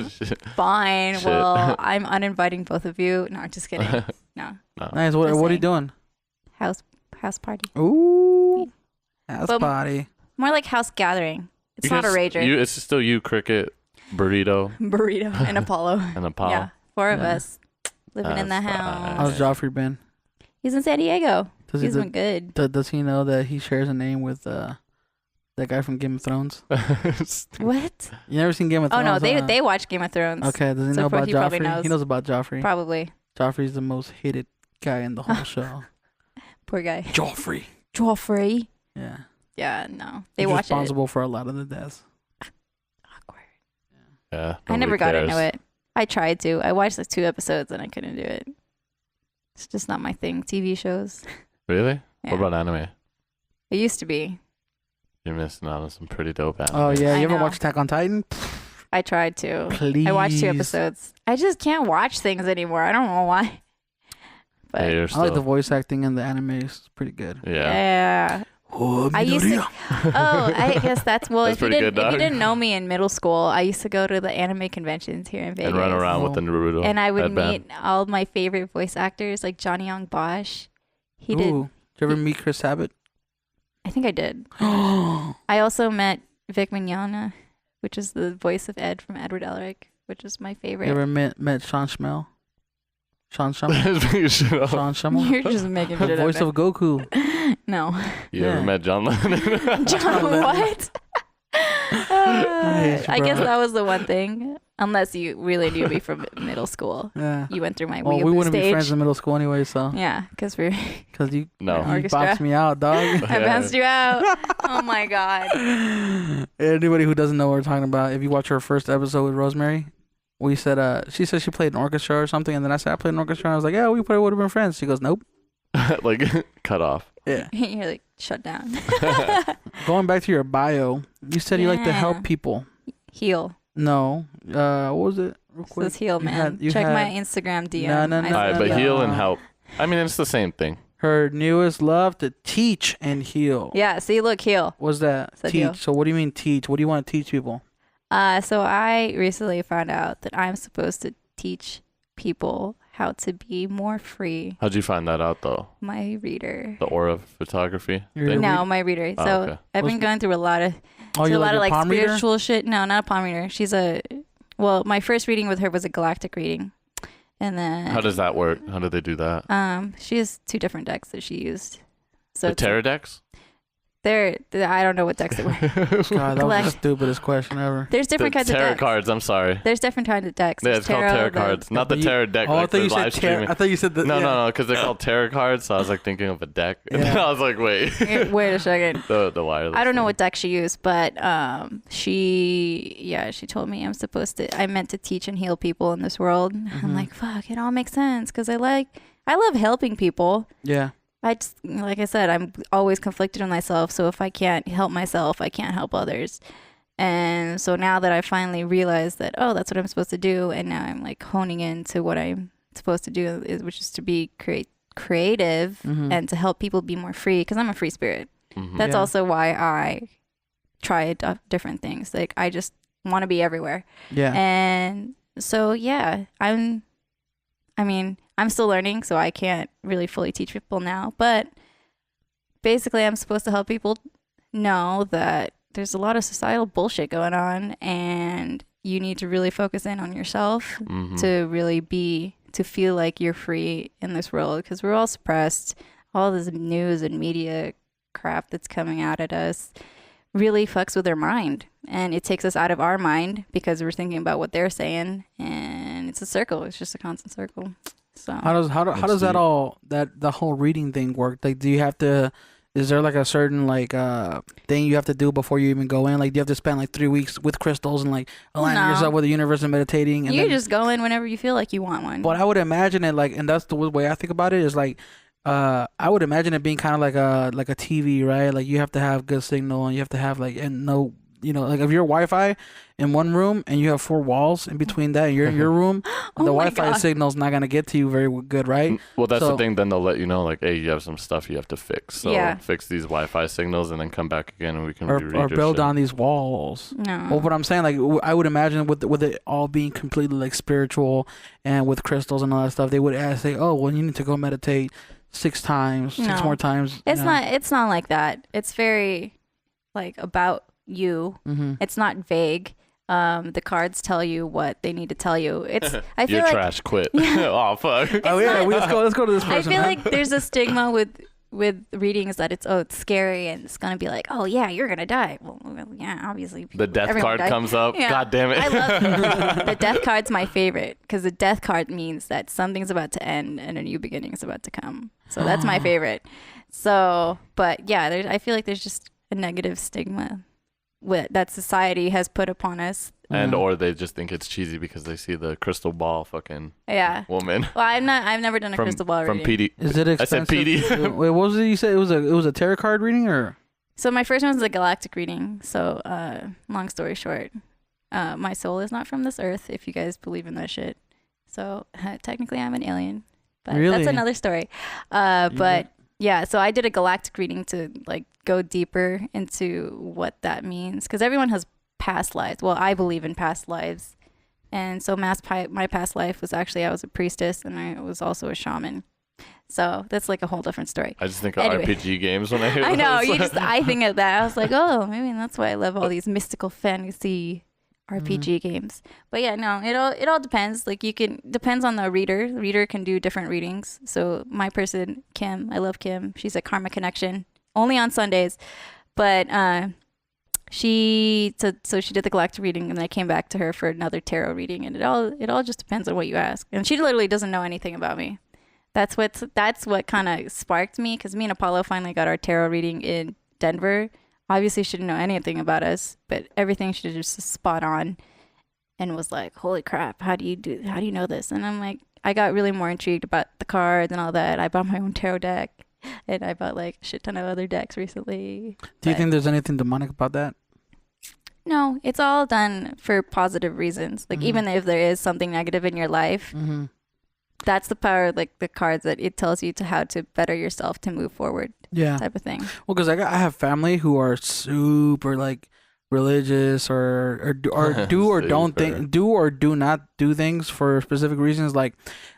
Speaker 4: Shit.
Speaker 5: Fine.
Speaker 4: Shit.
Speaker 5: Well, I'm uninviting both of you. No, just kidding. No.
Speaker 4: No.
Speaker 3: Nice. What
Speaker 5: Just
Speaker 3: are you
Speaker 5: saying.
Speaker 3: doing?
Speaker 5: House party.
Speaker 3: Ooh. House
Speaker 5: But-
Speaker 3: party.
Speaker 5: More like house gathering. It's
Speaker 4: You
Speaker 5: not a
Speaker 4: can
Speaker 5: rager.
Speaker 4: It's still you, Cricket, Burrito,
Speaker 5: Burrito and Apollo.
Speaker 4: and Apollo.
Speaker 5: Yeah. Four of
Speaker 3: Yeah.
Speaker 5: us living in the
Speaker 4: That's
Speaker 5: house.
Speaker 4: fine.
Speaker 3: How's Joffrey been?
Speaker 5: He's in San Diego.
Speaker 3: Does
Speaker 5: He's
Speaker 3: he
Speaker 5: been good.
Speaker 3: does he know that he shares a name with that guy from Game of Thrones?
Speaker 5: What?
Speaker 3: You never seen Game of
Speaker 5: Oh
Speaker 3: Thrones?
Speaker 5: no,
Speaker 3: huh?
Speaker 5: they watch Game of Thrones.
Speaker 3: Okay, does he
Speaker 5: So
Speaker 3: know about
Speaker 5: he probably
Speaker 3: Joffrey?
Speaker 5: knows.
Speaker 3: He knows about Joffrey.
Speaker 5: Probably.
Speaker 3: Joffrey's the most hated guy in the whole show.
Speaker 5: Poor guy.
Speaker 3: Joffrey.
Speaker 5: Joffrey.
Speaker 3: Yeah.
Speaker 5: Yeah, no. They
Speaker 3: He's
Speaker 5: watch it.
Speaker 3: responsible for a lot of the deaths.
Speaker 5: Awkward.
Speaker 4: Yeah.
Speaker 5: I never
Speaker 4: nobody
Speaker 5: got
Speaker 4: cares.
Speaker 5: into it. I tried to. I watched like 2 episodes and I couldn't do it. It's just not my thing. TV shows.
Speaker 4: Really?
Speaker 5: Yeah.
Speaker 4: What about anime?
Speaker 5: It used to be.
Speaker 4: You're missing out on some pretty dope anime.
Speaker 3: Oh yeah,
Speaker 5: I
Speaker 3: you ever
Speaker 5: know.
Speaker 3: watched Attack on Titan?
Speaker 5: I tried to.
Speaker 3: Please.
Speaker 5: I watched 2 episodes. I just can't watch things anymore. I don't know why. But
Speaker 4: Yeah, you're
Speaker 3: I like
Speaker 4: still.
Speaker 3: the voice acting in the anime. It's pretty good.
Speaker 4: Yeah.
Speaker 5: yeah. I used to. Oh, I guess that's well.
Speaker 4: That's
Speaker 5: if you
Speaker 4: pretty
Speaker 5: didn't,
Speaker 4: good,
Speaker 5: if you
Speaker 4: dog.
Speaker 5: didn't know me in middle school, I used to go to the anime conventions here in Vegas,
Speaker 4: And run around with the Naruto.
Speaker 5: and I would
Speaker 4: headband.
Speaker 5: meet all my favorite voice actors, like Johnny Young Bosch. He did.
Speaker 3: Ooh. Did you ever meet Chris Sabat?
Speaker 5: I think I did.
Speaker 3: Oh,
Speaker 5: I also met Vic Mignogna, which is the voice of Ed from Edward Elric, which is my favorite.
Speaker 3: you ever met Sean Schmell? Sean Schmell? Sean Schmell?
Speaker 5: You're just making
Speaker 3: The
Speaker 5: shit
Speaker 3: voice
Speaker 5: up.
Speaker 3: of Goku.
Speaker 5: No.
Speaker 4: You
Speaker 3: Yeah.
Speaker 4: ever met John Lennon?
Speaker 5: John, what?
Speaker 3: hate you,
Speaker 5: I guess
Speaker 3: bro.
Speaker 5: that was the one thing. Unless you really knew me from middle school.
Speaker 3: Yeah.
Speaker 5: You went through my
Speaker 3: Well,
Speaker 5: weeaboo
Speaker 3: we wouldn't
Speaker 5: stage.
Speaker 3: be friends in middle school anyway, so.
Speaker 5: Yeah, because we're
Speaker 3: Because you
Speaker 4: No.
Speaker 5: Orchestra.
Speaker 3: boxed me out, dog.
Speaker 5: I bounced you out. Oh my God.
Speaker 3: Anybody who doesn't know what we're talking about, if you watch our first episode with Rosemary, we said, she said she played an orchestra or something, and then I said I played an orchestra, and I was like, yeah, we probably would have been friends. She goes, nope.
Speaker 4: Like, cut off.
Speaker 3: Yeah.
Speaker 5: You're like, shut down.
Speaker 3: Going back to your bio, you said you like to help
Speaker 5: Yeah.
Speaker 3: people.
Speaker 5: Heal.
Speaker 3: No. What was it? Real quick.
Speaker 5: Says heal,
Speaker 3: You
Speaker 5: man.
Speaker 3: had- you
Speaker 5: Check my
Speaker 3: had
Speaker 5: Instagram DM.
Speaker 3: No, no,
Speaker 5: I
Speaker 3: no.
Speaker 5: said
Speaker 4: All right, but
Speaker 3: Yeah.
Speaker 4: heal and help. I mean, it's the same thing.
Speaker 3: her newest love to teach and heal.
Speaker 5: Yeah, see, look, heal.
Speaker 3: What's that?
Speaker 5: Said
Speaker 3: teach.
Speaker 5: heal.
Speaker 3: So what do you mean teach? What do you want to teach people?
Speaker 5: So I recently found out that I'm supposed to teach people how to be more free.
Speaker 4: How'd you find that out, though?
Speaker 5: My reader.
Speaker 4: The aura photography
Speaker 3: Your
Speaker 4: thing?
Speaker 5: No, my reader.
Speaker 4: Oh,
Speaker 5: So
Speaker 4: okay.
Speaker 5: I've been going through a lot of
Speaker 3: Oh,
Speaker 5: a
Speaker 3: you're
Speaker 5: lot of
Speaker 3: a
Speaker 5: like
Speaker 3: palm reader?
Speaker 5: spiritual shit. No, not a palm reader. She's well, my first reading with her was a galactic reading. And then
Speaker 4: How does that work? How do they do that?
Speaker 5: she has 2 different decks that she used. So
Speaker 4: The
Speaker 5: it's
Speaker 4: tarot decks?
Speaker 5: I don't know what decks they were.
Speaker 3: God, that was the
Speaker 5: Collect-
Speaker 3: stupidest question ever.
Speaker 5: There's different
Speaker 4: The
Speaker 5: kinds of
Speaker 4: tarot
Speaker 5: decks.
Speaker 4: cards, I'm sorry.
Speaker 5: There's different kinds of decks.
Speaker 4: Yeah,
Speaker 5: There's
Speaker 4: it's called tarot cards. Not the
Speaker 3: But you-
Speaker 4: tarot deck
Speaker 3: Oh, I
Speaker 4: like
Speaker 3: thought
Speaker 4: for
Speaker 3: you
Speaker 4: live
Speaker 3: said tarot.
Speaker 4: streaming.
Speaker 3: I thought you said the
Speaker 4: No, because they're called tarot cards, so I was like thinking of a deck. And
Speaker 3: Yeah.
Speaker 4: I was like, wait.
Speaker 5: Wait a second.
Speaker 4: the wireless.
Speaker 5: I don't know
Speaker 4: thing.
Speaker 5: what deck she used, but she told me I meant to teach and heal people in this world. I'm like, fuck, it all makes sense because I love helping people.
Speaker 3: Yeah.
Speaker 5: I just, like I said, I'm always conflicted with myself. So if I can't help myself, I can't help others. And so now that I finally realized that, oh, that's what I'm supposed to do, and now I'm like honing into what I'm supposed to do, which is to be creative and to help people be more free, because I'm a free spirit. That's
Speaker 3: Yeah.
Speaker 5: also why I try different things. Like I just want to be everywhere.
Speaker 3: Yeah.
Speaker 5: And so yeah, I'm still learning, so I can't really fully teach people now, but basically I'm supposed to help people know that there's a lot of societal bullshit going on and you need to really focus in on yourself to really to feel like you're free in this world, because we're all suppressed. all this news and media crap that's coming out at us really fucks with our mind, and it takes us out of our mind because we're thinking about what they're saying, and it's a circle. It's just a constant circle. So
Speaker 3: How does that all the whole reading thing work? Like, do you have to? Is there like a certain like thing you have to do before you even go in? Like, do you have to spend like 3 weeks with crystals and like aligning
Speaker 5: No.
Speaker 3: yourself with the universe and meditating? And
Speaker 5: you
Speaker 3: then,
Speaker 5: just go in whenever you feel like you want one.
Speaker 3: but I would imagine it like, and that's the way I think about it is like, I would imagine it being kind of like a TV, right? Like you have to have good signal and you have to have like and no. You know, like if you're Wi-Fi in one room and you have 4 walls in between that and you're in your room,
Speaker 5: Oh
Speaker 3: the
Speaker 5: my
Speaker 3: Wi-Fi
Speaker 5: God.
Speaker 3: signal's not gonna get to you very good, right?
Speaker 4: Well, that's
Speaker 3: So-
Speaker 4: the thing. Then they'll let you know, like, hey, you have some stuff you have to fix. So
Speaker 5: Yeah.
Speaker 4: fix these Wi-Fi signals and then come back again and we can
Speaker 3: Or
Speaker 4: reread your
Speaker 3: build
Speaker 4: shit.
Speaker 3: on these walls.
Speaker 5: No.
Speaker 3: Well, what I'm saying, like, I would imagine with it all being completely like spiritual and with crystals and all that stuff, they would say, "Oh, well, you need to go meditate 6 times, 6
Speaker 5: No.
Speaker 3: more times."
Speaker 5: It's not. It's not like that. It's very like about you.
Speaker 3: Mm-hmm.
Speaker 5: It's not vague. The cards tell you what they need to tell you. It's. I feel
Speaker 4: You're
Speaker 5: like.
Speaker 4: trash. Quit. Oh fuck.
Speaker 3: Oh yeah,
Speaker 5: not-
Speaker 3: let's go to this
Speaker 5: I
Speaker 3: person.
Speaker 5: feel
Speaker 3: huh?
Speaker 5: like there's a stigma with readings that it's scary and it's gonna be like, oh yeah, you're gonna die. Well yeah, obviously.
Speaker 4: The death
Speaker 5: everyone
Speaker 4: card
Speaker 5: died.
Speaker 4: comes up.
Speaker 5: Yeah.
Speaker 4: God damn it.
Speaker 5: I love the death card's my favorite because the death card means that something's about to end and a new beginning is about to come. So that's my favorite. So, but yeah, I feel like there's just a negative stigma that society has put upon us.
Speaker 4: And or they just think it's cheesy because they see the crystal ball fucking
Speaker 5: Yeah.
Speaker 4: woman
Speaker 5: Well, I've never done a crystal ball
Speaker 4: from
Speaker 5: reading.
Speaker 4: PD.
Speaker 3: Is it
Speaker 4: I
Speaker 3: expensive?
Speaker 4: said PD.
Speaker 3: Wait, what was it you said? It was a tarot card reading or?
Speaker 5: So my first one was a galactic reading. So, long story short, my soul is not from this earth. If you guys believe in that shit, so technically I'm an alien, but
Speaker 3: Really?
Speaker 5: that's another story. But yeah, so I did a galactic reading to like go deeper into what that means because everyone has past lives. Well, I believe in past lives, and so my past life was actually I was a priestess and I was also a shaman. So that's like a whole different story.
Speaker 4: I just think of
Speaker 5: Anyway.
Speaker 4: RPG games when I hear
Speaker 5: I know.
Speaker 4: those.
Speaker 5: I think of that. I was like, oh, maybe that's why I love all these mystical fantasy RPG games. But yeah, no, it all depends. Like depends on the reader. The reader can do different readings. So my person, Kim, I love Kim. She's a Karma Connection, only on Sundays. But she did the galactic reading, and then I came back to her for another tarot reading, and it all just depends on what you ask. And she literally doesn't know anything about me. That's what kind of sparked me because me and Apollo finally got our tarot reading in Denver. Obviously, she didn't know anything about us, but everything she did was just spot on, and was like, "Holy crap! How do you know this?" And I'm like, I got really more intrigued about the cards and all that. I bought my own tarot deck, and I bought like a shit ton of other decks recently.
Speaker 3: Do you
Speaker 5: But
Speaker 3: think there's anything demonic about that?
Speaker 5: no, it's all done for positive reasons. Like even if there is something negative in your life,
Speaker 3: Mm-hmm.
Speaker 5: that's the power of like the cards that it tells you to how to better yourself to move forward
Speaker 3: Yeah.
Speaker 5: type of thing.
Speaker 3: Well, because I have family who are super like religious or do or don't
Speaker 4: Super.
Speaker 3: do or do not do things for specific reasons. Like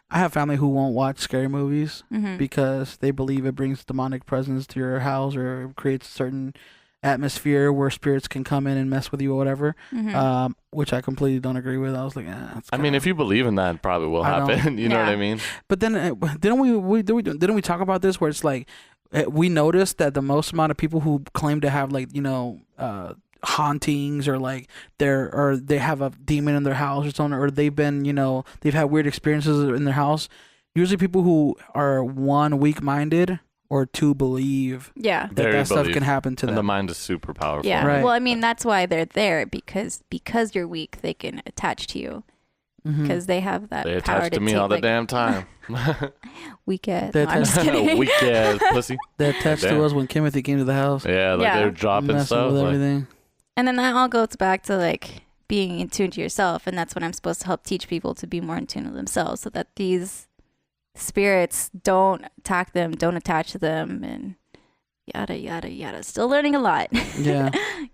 Speaker 3: I have family who won't watch scary movies
Speaker 5: Mm-hmm.
Speaker 3: because they believe it brings demonic presence to your house or creates a certain atmosphere where spirits can come in and mess with you or whatever.
Speaker 5: Mm-hmm.
Speaker 3: Which I completely don't agree with. I was like,
Speaker 4: I mean, if you believe in that, it probably will
Speaker 3: I don't-
Speaker 4: happen. You know what
Speaker 5: Yeah.
Speaker 4: I mean?
Speaker 3: But then didn't we talk about this where it's like we noticed that the most amount of people who claim to have like hauntings or like they have a demon in their house or something, or they've been they've had weird experiences in their house. Usually people who are one weak-minded or two believe
Speaker 5: Yeah.
Speaker 3: that
Speaker 4: Very
Speaker 3: that stuff
Speaker 4: believe.
Speaker 3: can happen to
Speaker 4: And the
Speaker 3: them.
Speaker 4: mind is super powerful.
Speaker 5: Yeah.
Speaker 3: Right.
Speaker 5: Well, I mean, that's why they're there because you're weak, they can attach to you
Speaker 3: Mhm.
Speaker 5: because they have that
Speaker 4: They
Speaker 5: power
Speaker 4: attach to me
Speaker 5: take,
Speaker 4: all the
Speaker 5: like,
Speaker 4: damn time.
Speaker 5: weak ass.
Speaker 3: They
Speaker 5: No, I'm just
Speaker 3: attach-
Speaker 5: kidding.
Speaker 4: Weak ass pussy.
Speaker 3: They attached
Speaker 4: Damn.
Speaker 3: to us when Timothy came to the house,
Speaker 4: Yeah, like
Speaker 5: Yeah.
Speaker 4: they're dropping
Speaker 3: messing
Speaker 4: stuff.
Speaker 3: with
Speaker 4: Like,
Speaker 3: everything.
Speaker 5: And then that all goes back to like being in tune to yourself, and that's what I'm supposed to help teach people to be more in tune with themselves, so that these spirits don't attack them, don't attach to them, and yada yada yada. Still learning a lot.
Speaker 3: Yeah.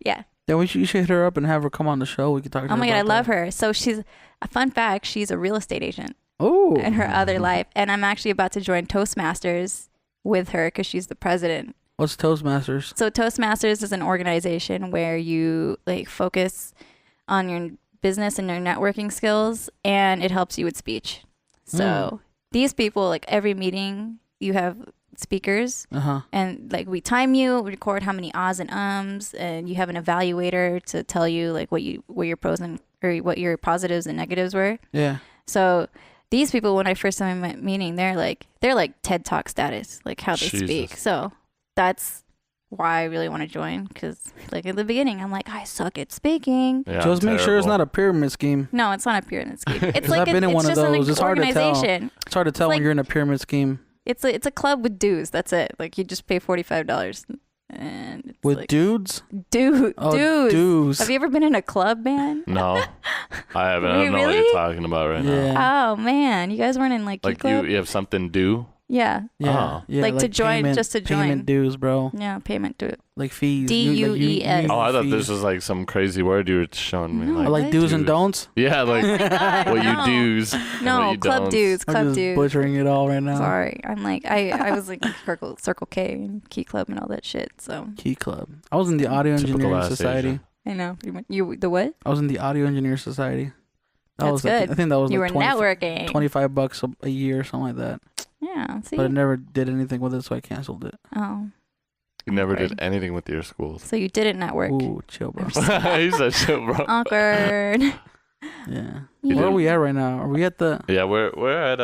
Speaker 5: Yeah.
Speaker 3: Yeah, you should hit her up and have her come on the show. We could talk to her.
Speaker 5: Oh my god, I
Speaker 3: about
Speaker 5: love
Speaker 3: that.
Speaker 5: her. So she's a fun fact. She's a real estate agent
Speaker 3: Oh.
Speaker 5: in her other life, and I'm actually about to join Toastmasters with her because she's the president.
Speaker 3: What's Toastmasters?
Speaker 5: So Toastmasters is an organization where you like focus on your business and your networking skills, and it helps you with speech. So these people, like every meeting, you have speakers,
Speaker 3: Uh-huh.
Speaker 5: and like we time you, record how many ahs and ums, and you have an evaluator to tell you like what your pros and or what your positives and negatives were.
Speaker 3: Yeah.
Speaker 5: So these people, when I first started my meeting, they're like TED Talk status, like how they speak. So that's why I really want to join, because like in the beginning I'm like, I suck at speaking.
Speaker 4: Yeah,
Speaker 3: Just make sure it's not a pyramid scheme.
Speaker 5: No, it's not a pyramid scheme. It's like
Speaker 3: I've been in one of
Speaker 5: just
Speaker 3: those. It's hard to tell.
Speaker 5: organization.
Speaker 3: It's hard to tell when
Speaker 5: like-
Speaker 3: you're in a pyramid scheme.
Speaker 5: It's a club with dues. That's it. Like you just pay $45, and it's
Speaker 3: With
Speaker 5: like,
Speaker 3: dudes?
Speaker 5: dues.
Speaker 3: Dues.
Speaker 5: Have you ever been in a club, man?
Speaker 4: No, I haven't. I don't know what
Speaker 5: Really?
Speaker 4: you're talking about right now.
Speaker 3: Yeah.
Speaker 5: Oh man, you guys weren't in like Key
Speaker 4: Like
Speaker 5: Club?
Speaker 4: you have something due.
Speaker 5: Yeah.
Speaker 3: Yeah.
Speaker 4: Oh.
Speaker 3: Yeah.
Speaker 5: Like to join,
Speaker 3: payment,
Speaker 5: just to join.
Speaker 3: Payment dues, bro.
Speaker 5: Yeah, payment to it.
Speaker 3: Like fees.
Speaker 5: DUES.
Speaker 4: Oh, I thought
Speaker 3: fees.
Speaker 4: this was like some crazy word you were showing me.
Speaker 5: No,
Speaker 3: Or like
Speaker 5: What?
Speaker 3: do's and don'ts.
Speaker 4: Yeah, like
Speaker 5: God,
Speaker 4: what you
Speaker 5: no.
Speaker 4: do's. and what
Speaker 5: No,
Speaker 4: you
Speaker 5: club
Speaker 4: don'ts.
Speaker 5: dues,
Speaker 3: I'm
Speaker 5: club
Speaker 3: just
Speaker 5: dues.
Speaker 3: butchering it all right now.
Speaker 5: Sorry, I'm like I was like Circle K and Key Club and all that shit. So
Speaker 3: Key Club. I was in the Audio
Speaker 4: Typical
Speaker 3: Engineering
Speaker 4: ass
Speaker 3: Society.
Speaker 4: Asian.
Speaker 5: I know you the what?
Speaker 3: I was in the Audio Engineer Society. That
Speaker 5: That's
Speaker 3: was like,
Speaker 5: good.
Speaker 3: I think that was
Speaker 5: You
Speaker 3: like
Speaker 5: were networking.
Speaker 3: $25 a year or something like that.
Speaker 5: Yeah. See.
Speaker 3: But I never did anything with it, so I canceled it.
Speaker 5: Oh,
Speaker 4: You never
Speaker 5: Awkward.
Speaker 4: did anything with your schools.
Speaker 5: so you didn't network.
Speaker 3: Ooh, chill, bro.
Speaker 4: He said shit, bro.
Speaker 5: Awkward.
Speaker 3: Yeah.
Speaker 4: You
Speaker 3: Where are
Speaker 4: did-
Speaker 3: we at right now? Are we at the?
Speaker 4: Yeah, we're at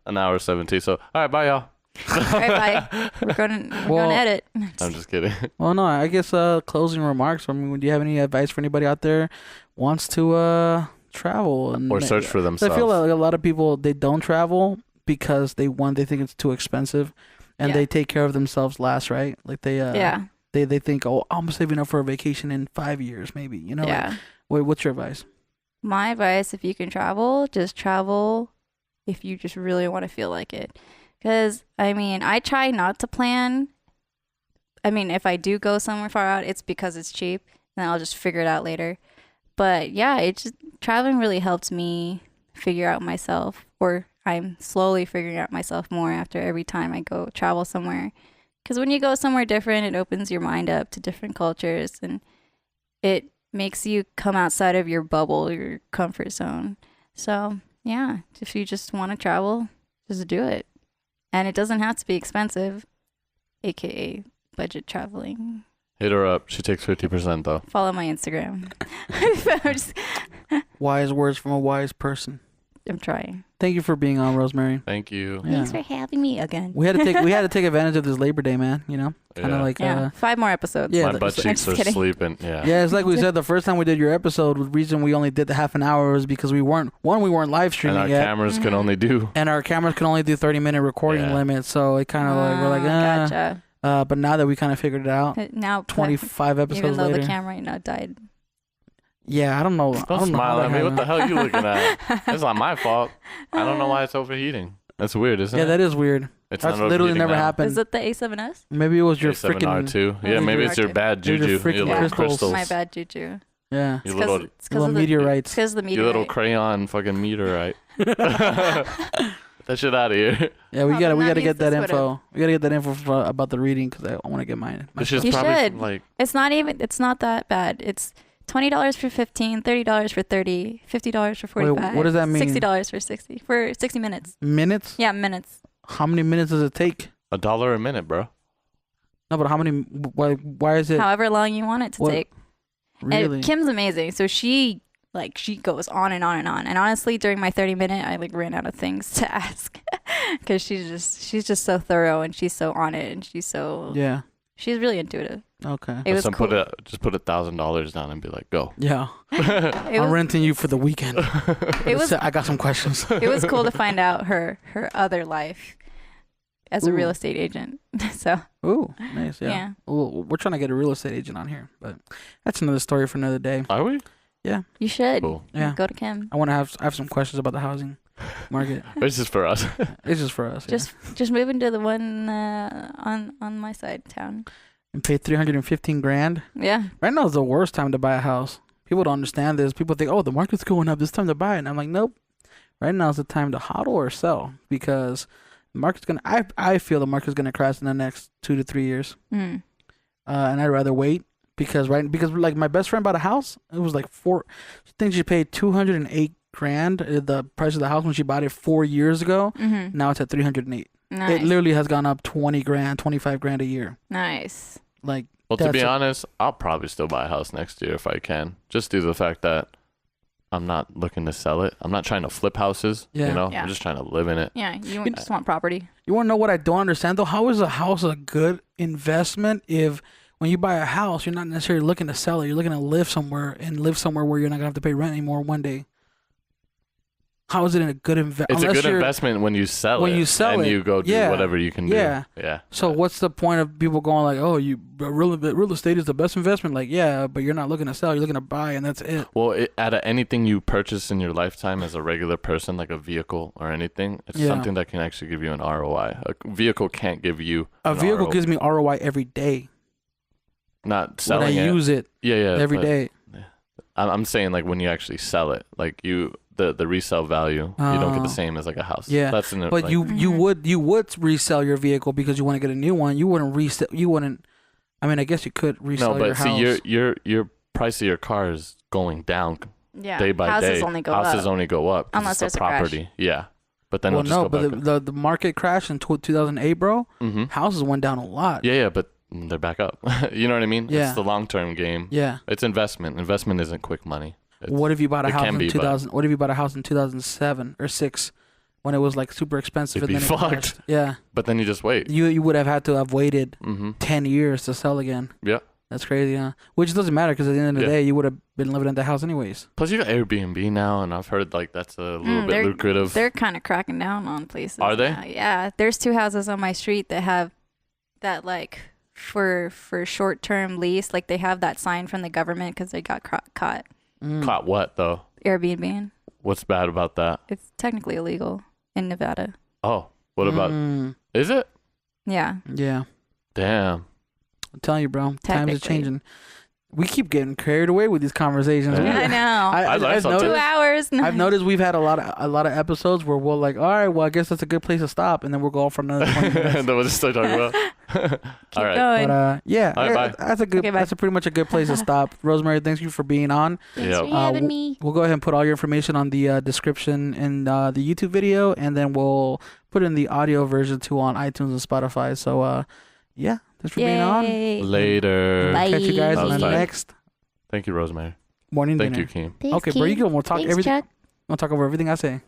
Speaker 4: an hour 17. So all right, bye y'all.
Speaker 5: All right, bye. We're going to
Speaker 3: Well-
Speaker 5: edit.
Speaker 4: I'm just kidding.
Speaker 3: Well, no. I guess closing remarks. I mean, do you have any advice for anybody out there wants to travel and
Speaker 4: Or search for
Speaker 3: I
Speaker 4: themselves.
Speaker 3: feel like a lot of people they don't travel because they think it's too expensive, and
Speaker 5: Yeah.
Speaker 3: they take care of themselves last, right? Like they
Speaker 5: Yeah.
Speaker 3: they think, oh, I'm saving up for a vacation in 5 years, maybe. You know? like,
Speaker 5: Yeah.
Speaker 3: what's your advice?
Speaker 5: My advice, if you can travel, just travel if you just really want to feel like it. Because, I mean, I try not to plan. I mean, if I do go somewhere far out, it's because it's cheap, and I'll just figure it out later. But yeah, traveling really helps me figure out myself, or I'm slowly figuring out myself more after every time I go travel somewhere. Because when you go somewhere different, it opens your mind up to different cultures, and it makes you come outside of your bubble, your comfort zone. So yeah, if you just want to travel, just do it. And it doesn't have to be expensive, aka budget traveling.
Speaker 4: Hit her up. She takes 50% though.
Speaker 5: Follow my Instagram.
Speaker 3: Wise words from a wise person.
Speaker 5: I'm trying.
Speaker 3: Thank you for being on, Rosemary.
Speaker 4: Thank you.
Speaker 3: Yeah.
Speaker 5: Thanks for having me again.
Speaker 3: We had to take advantage of this Labor Day, man. You know, kind of
Speaker 4: Yeah.
Speaker 3: like
Speaker 5: Yeah, 5 more episodes.
Speaker 3: yeah,
Speaker 4: My
Speaker 3: the-
Speaker 4: butt
Speaker 3: the-
Speaker 4: cheeks
Speaker 5: just
Speaker 4: are
Speaker 5: kidding.
Speaker 4: sleeping. Yeah.
Speaker 3: yeah. It's like we said the first time we did your episode. The reason we only did the half an hour was because we weren't live
Speaker 4: And
Speaker 3: streaming
Speaker 4: our
Speaker 3: yet,
Speaker 4: cameras can only do.
Speaker 3: and our cameras can only do 30-minute recording
Speaker 4: Yeah.
Speaker 3: limit. So it kind of like we're like,
Speaker 5: Gotcha.
Speaker 3: but now that we kind of figured it out,
Speaker 5: Now,
Speaker 3: 25
Speaker 5: even
Speaker 3: episodes
Speaker 5: though
Speaker 3: later.
Speaker 5: the camera, died.
Speaker 3: Yeah, I don't know. I
Speaker 4: Don't
Speaker 3: don't know
Speaker 4: smile
Speaker 3: how
Speaker 4: at
Speaker 3: that
Speaker 4: me. What the
Speaker 3: happened.
Speaker 4: hell are you looking at? It's not my fault. I don't know why it's overheating. That's weird, isn't
Speaker 3: Yeah,
Speaker 4: it?
Speaker 3: that is weird.
Speaker 4: It's
Speaker 3: That's
Speaker 4: not
Speaker 3: literally
Speaker 4: overheating
Speaker 3: never
Speaker 4: now.
Speaker 3: happened.
Speaker 5: Is it the A7S?
Speaker 3: Maybe it was your freaking.
Speaker 4: A7R2. Yeah,
Speaker 5: Maybe
Speaker 4: maybe
Speaker 5: your
Speaker 4: it's your
Speaker 5: R2.
Speaker 4: bad
Speaker 3: Those are
Speaker 4: juju.
Speaker 3: freaking
Speaker 4: Your little
Speaker 3: crystals.
Speaker 4: crystals.
Speaker 5: My bad juju.
Speaker 3: Yeah,
Speaker 4: You
Speaker 5: It's
Speaker 4: little,
Speaker 5: because
Speaker 3: little
Speaker 5: of the
Speaker 3: meteorites.
Speaker 5: Because the
Speaker 4: you
Speaker 5: meteorite.
Speaker 4: little crayon fucking meteorite. That shit out of here.
Speaker 3: yeah. We
Speaker 5: Oh,
Speaker 3: gotta
Speaker 5: then that
Speaker 3: get
Speaker 5: means
Speaker 3: that
Speaker 5: this would've-
Speaker 3: info. We gotta get that info about the reading because I want to get mine.
Speaker 4: This shit's
Speaker 5: You
Speaker 4: probably
Speaker 5: should.
Speaker 4: from, like
Speaker 5: It's not that bad. It's $20 for 15, $30 for 30, $50 for 45.
Speaker 3: what does that mean?
Speaker 5: $60 for 60 minutes.
Speaker 3: Minutes?
Speaker 5: Yeah, minutes.
Speaker 3: How many minutes does it take?
Speaker 4: $1 a minute, bro.
Speaker 3: No, but how many? Why is it
Speaker 5: However long you want it to
Speaker 3: What-
Speaker 5: take.
Speaker 3: really?
Speaker 5: And Kim's amazing. So she goes on and on and on. And honestly, during my 30-minute, I ran out of things to ask because she's just so thorough, and she's so on it, and she's
Speaker 3: Yeah.
Speaker 5: really intuitive.
Speaker 3: Okay.
Speaker 5: It was
Speaker 4: So
Speaker 5: cool.
Speaker 4: just put $1,000 down and be like, go.
Speaker 3: Yeah.
Speaker 5: It
Speaker 3: I'm
Speaker 5: was,
Speaker 3: renting you for the weekend.
Speaker 5: it was
Speaker 3: I got some questions.
Speaker 5: it was cool to find out her other life as a real
Speaker 3: Ooh.
Speaker 5: estate agent. So
Speaker 3: Ooh, nice. Yeah.
Speaker 5: yeah,
Speaker 3: Ooh, we're trying to get a real estate agent on here, but that's another story for another day.
Speaker 4: Are we?
Speaker 5: you should
Speaker 4: Cool.
Speaker 3: Yeah.
Speaker 5: go to Kim.
Speaker 3: I want to have some questions about the housing market.
Speaker 4: This is for us.
Speaker 3: It's just for us. Yeah.
Speaker 5: Just move into the one on my side of town.
Speaker 3: And pay $315,000.
Speaker 5: Yeah,
Speaker 3: Right now is the worst time to buy a house. People don't understand this. People think, oh, the market's going up. It's time to buy it. And I'm like, nope. Right now is the time to hodl or sell because the market's gonna. I feel the market's gonna crash in the next 2 to 3 years.
Speaker 5: mm.
Speaker 3: And I'd rather wait because like my best friend bought a house. It was like I think she paid $208,000 the price of the house when she bought it 4 years ago.
Speaker 5: Mm-hmm.
Speaker 3: Now it's at 308.
Speaker 5: Nice.
Speaker 3: It literally has gone up 20 grand, 25 grand a year.
Speaker 5: Nice.
Speaker 3: Like,
Speaker 4: Well, to
Speaker 3: that's
Speaker 4: be
Speaker 3: a-
Speaker 4: honest, I'll probably still buy a house next year if I can, just due to the fact that I'm not looking to sell it. I'm not trying to flip houses.
Speaker 3: Yeah.
Speaker 4: You know,
Speaker 5: Yeah.
Speaker 4: I'm just trying to live in it.
Speaker 5: Yeah, you just want property.
Speaker 3: You want to know what I don't understand though? How is a house a good investment if when you buy a house, you're not necessarily looking to sell it. You're looking to live somewhere where you're not gonna have to pay rent anymore one day. How is it a good investment?
Speaker 4: It's a good investment when you sell it. and you go do
Speaker 3: Yeah.
Speaker 4: whatever you can
Speaker 3: Yeah.
Speaker 4: do. Yeah.
Speaker 3: So what's the point of people going like, oh, real estate is the best investment? Like, yeah, but you're not looking to sell. You're looking to buy, and that's it.
Speaker 4: Well, out of anything you purchase in your lifetime as a regular person, like a vehicle or anything, it's
Speaker 3: Yeah.
Speaker 4: something that can actually give you an ROI. A vehicle can't give you
Speaker 3: A
Speaker 4: an
Speaker 3: vehicle
Speaker 4: ROI.
Speaker 3: gives me ROI every day
Speaker 4: Not
Speaker 3: when I
Speaker 4: selling it.
Speaker 3: use it
Speaker 4: Yeah,
Speaker 3: every
Speaker 4: but
Speaker 3: day.
Speaker 4: I'm saying like when you actually sell it, like the resale value, you don't get
Speaker 3: Oh.
Speaker 4: the same as like a house.
Speaker 3: Yeah,
Speaker 4: That's
Speaker 3: But
Speaker 4: like,
Speaker 3: you would resell your vehicle because you want to get a new one. You wouldn't resell. You wouldn't. I mean, I guess you could resell
Speaker 4: no, but
Speaker 3: your
Speaker 4: see,
Speaker 3: house.
Speaker 4: your price of your car is going down
Speaker 5: Yeah.
Speaker 4: day by
Speaker 5: Houses
Speaker 4: day.
Speaker 5: only go
Speaker 4: Houses
Speaker 5: up.
Speaker 4: only go up 'cause
Speaker 5: Unless
Speaker 4: it's
Speaker 5: there's
Speaker 4: the
Speaker 5: a crash.
Speaker 4: property. Yeah, but then
Speaker 3: well,
Speaker 4: it'll just
Speaker 3: no,
Speaker 4: go
Speaker 3: but
Speaker 4: back.
Speaker 3: the market crash in 2008, bro.
Speaker 4: Mm-hmm.
Speaker 3: Houses went down a lot.
Speaker 4: Yeah, but they're back up. You know what I mean?
Speaker 3: Yeah.
Speaker 4: It's the long term game.
Speaker 3: Yeah.
Speaker 4: It's investment. Investment isn't quick money.
Speaker 3: What if you bought a
Speaker 4: it
Speaker 3: house
Speaker 4: can
Speaker 3: in
Speaker 4: be, but-
Speaker 3: 2000? What if you bought a house in 2007 or 6, when it was like super expensive?
Speaker 4: It'd
Speaker 3: and
Speaker 4: be
Speaker 3: then it
Speaker 4: fucked.
Speaker 3: crashed? Yeah.
Speaker 4: But then you just wait.
Speaker 3: You would have had to have waited
Speaker 4: Mm-hmm.
Speaker 3: 10 years to sell again.
Speaker 4: Yeah.
Speaker 3: That's crazy, huh? Which doesn't matter because at the end of the
Speaker 4: Yeah.
Speaker 3: day, you would have been living in the house anyways.
Speaker 4: Plus, you got Airbnb now, and I've heard like that's a little bit
Speaker 5: they're-
Speaker 4: lucrative.
Speaker 5: They're kind of cracking down on places.
Speaker 4: Are they?
Speaker 5: now. Yeah. There's 2 houses on my street that have that like for short-term lease. Like they have that sign from the government because they got caught
Speaker 4: Caught what though?
Speaker 5: Airbnb.
Speaker 4: What's bad about that?
Speaker 5: It's technically illegal in Nevada.
Speaker 4: Oh, what about? Is it?
Speaker 5: Yeah.
Speaker 3: Yeah.
Speaker 4: Damn.
Speaker 3: I'm telling you, bro. Times are
Speaker 5: Technically.
Speaker 3: changing. We keep getting carried away with these conversations.
Speaker 4: Yeah.
Speaker 5: I know.
Speaker 4: I'd like
Speaker 3: I've
Speaker 4: some too.
Speaker 5: 2
Speaker 3: noticed,
Speaker 5: hours.
Speaker 3: I've noticed we've had a lot of episodes where we'll like, all right, well, I guess that's a good place to stop, and then we'll go on for another 20 minutes.
Speaker 4: And then we'll just start talking about.
Speaker 5: Keep
Speaker 4: All right.
Speaker 5: going.
Speaker 3: But yeah,
Speaker 4: All right, bye.
Speaker 3: that's a good.
Speaker 5: Okay, bye.
Speaker 3: That's a pretty much a good place to stop. Rosemary, thank you for being on.
Speaker 5: Thanks
Speaker 4: Yeah.
Speaker 5: for having me.
Speaker 3: We'll go ahead and put all your information on the description in the YouTube video, and then we'll put in the audio version too on iTunes and Spotify. So yeah, thanks for being on.
Speaker 5: Yay.
Speaker 4: Later.
Speaker 5: Bye.
Speaker 3: Catch you guys
Speaker 4: That
Speaker 3: on
Speaker 4: was
Speaker 3: the
Speaker 4: tight.
Speaker 3: next
Speaker 4: Thank you, Rosemary.
Speaker 3: morning
Speaker 4: Thank
Speaker 3: dinner.
Speaker 4: you, Keem.
Speaker 5: Thanks,
Speaker 3: Okay, bro, you
Speaker 5: Keith.
Speaker 3: can. We'll talk
Speaker 5: Thanks,
Speaker 3: everything.
Speaker 5: Chuck.
Speaker 3: We'll talk over everything I say.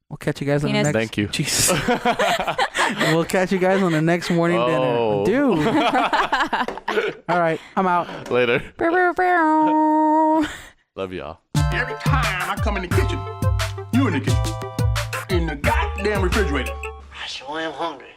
Speaker 3: We'll catch you guys on the
Speaker 5: Penis.
Speaker 3: next.
Speaker 4: Thank you.
Speaker 3: Jesus. We'll catch you guys on the next morning
Speaker 4: Oh.
Speaker 3: dinner, dude. All right, I'm out.
Speaker 4: Later.
Speaker 5: Bow, bow, bow.
Speaker 4: Love y'all.
Speaker 1: Every time I come in the kitchen, you in the kitchen. In the goddamn refrigerator.
Speaker 2: I sure am hungry.